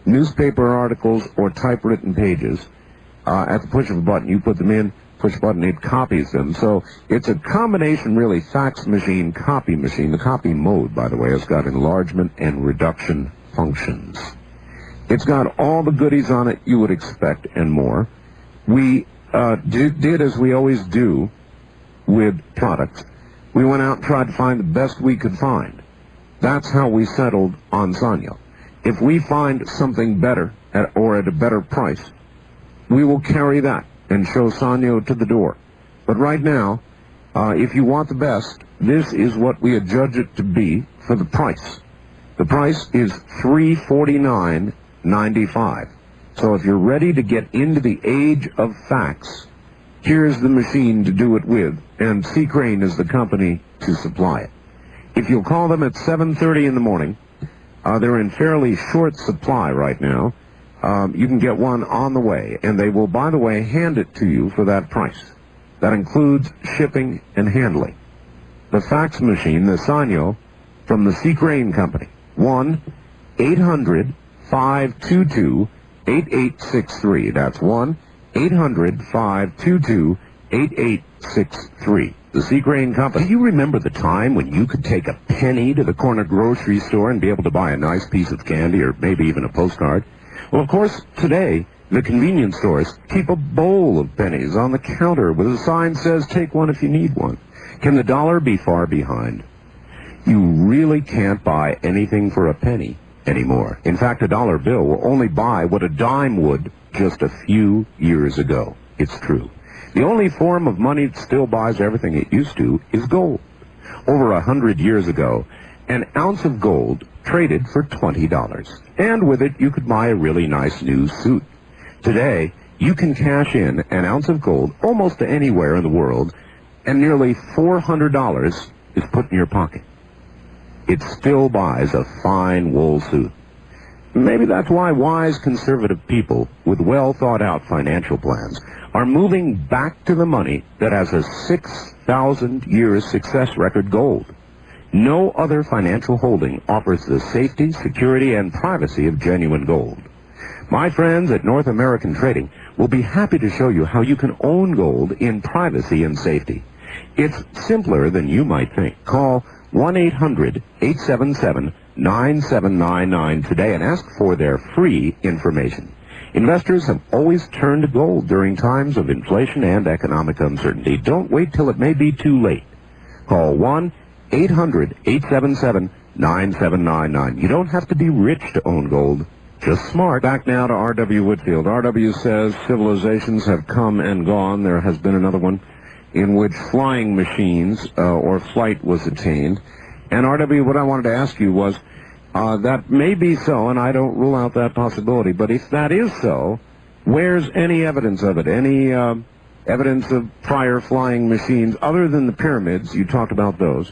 newspaper articles, or typewritten pages. At the push of a button, you put them in, push a button, it copies them. So it's a combination, really, fax machine, copy machine. The copy mode, by the way, has got enlargement and reduction functions. It's got all the goodies on it you would expect and more. We did as we always do with products. We went out and tried to find the best we could find. That's how we settled on Sanyo. If we find something better or at a better price, we will carry that and show Sanyo to the door. But right now, if you want the best, this is what we adjudge it to be for the price. The price is $349.95. So if you're ready to get into the age of fax, here's the machine to do it with, and C. Crane is the company to supply it. If you'll call them at 7:30 in the morning, they're in fairly short supply right now. You can get one on the way, and they will, by the way, hand it to you for that price. That includes shipping and handling. The fax machine, the Sanyo, from the C. Crane Company, 1-800-522-8863. That's 1-800-522-8863. The C. Crane Company. Do you remember the time when you could take a penny to the corner grocery store and be able to buy a nice piece of candy or maybe even a postcard? Well, of course, today, the convenience stores keep a bowl of pennies on the counter with a sign that says, take one if you need one. Can the dollar be far behind? You really can't buy anything for a penny anymore. In fact, a dollar bill will only buy what a dime would just a few years ago. It's true. The only form of money that still buys everything it used to is gold. Over 100 years ago, an ounce of gold traded for $20. And with it, you could buy a really nice new suit. Today, you can cash in an ounce of gold almost anywhere in the world, and nearly $400 is put in your pocket. It still buys a fine wool suit. Maybe that's why wise conservative people with well-thought-out financial plans are moving back to the money that has a 6,000-year success record, gold. No other financial holding offers the safety, security, and privacy of genuine gold. My friends at North American Trading will be happy to show you how you can own gold in privacy and safety. It's simpler than you might think. Call 1-800-877-9799 today and ask for their free information. Investors have always turned to gold during times of inflation and economic uncertainty. Don't wait till it may be too late. Call 1-800-877-9799. You don't have to be rich to own gold, just smart. Back now to R.W. Whitfield. R.W. says civilizations have come and gone. There has been another one in which flying machines or flight was attained. And R.W., what I wanted to ask you was, that may be so, and I don't rule out that possibility, but if that is so, where's any evidence of it? Any evidence of prior flying machines other than the pyramids? You talked about those.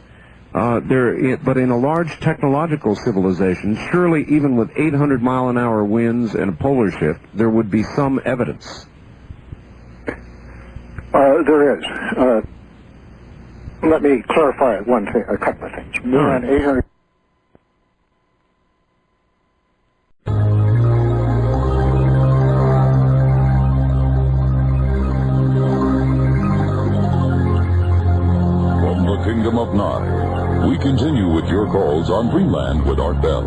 But in a large technological civilization, surely even with 800-mile-an-hour winds and a polar shift, there would be some evidence. There is. Let me clarify one thing, a couple of things. One, 800. From the Kingdom of Nye, we continue with your calls on Dreamland with Art Bell.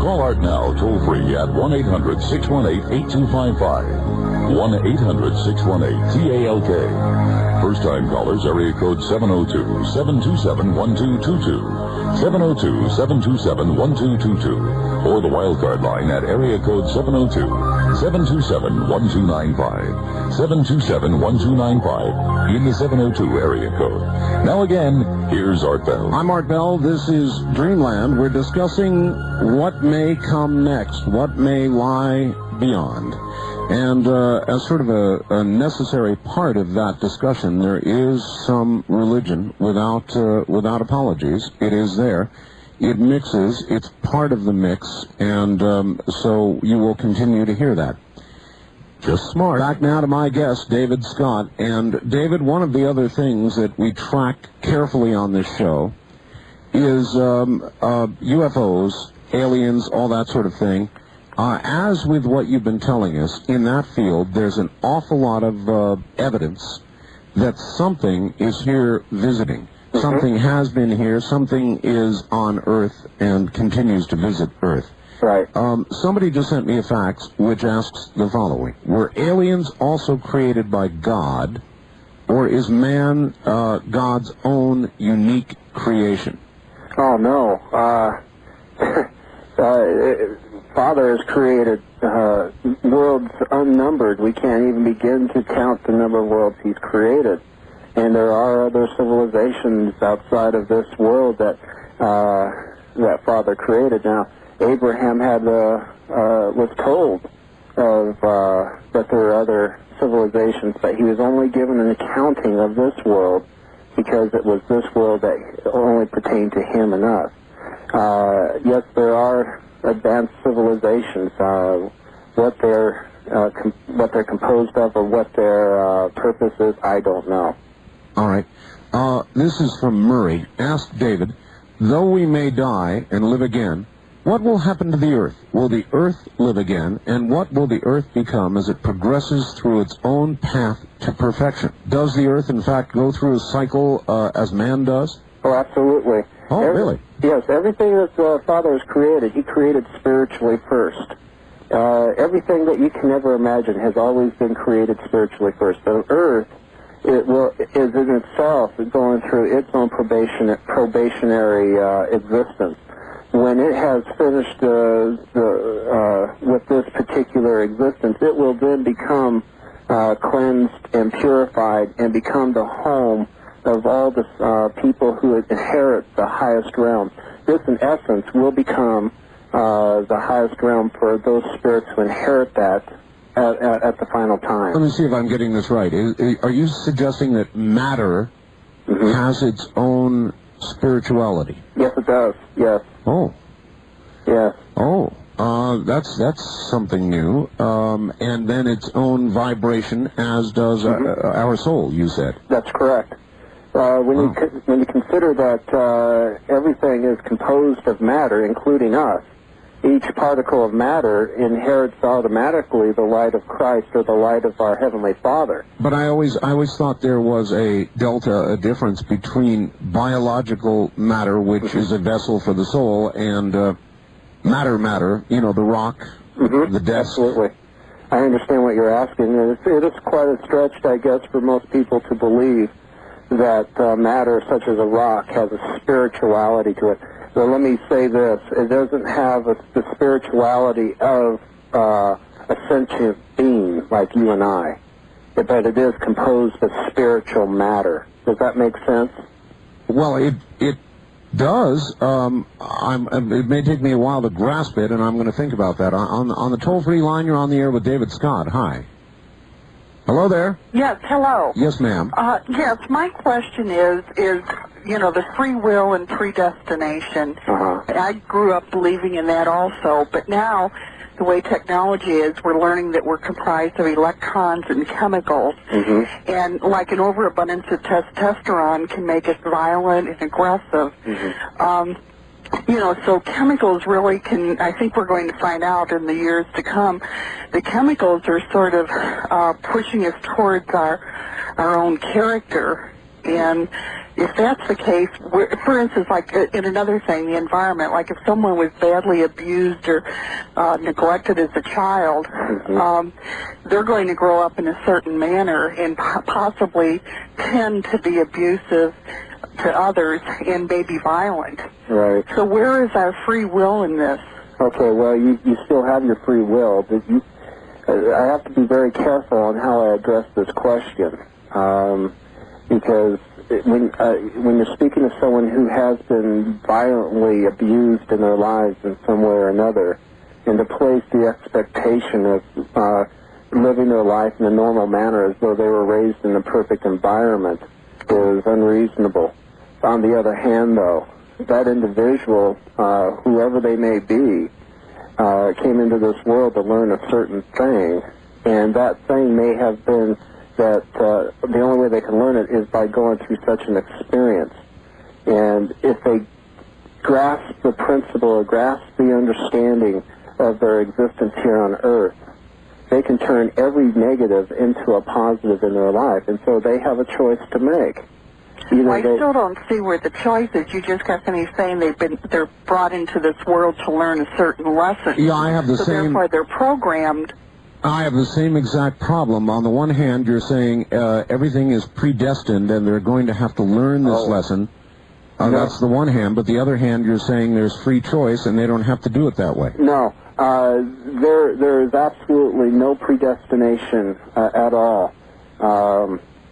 Call Art now toll-free at 1-800-618-8255. 1-800-618-TALK. First-time callers, area code 702-727-1222. 702-727-1222. Or the wildcard line at area code 702-727-1295. 727-1295 in the 702 area code. Now again, here's Art Bell. I'm Art Bell. This is Dreamland. We're discussing what may come next, what may lie beyond. And as sort of a necessary part of that discussion, there is some religion without apologies. It is there. It mixes. It's part of the mix, and so you will continue to hear that. Just smart. Back now to my guest, David Scott. And David, one of the other things that we track carefully on this show is UFOs, aliens, all that sort of thing. As with what you've been telling us, in that field, there's an awful lot of evidence that something is here visiting. Something has been here, something is on Earth and continues to visit Earth. Right. Somebody just sent me a fax which asks the following. Were aliens also created by God, or is man God's own unique creation? Oh, no. Father has created worlds unnumbered. We can't even begin to count the number of worlds he's created. And there are other civilizations outside of this world that Father created. Now, Abraham was told of that there are other civilizations, but he was only given an accounting of this world because it was this world that only pertained to him and us. Yes, there are advanced civilizations. What they're composed of or what their purpose is, I don't know. All right. This is from Murray. Ask David, though we may die and live again, what will happen to the Earth? Will the Earth live again? And what will the Earth become as it progresses through its own path to perfection? Does the Earth, in fact, go through a cycle as man does? Oh, absolutely. Oh, really? Yes, everything that Father has created, he created spiritually first. Everything that you can ever imagine has always been created spiritually first. The Earth is in itself going through its own probationary existence. When it has finished with this particular existence, it will then become cleansed and purified and become the home of all the people who inherit the highest realm. This, in essence, will become the highest realm for those spirits who inherit that at the final time. Let me see if I'm getting this right. Are you suggesting that matter has its own spirituality? Yes, it does. Yes. Oh. Yes. Oh. That's something new. And then its own vibration, as does our soul, you said. That's correct. When you consider that everything is composed of matter, including us, each particle of matter inherits automatically the light of Christ or the light of our Heavenly Father. But I always thought there was a difference between biological matter, which is a vessel for the soul, and matter, the rock, the desk. Absolutely. I understand what you're asking. It is quite a stretch, I guess, for most people to believe that matter, such as a rock, has a spirituality to it. So let me say this. It doesn't have the spirituality of a sentient being like you and I, but it is composed of spiritual matter. Does that make sense? Well, it does. It may take me a while to grasp it, and I'm going to think about that. On the toll-free line, you're on the air with David Scott. Hi. Hello there. Yes, hello. Yes, ma'am. Yes, my question is the free will and predestination. I grew up believing in that also, but now the way technology is, we're learning that we're comprised of electrons and chemicals, and like an overabundance of testosterone can make us violent and aggressive. So chemicals really can, I think we're going to find out in the years to come, the chemicals are sort of pushing us towards our own character. And if that's the case, for instance, like in another thing, the environment, like if someone was badly abused or neglected as a child, they're going to grow up in a certain manner and possibly tend to be abusive to others and may be violent. Right. So where is our free will in this? Okay, well, you still have your free will, but I have to be very careful on how I address this question, because when you're speaking to someone who has been violently abused in their lives in some way or another, and to place the expectation of living their life in a normal manner as though they were raised in a perfect environment is unreasonable. On the other hand, though, that individual, whoever they may be, came into this world to learn a certain thing, and that thing may have been that the only way they can learn it is by going through such an experience. And if they grasp the principle or grasp the understanding of their existence here on Earth, they can turn every negative into a positive in their life, and so they have a choice to make. I still don't see where the choice is. You just got finished saying they're brought into this world to learn a certain lesson. Yeah, I have the so same. Therefore, they're programmed. I have the same exact problem. On the one hand, you're saying everything is predestined and they're going to have to learn this lesson. That's the one hand. But the other hand, you're saying there's free choice and they don't have to do it that way. No. There is absolutely no predestination at all.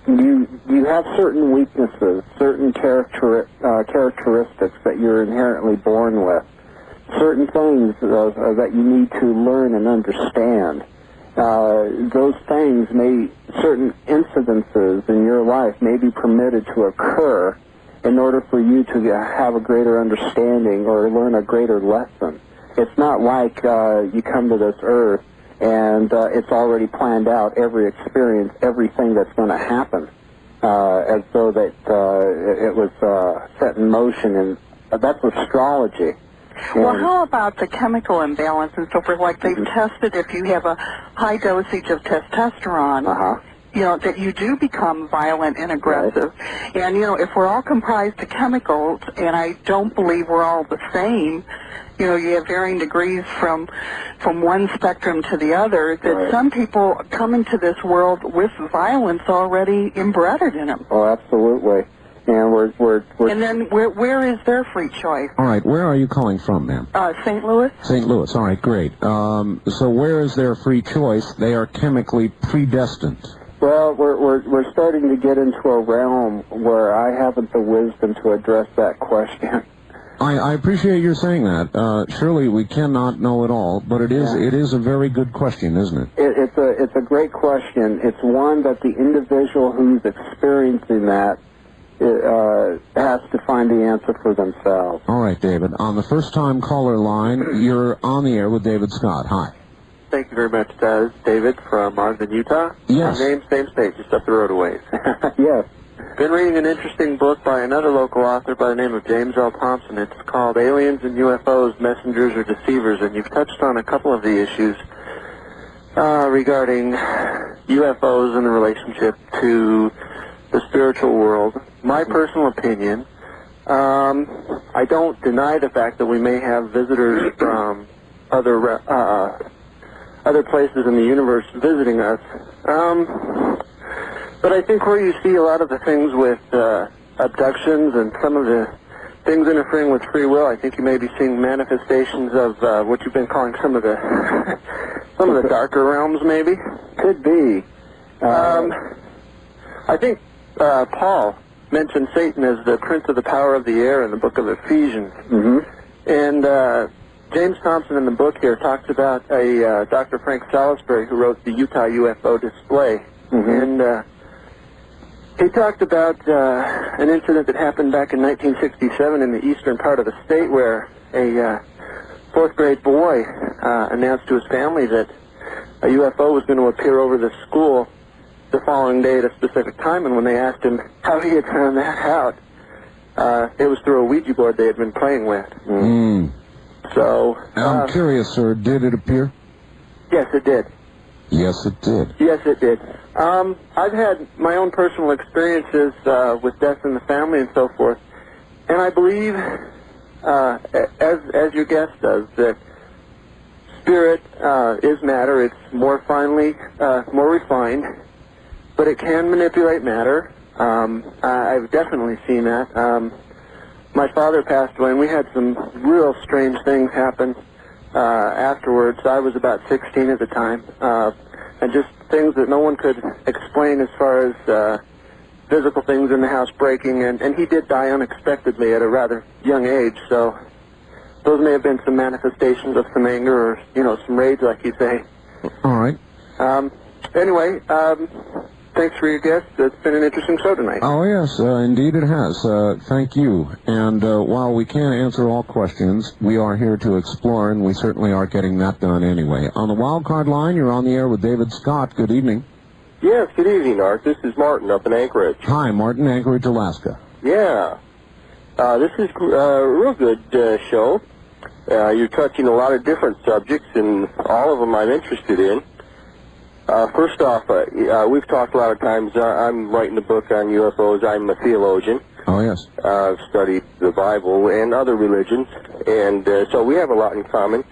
You have certain weaknesses, certain characteristics that you're inherently born with, certain things that you need to learn and understand. Those things certain incidences in your life may be permitted to occur in order for you to have a greater understanding or learn a greater lesson. It's not like you come to this earth and it's already planned out, every experience, everything that's going to happen, as though that it was set in motion, and that's astrology. Well, how about the chemical imbalance and so forth? Like they've tested if you have a high dosage of testosterone, you know, that you do become violent and aggressive. Right. And, you know, if we're all comprised of chemicals, and I don't believe we're all the same, you know, you have varying degrees from one spectrum to the other, that some people come into this world with violence already embedded in them. Oh, absolutely. And we're and then where is their free choice? All right, where are you calling from, ma'am? St. Louis. St. Louis, all right, great. So where is their free choice? They are chemically predestined. Well, we're starting to get into a realm where I haven't the wisdom to address that question. I appreciate your saying that. Surely we cannot know it all, but it is a very good question, isn't it? It's a great question. It's one that the individual who's experiencing that has to find the answer for themselves. All right, David. On the first-time caller line, you're on the air with David Scott. Hi. Thank you very much, David from Ogden, Utah. Yes. Same state, just up the road a ways. Yes. Been reading an interesting book by another local author by the name of James L. Thompson. It's called Aliens and UFOs, Messengers or Deceivers, and you've touched on a couple of the issues regarding UFOs and the relationship to the spiritual world. My personal opinion, I don't deny the fact that we may have visitors from other places in the universe visiting us. But I think where you see a lot of the things with abductions and some of the things interfering with free will, I think you may be seeing manifestations of what you've been calling some of the darker realms, maybe. Could be. I think Paul mentioned Satan as the prince of the power of the air in the book of Ephesians. Mm-hmm. And James Thompson in the book here talks about a Dr. Frank Salisbury who wrote the Utah UFO Display. Mm-hmm. And he talked about an incident that happened back in 1967 in the eastern part of the state where a fourth grade boy announced to his family that a UFO was going to appear over the school the following day at a specific time, and when they asked him how he had found that out, it was through a Ouija board they had been playing with. Mm. So... I'm curious, sir, did it appear? Yes, it did. Yes, it did. Yes, it did. I've had my own personal experiences with death in the family and so forth, and I believe, as your guest does, that spirit is matter. It's more finely, more refined, but it can manipulate matter. I've definitely seen that. My father passed away, and we had some real strange things happen afterwards. I was about 16 at the time, and just things that no one could explain as far as physical things in the house breaking, and he did die unexpectedly at a rather young age, so those may have been some manifestations of some anger or, some rage, like you say. All right. Anyway, thanks for your guest. It's been an interesting show tonight. Oh, yes, indeed it has. Thank you. And while we can't answer all questions, we are here to explore, and we certainly are getting that done anyway. On the wild card line, you're on the air with David Scott. Good evening. Yes, good evening, Art. This is Martin up in Anchorage. Hi, Martin, Anchorage, Alaska. Yeah. This is a real good show. You're touching a lot of different subjects, and all of them I'm interested in. First off, we've talked a lot of times. I'm writing a book on UFOs. I'm a theologian. Oh, yes. I've studied the Bible and other religions, and so we have a lot in common.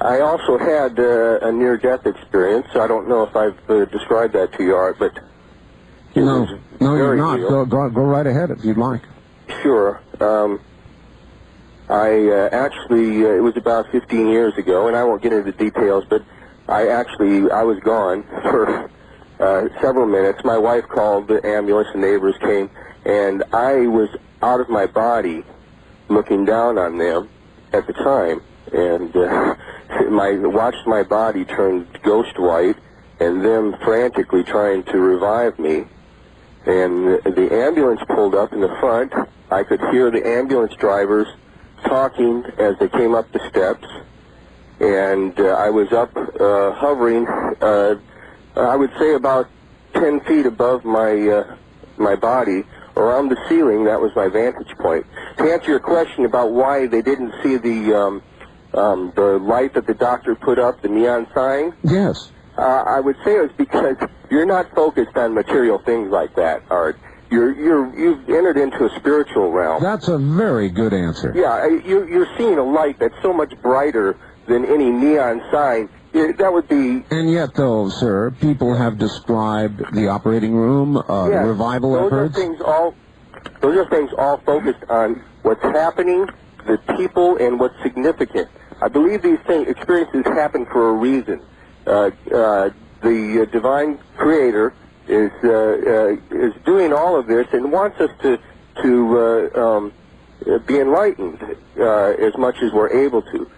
I also had a near-death experience. I don't know if I've described that to you, Art, but... No, you're not. Go right ahead if you'd like. Sure. It was about 15 years ago, and I won't get into the details, but I was gone for several minutes. My wife called the ambulance, the neighbors came, and I was out of my body looking down on them at the time, and watched my body turn ghost white, and them frantically trying to revive me. And the ambulance pulled up in the front. I could hear the ambulance drivers talking as they came up the steps, and I was up hovering, I would say about 10 feet above my body, around the ceiling. That was my vantage point. To answer your question about why they didn't see the light that the doctor put up, the neon sign, yes, I would say it was because you're not focused on material things like that, Art. You've entered into a spiritual realm. That's a very good answer. Yeah, you're seeing a light that's so much brighter than any neon sign. That would be... And yet, though, sir, people have described the operating room, the revival efforts. Those are things all focused on what's happening, the people, and what's significant. I believe these experiences happen for a reason. The divine creator is doing all of this and wants us to be enlightened as much as we're able to.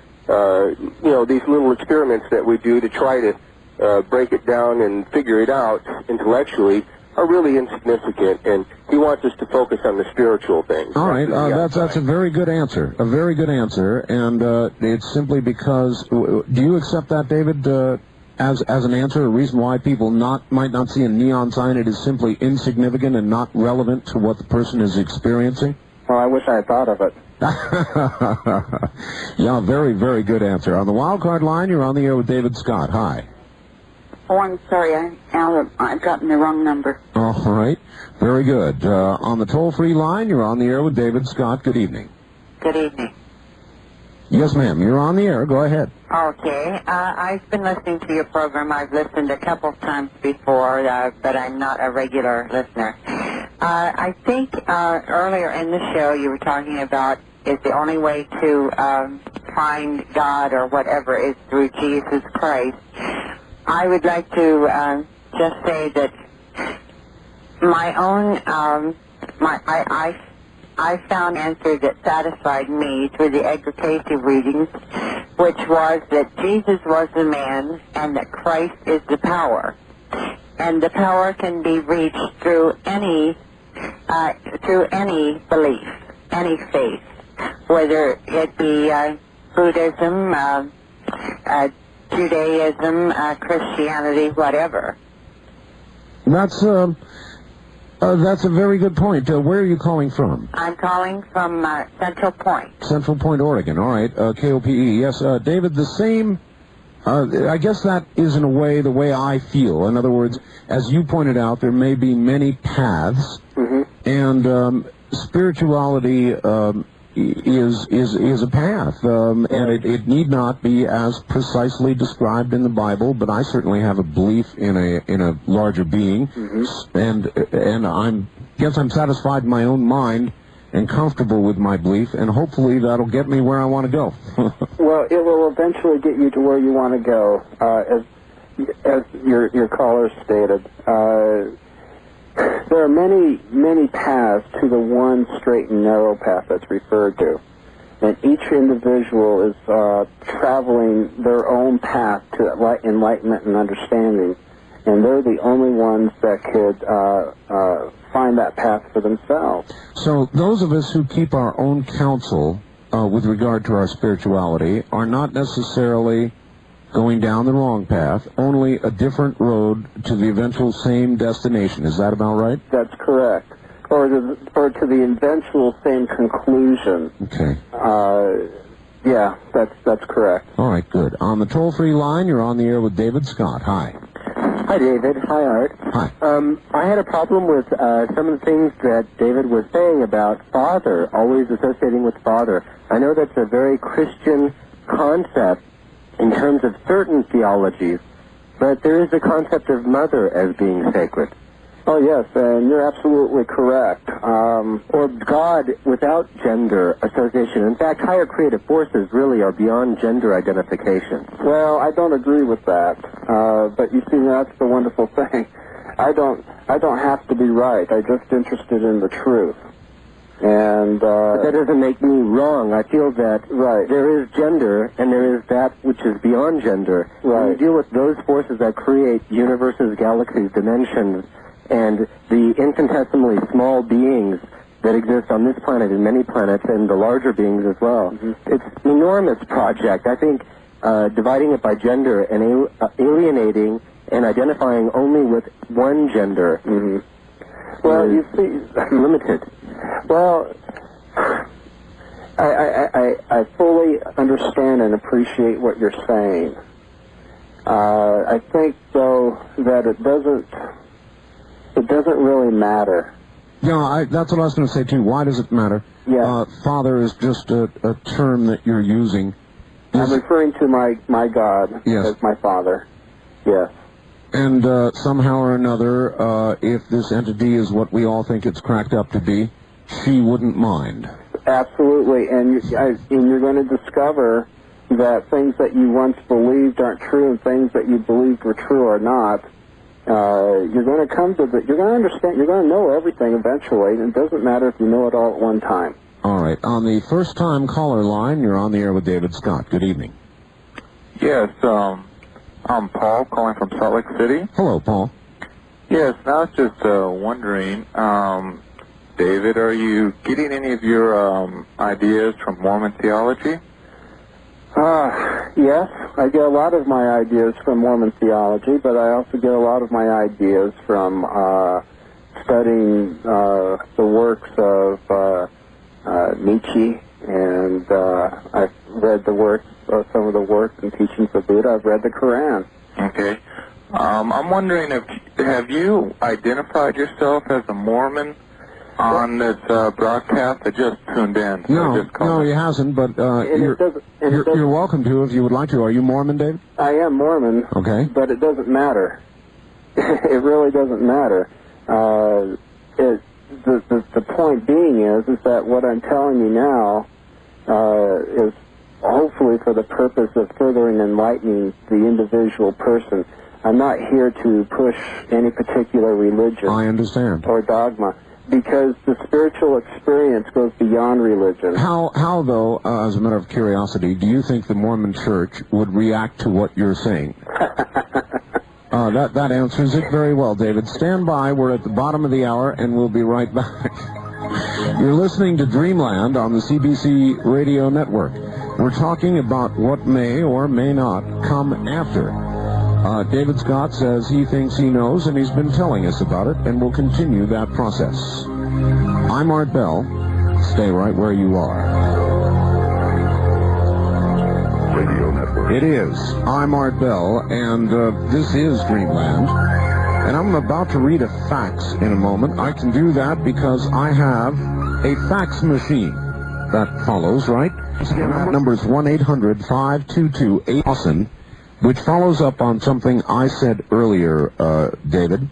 These little experiments that we do to try to break it down and figure it out intellectually are really insignificant, and he wants us to focus on the spiritual things. All right, that's a very good answer. A very good answer, and it's simply because... Do you accept that, David, as an answer, a reason why people might not see a neon sign? It is simply insignificant and not relevant to what the person is experiencing? Well, I wish I had thought of it. Yeah, very, very good answer. On the wild card line, you're on the air with David Scott. Hi. Oh, I'm sorry. I've gotten the wrong number. All right. Very good. On the toll-free line, you're on the air with David Scott. Good evening. Good evening. Yes, ma'am. You're on the air. Go ahead. Okay. I've been listening to your program. I've listened a couple of times before, but I'm not a regular listener. I think earlier in the show you were talking about is the only way to find God or whatever is through Jesus Christ. I would like to just say that my own, I found an answer that satisfied me through the executive readings, which was that Jesus was the man and that Christ is the power. And the power can be reached through any belief, any faith, whether it be Buddhism, Judaism, Christianity, whatever. That's a very good point. Where are you calling from? I'm calling from Central Point. Central Point, Oregon. All right. KOPE. Yes, David, the same I guess that is, in a way, the way I feel. In other words, as you pointed out, there may be many paths, and spirituality is a path, and it need not be as precisely described in the Bible. But I certainly have a belief in a larger being, and guess I'm satisfied in my own mind and comfortable with my belief, and hopefully that'll get me where I want to go. Well, it will eventually get you to where you want to go, as your caller stated. There are many paths to the one straight and narrow path that's referred to, and each individual is traveling their own path to enlightenment and understanding, and they're the only ones that could find that path for themselves. So those of us who keep our own counsel with regard to our spirituality are not necessarily going down the wrong path, only a different road to the eventual same destination. Is that about right? That's correct. Or to the eventual same conclusion. Okay. Yeah, that's correct. All right, good. On the toll-free line, you're on the air with David Scott. Hi. Hi, David. Hi, Art. Hi. I had a problem with some of the things that David was saying about Father, always associating with Father. I know that's a very Christian concept in terms of certain theologies, but there is the concept of Mother as being sacred. Oh, yes, and you're absolutely correct. Or God without gender association. In fact, higher creative forces really are beyond gender identification. Well, I don't agree with that, but you see, that's the wonderful thing. I don't have to be right. I'm just interested in the truth. And but that doesn't make me wrong. I feel that there is gender, and there is that which is beyond gender. When you deal with those forces that create universes, galaxies, dimensions, and the infinitesimally small beings that exist on this planet and many planets, and the larger beings as well. It's an enormous project. I think dividing it by gender and alienating and identifying only with one gender well, you see, limited. Well, I fully understand and appreciate what you're saying. I think, though, that it doesn't really matter. Yeah, that's what I was going to say, too. Why does it matter? Yeah. Father is just a term that you're using. I'm referring to my God as my Father. Yes. And somehow or another, if this entity is what we all think it's cracked up to be, she wouldn't mind. Absolutely, and you're going to discover that things that you once believed aren't true, and things that you believed were true are not. You're going to come to you're going to understand. You're going to know everything eventually, and it doesn't matter if you know it all at one time. All right. On the first-time caller line, you're on the air with David Scott. Good evening. Yes. I'm Paul, calling from Salt Lake City. Hello, Paul. Yes. I was just wondering. David, are you getting any of your ideas from Mormon theology? Yes, I get a lot of my ideas from Mormon theology, but I also get a lot of my ideas from studying the works of Nietzsche, and I've read some of the works and teachings of Buddha. I've read the Quran. Okay. I'm wondering have you identified yourself as a Mormon on this broadcast? I just tuned in. So No, he hasn't, but you're welcome to if you would like to. Are you Mormon, Dave? I am Mormon. Okay. But it doesn't matter. It really doesn't matter. The point being is that what I'm telling you now is hopefully for the purpose of furthering enlightening the individual person. I'm not here to push any particular religion. I understand. Or dogma. Because the spiritual experience goes beyond religion. How though, as a matter of curiosity, do you think the Mormon Church would react to what you're saying? That answers it very well, David. Stand by. We're at the bottom of the hour, and we'll be right back. You're listening to Dreamland on the CBC Radio Network. We're talking about what may or may not come after. David Scott says he thinks he knows, and he's been telling us about it, and we'll continue that process. I'm Art Bell. Stay right where you are. Radio Network. It is. I'm Art Bell, and this is Dreamland. And I'm about to read a fax in a moment. I can do that because I have a fax machine. That follows, right? That number is 1-800-522-8000, which follows up on something I said earlier, David.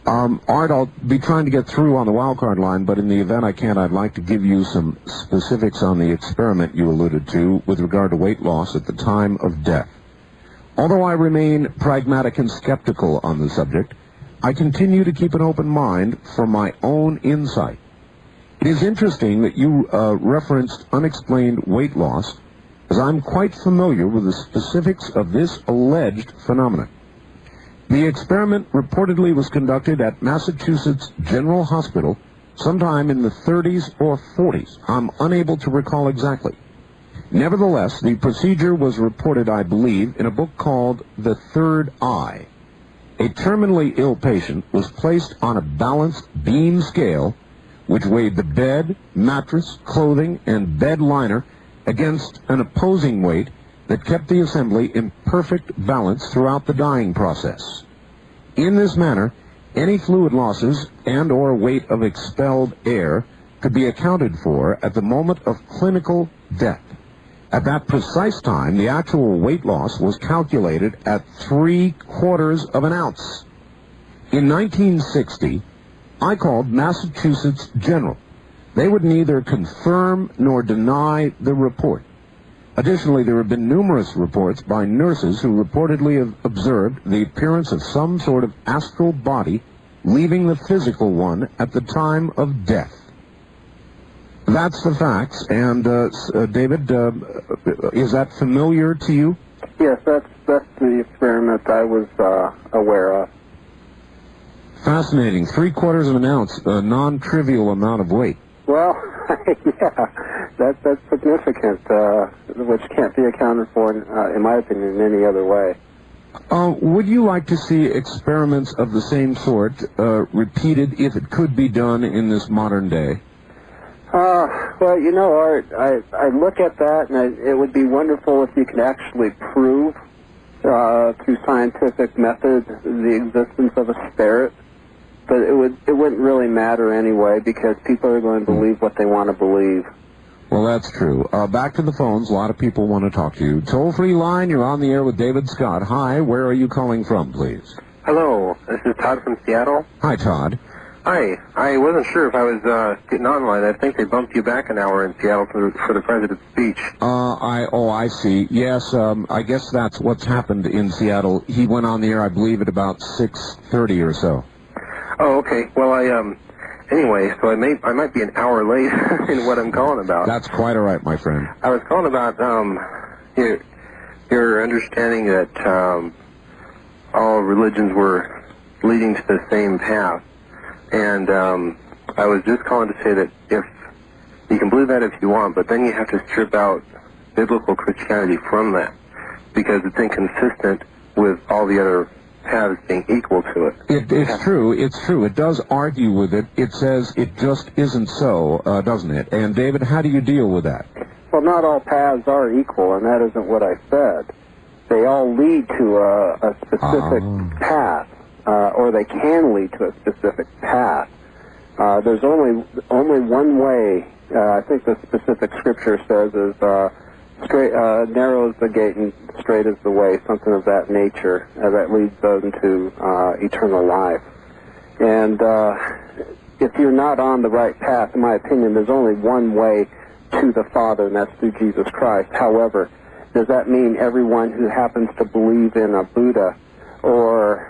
Art, I'll be trying to get through on the wildcard line, but in the event I can't, I'd like to give you some specifics on the experiment you alluded to with regard to weight loss at the time of death. Although I remain pragmatic and skeptical on the subject, I continue to keep an open mind for my own insight. It is interesting that you referenced unexplained weight loss, as I'm quite familiar with the specifics of this alleged phenomenon. The experiment reportedly was conducted at Massachusetts General Hospital sometime in the 30s or 40s. I'm unable to recall exactly. Nevertheless, the procedure was reported, I believe, in a book called The Third Eye. A terminally ill patient was placed on a balanced beam scale which weighed the bed, mattress, clothing, and bed liner against an opposing weight that kept the assembly in perfect balance throughout the dying process. In this manner, any fluid losses and or weight of expelled air could be accounted for at the moment of clinical death. At that precise time, the actual weight loss was calculated at 3/4 of an ounce. In 1960, I called Massachusetts General. They would neither confirm nor deny the report. Additionally, there have been numerous reports by nurses who reportedly have observed the appearance of some sort of astral body leaving the physical one at the time of death. That's the facts. And, David, is that familiar to you? Yes, that's the experiment I was aware of. Fascinating. 3/4 of an ounce, a non-trivial amount of weight. Well, yeah, that's significant, which can't be accounted for, in my opinion, in any other way. Would you like to see experiments of the same sort repeated if it could be done in this modern day? Well, you know, Art, I look at that, and it would be wonderful if you could actually prove through scientific methods the existence of a spirit. But it wouldn't really matter anyway, because people are going to believe what they want to believe. Well, that's true. Back to the phones. A lot of people want to talk to you. Toll-free line, you're on the air with David Scott. Hi, where are you calling from, please? Hello, this is Todd from Seattle. Hi, Todd. Hi, I wasn't sure if I was getting online. I think they bumped you back an hour in Seattle for the president's speech. I see. Yes, I guess that's what's happened in Seattle. He went on the air, I believe, at about 6:30 or so. Oh, okay. Well, anyway, so I might be an hour late in what I'm calling about. That's quite all right, my friend. I was calling about your understanding that all religions were leading to the same path, and I was just calling to say that if you can believe that if you want, but then you have to strip out biblical Christianity from that, because it's inconsistent with all the other paths being equal to it. It's true. It does argue with it. It says it just isn't so, doesn't it? And, David, how do you deal with that? Well, not all paths are equal, and that isn't what I said. They all lead to a specific path, or they can lead to a specific path. There's only one way, I think the specific scripture says, is straight, narrow is the gate and straight is the way, something of that nature, that leads them to eternal life. And if you're not on the right path, in my opinion, there's only one way to the Father, and that's through Jesus Christ. However, does that mean everyone who happens to believe in a Buddha or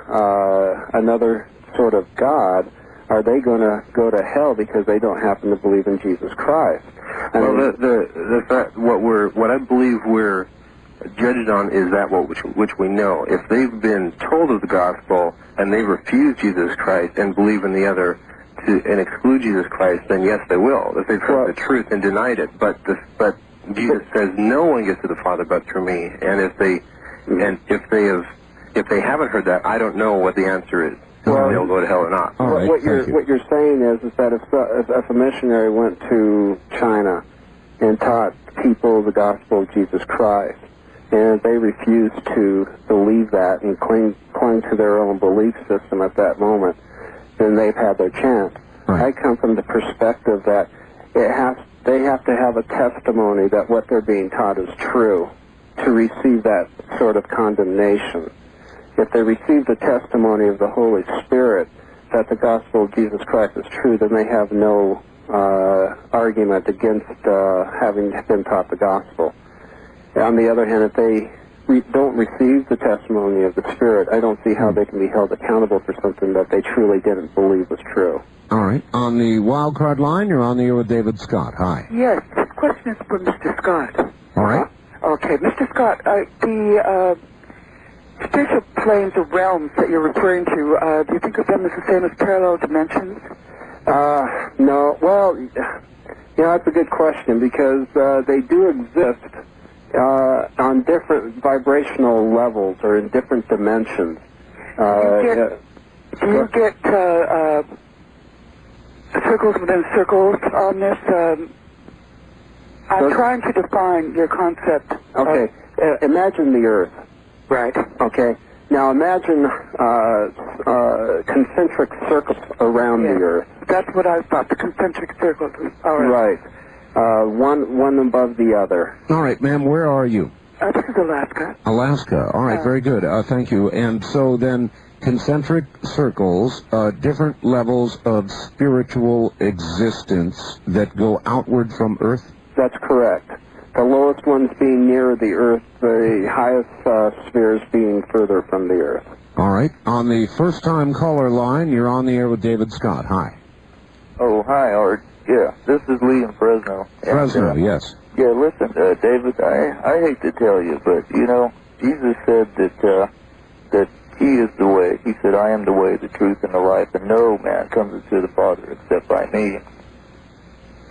another sort of God, are they going to go to hell because they don't happen to believe in Jesus Christ? Well, what I believe we're judged on is that which we know. If they've been told of the gospel and they refuse Jesus Christ and believe in the other and exclude Jesus Christ, then yes, they will. If they've heard the truth and denied it, but Jesus says no one gets to the Father but through me. And if they haven't heard that, I don't know what the answer is. Well, they'll go to hell or not. Right, what you're saying is that if a missionary went to China and taught people the gospel of Jesus Christ, and they refuse to believe that and cling to their own belief system at that moment, then they've had their chance. I come from the perspective that they have to have a testimony that what they're being taught is true to receive that sort of condemnation. If they receive the testimony of the Holy Spirit that the gospel of Jesus Christ is true, then they have no argument against having been taught the gospel. On the other hand, if they don't receive the testimony of the Spirit, I don't see how they can be held accountable for something that they truly didn't believe was true. All right. On the wild card line, you're on the air with David Scott. Hi. Yes, this question is for Mr. Scott. All right. Okay, Mr. Scott, the spiritual planes or realms that you're referring to, do you think of them as the same as parallel dimensions? No. Well, that's a good question because they do exist on different vibrational levels or in different dimensions. Do you get circles within circles on this? I'm trying to define your concept. Okay. Imagine the Earth. Right. Okay. Now imagine concentric circles around the Earth. That's what I thought, the concentric circles. All right. Right. One above the other. All right, ma'am, where are you? This is Alaska. Alaska. All right, very good. Thank you. And so then concentric circles, different levels of spiritual existence that go outward from Earth? That's correct. The lowest ones being nearer the Earth, the highest spheres being further from the Earth. All right. On the first-time caller line, you're on the air with David Scott. Hi. Oh, hi, Art. Yeah, this is Lee in Fresno. Fresno, yes. Yeah, listen, David, I hate to tell you, but, Jesus said that he is the way. He said, I am the way, the truth, and the life, and no man comes to the Father except by me.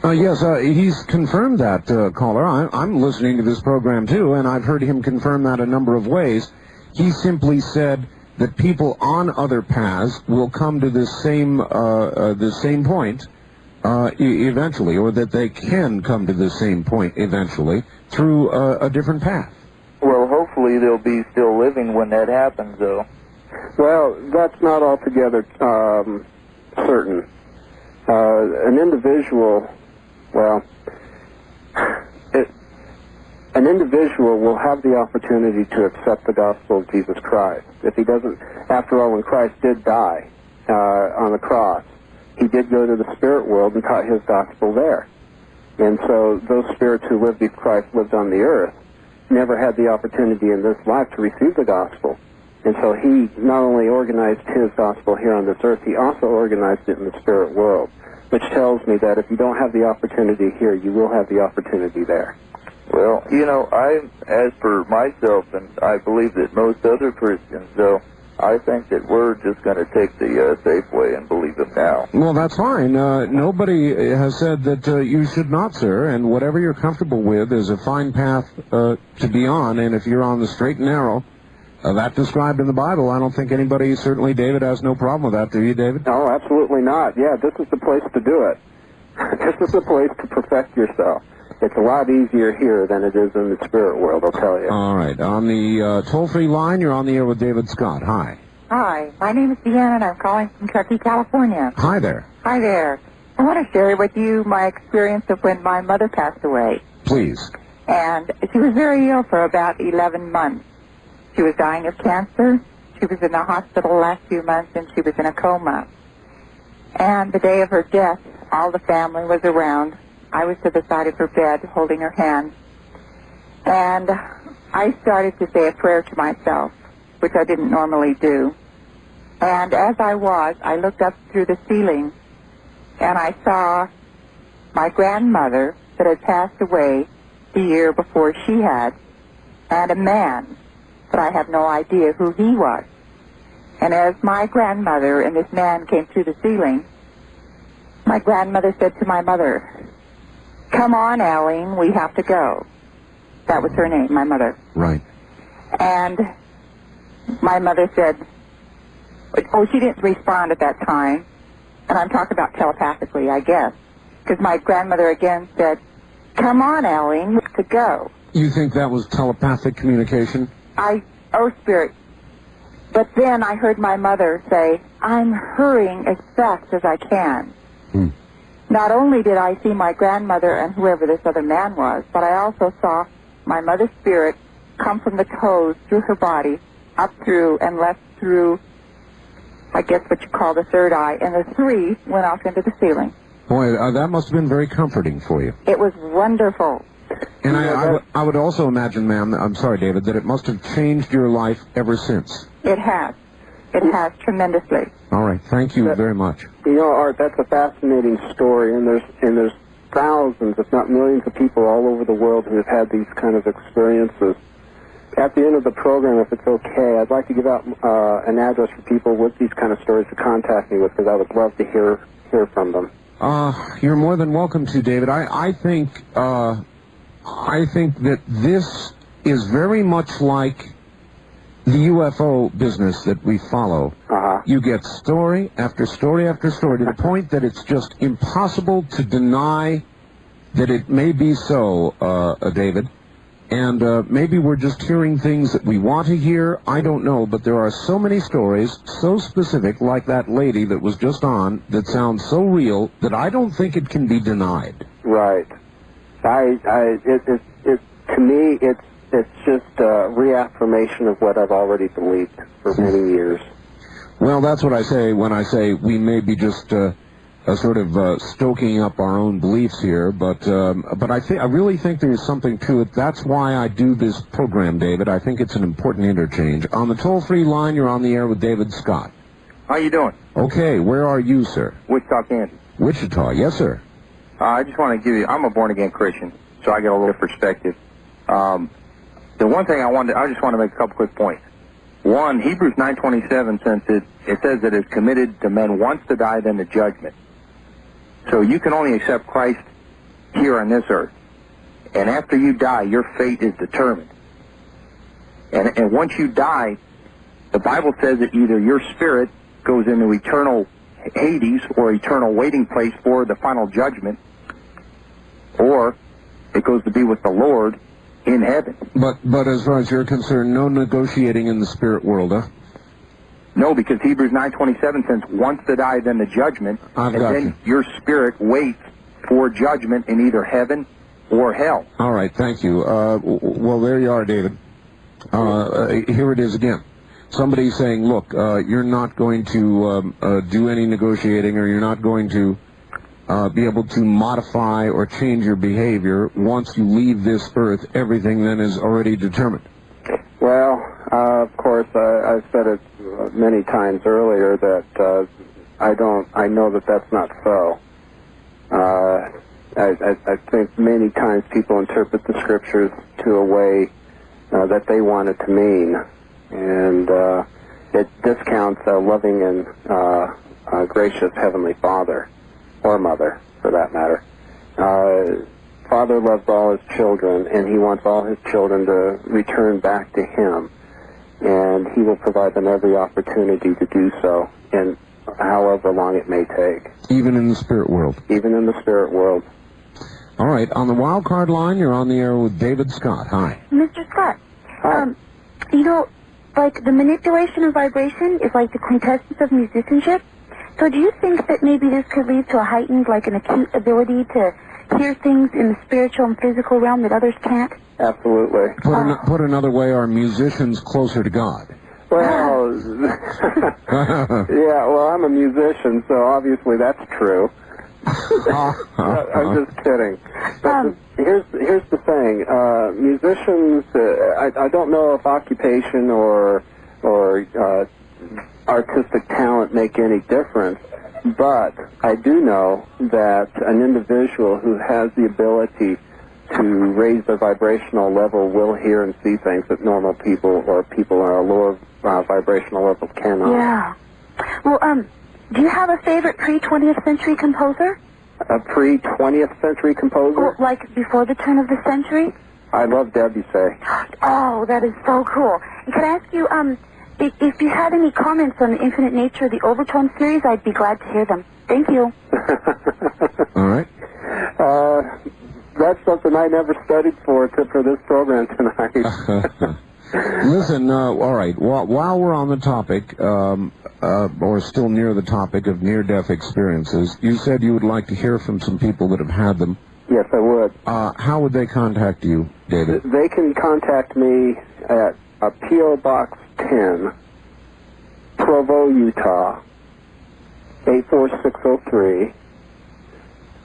Yes, he's confirmed that, caller. I'm listening to this program, too, and I've heard him confirm that a number of ways. He simply said that people on other paths will come to this same point eventually, or that they can come to the same point eventually through a different path. Well, hopefully they'll be still living when that happens, though. Well, that's not altogether certain. An individual... Well, an individual will have the opportunity to accept the gospel of Jesus Christ. If he doesn't, after all, when Christ did die on the cross, he did go to the spirit world and taught his gospel there. And so those spirits who lived before Christ lived on the earth never had the opportunity in this life to receive the gospel. And so he not only organized his gospel here on this earth, he also organized it in the spirit world, which tells me that if you don't have the opportunity here, you will have the opportunity there. Well, as for myself, and I believe that most other Christians, though, I think that we're just going to take the safe way and believe him now. Well, that's fine. Nobody has said that you should not, sir, and whatever you're comfortable with is a fine path to be on, and if you're on the straight and narrow, that described in the Bible, I don't think anybody, certainly David, has no problem with that, do you, David? No, absolutely not. Yeah, this is the place to do it. This is the place to perfect yourself. It's a lot easier here than it is in the spirit world, I'll tell you. All right. On the toll-free line, you're on the air with David Scott. Hi. Hi. My name is Deanna, and I'm calling from Truckee, California. Hi there. Hi there. I want to share with you my experience of when my mother passed away. Please. And she was very ill for about 11 months. She was dying of cancer. She was in the hospital the last few months, and she was in a coma. And the day of her death, all the family was around. I was to the side of her bed holding her hand. And I started to say a prayer to myself, which I didn't normally do. And as I looked up through the ceiling, and I saw my grandmother that had passed away the year before she had, and a man, but I have no idea who he was. And as my grandmother and this man came through the ceiling, my grandmother said to my mother, "Come on, Eileen, we have to go." That was her name, my mother. Right. And my mother said, she didn't respond at that time. And I'm talking about telepathically, I guess. Because my grandmother again said, "Come on, Eileen, we have to go." You think that was telepathic communication? Or spirit. But then I heard my mother say, I'm hurrying as fast as I can. Not only did I see my grandmother and whoever this other man was, but I also saw my mother's spirit come from the toes through her body, up through and left through, I guess what you call the third eye, and the three went off into the ceiling. Boy, that must have been very comforting for you. It was wonderful. And I would also imagine, ma'am, I'm sorry, David, that it must have changed your life ever since. It has. It has tremendously. All right, thank you very much. You know, Art, that's a fascinating story, and there's thousands, if not millions, of people all over the world who have had these kind of experiences. At the end of the program, if it's okay, I'd like to give out an address for people with these kind of stories to contact me with, because I would love to hear from them. You're more than welcome to, David. I think that this is very much like the UFO business that we follow. You get story after story after story to the point that it's just impossible to deny that it may be so, David. And maybe we're just hearing things that we want to hear. I don't know, but there are so many stories, so specific, like that lady that was just on, that sounds so real that I don't think it can be denied. Right. To me, it's just a reaffirmation of what I've already believed for many years. Well, that's what I say when I say we may be just sort of stoking up our own beliefs here, but I really think there is something to it. That's why I do this program, David. I think it's an important interchange. On the toll-free line, you're on the air with David Scott. How you doing? Okay, where are you, sir? Wichita, Kansas. Wichita, yes, sir. I just want to give you, I'm a born-again Christian, so I get a little perspective. The one thing I just want to make a couple quick points. One, Hebrews 9:27, since it says that it's committed to men once to die, then to judgment. So you can only accept Christ here on this earth. And after you die, your fate is determined. And once you die, the Bible says that either your spirit goes into eternal Hades or eternal waiting place for the final judgment, or it goes to be with the Lord in heaven. But as far as you're concerned, no negotiating in the spirit world, huh? No, because Hebrews 9:27 says once to die, then the judgment, and then your spirit waits for judgment in either heaven or hell. All right, thank you. Well, there you are, David. Here it is again. Somebody saying, look, you're not going to do any negotiating, or you're not going to be able to modify or change your behavior. Once you leave this earth, everything then is already determined. Well, of course, I've said it many times earlier that I know that that's not so. I think many times people interpret the scriptures to a way that they want it to mean, and it discounts a loving and gracious Heavenly Father, or Mother, for that matter. Father loves all his children, and he wants all his children to return back to him, and he will provide them every opportunity to do so, in however long it may take. Even in the spirit world? Even in the spirit world. All right, on the wild card line, you're on the air with David Scott. Hi. Mr. Scott, you know, like the manipulation of vibration is like the quintessence of musicianship. So do you think that maybe this could lead to a heightened, like an acute ability to hear things in the spiritual and physical realm that others can't? Absolutely. Put another way, are musicians closer to God? Well, yeah, well, I'm a musician, so obviously that's true. I'm just kidding. But here's the thing. Musicians, I don't know if occupation or artistic talent make any difference, but I do know that an individual who has the ability to raise their vibrational level will hear and see things that normal people or people on a lower vibrational level cannot. Yeah. Well, do you have a favorite pre-20th century composer? A pre-20th century composer? Well, like before the turn of the century? I love Debussy. Oh, that is so cool. And could I ask you, if you had any comments on the infinite nature of the overtone series, I'd be glad to hear them. Thank you. All right. That's something I never studied for except for this program tonight. Listen, all right, while we're on the topic, or still near the topic of near-death experiences, you said you would like to hear from some people that have had them. Yes, I would. How would they contact you, David? They can contact me at P.O. Box 10, Provo, Utah, 84603,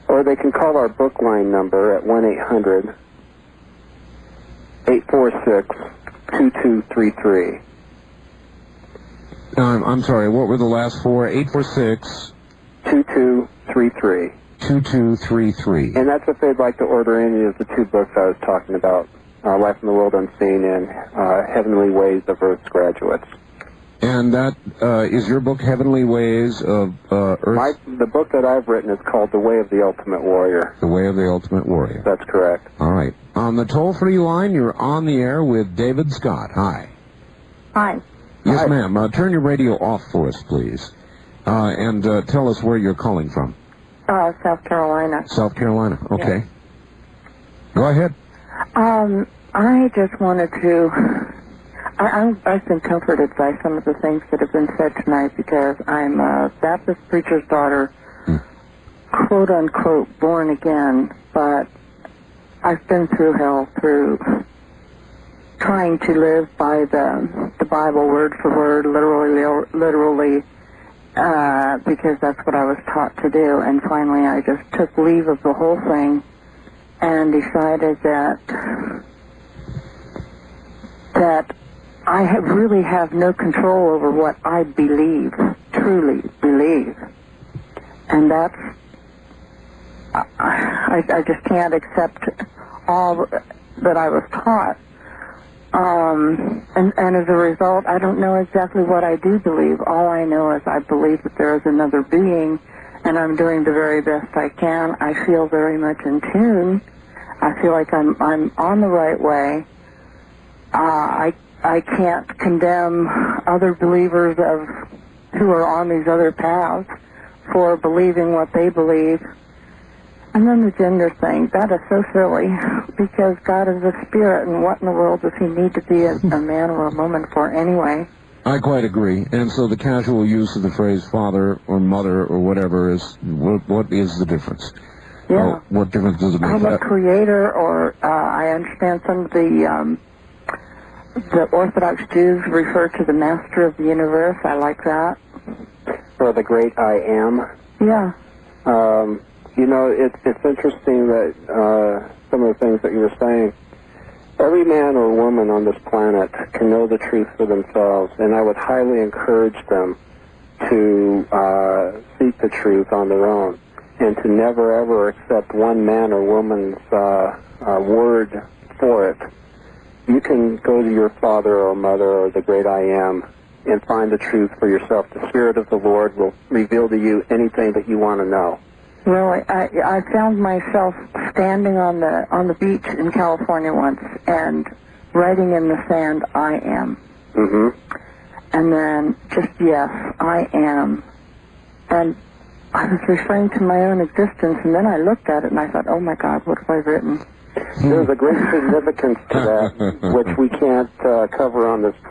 or they can call our book line number at 1-800-846-2233. I'm sorry, what were the last four? 846? 2233. 2233. And that's if they'd like to order any of the two books I was talking about, Life in the World Unseen and Heavenly Ways of Earth's Graduates. And that is your book, Heavenly Ways of Earth? The book that I've written is called The Way of the Ultimate Warrior. The Way of the Ultimate Warrior. That's correct. All right. On the toll-free line, you're on the air with David Scott. Hi. Hi. Yes, ma'am. Turn your radio off for us, please. And tell us where you're calling from. South Carolina. South Carolina. Okay. Yeah. Go ahead. I just wanted to... I've been comforted by some of the things that have been said tonight because I'm a Baptist preacher's daughter, quote-unquote born again, but I've been through hell through trying to live by the Bible word for word, literally, because that's what I was taught to do. And finally I just took leave of the whole thing and decided that I really have no control over what I believe, truly believe. And that's, I just can't accept all that I was taught. And as a result, I don't know exactly what I do believe. All I know is I believe that there is another being, and I'm doing the very best I can. I feel very much in tune. I feel like I'm on the right way. I can't condemn other believers who are on these other paths for believing what they believe. And then the gender thing, that is so silly, because God is a spirit, and what in the world does he need to be a man or a woman for anyway? I quite agree. And so the casual use of the phrase father or mother or whatever is, what is the difference? Yeah. What difference does it make? I'm a creator, or I understand some of the Orthodox Jews refer to the master of the universe. I like that. Or the great I am. Yeah. You know, it's interesting that some of the things that you were saying, every man or woman on this planet can know the truth for themselves, and I would highly encourage them to seek the truth on their own, and to never ever accept one man or woman's word for it. You can go to your father or mother or the great I am and find the truth for yourself. The Spirit of the Lord will reveal to you anything that you want to know. Really, I found myself standing on the beach in California once and writing in the sand, I am. Mm-hmm. And then just, yes, I am. And I was referring to my own existence, and then I looked at it and I thought, oh my God, what have I written? There's a great significance to that, which we can't cover on this program.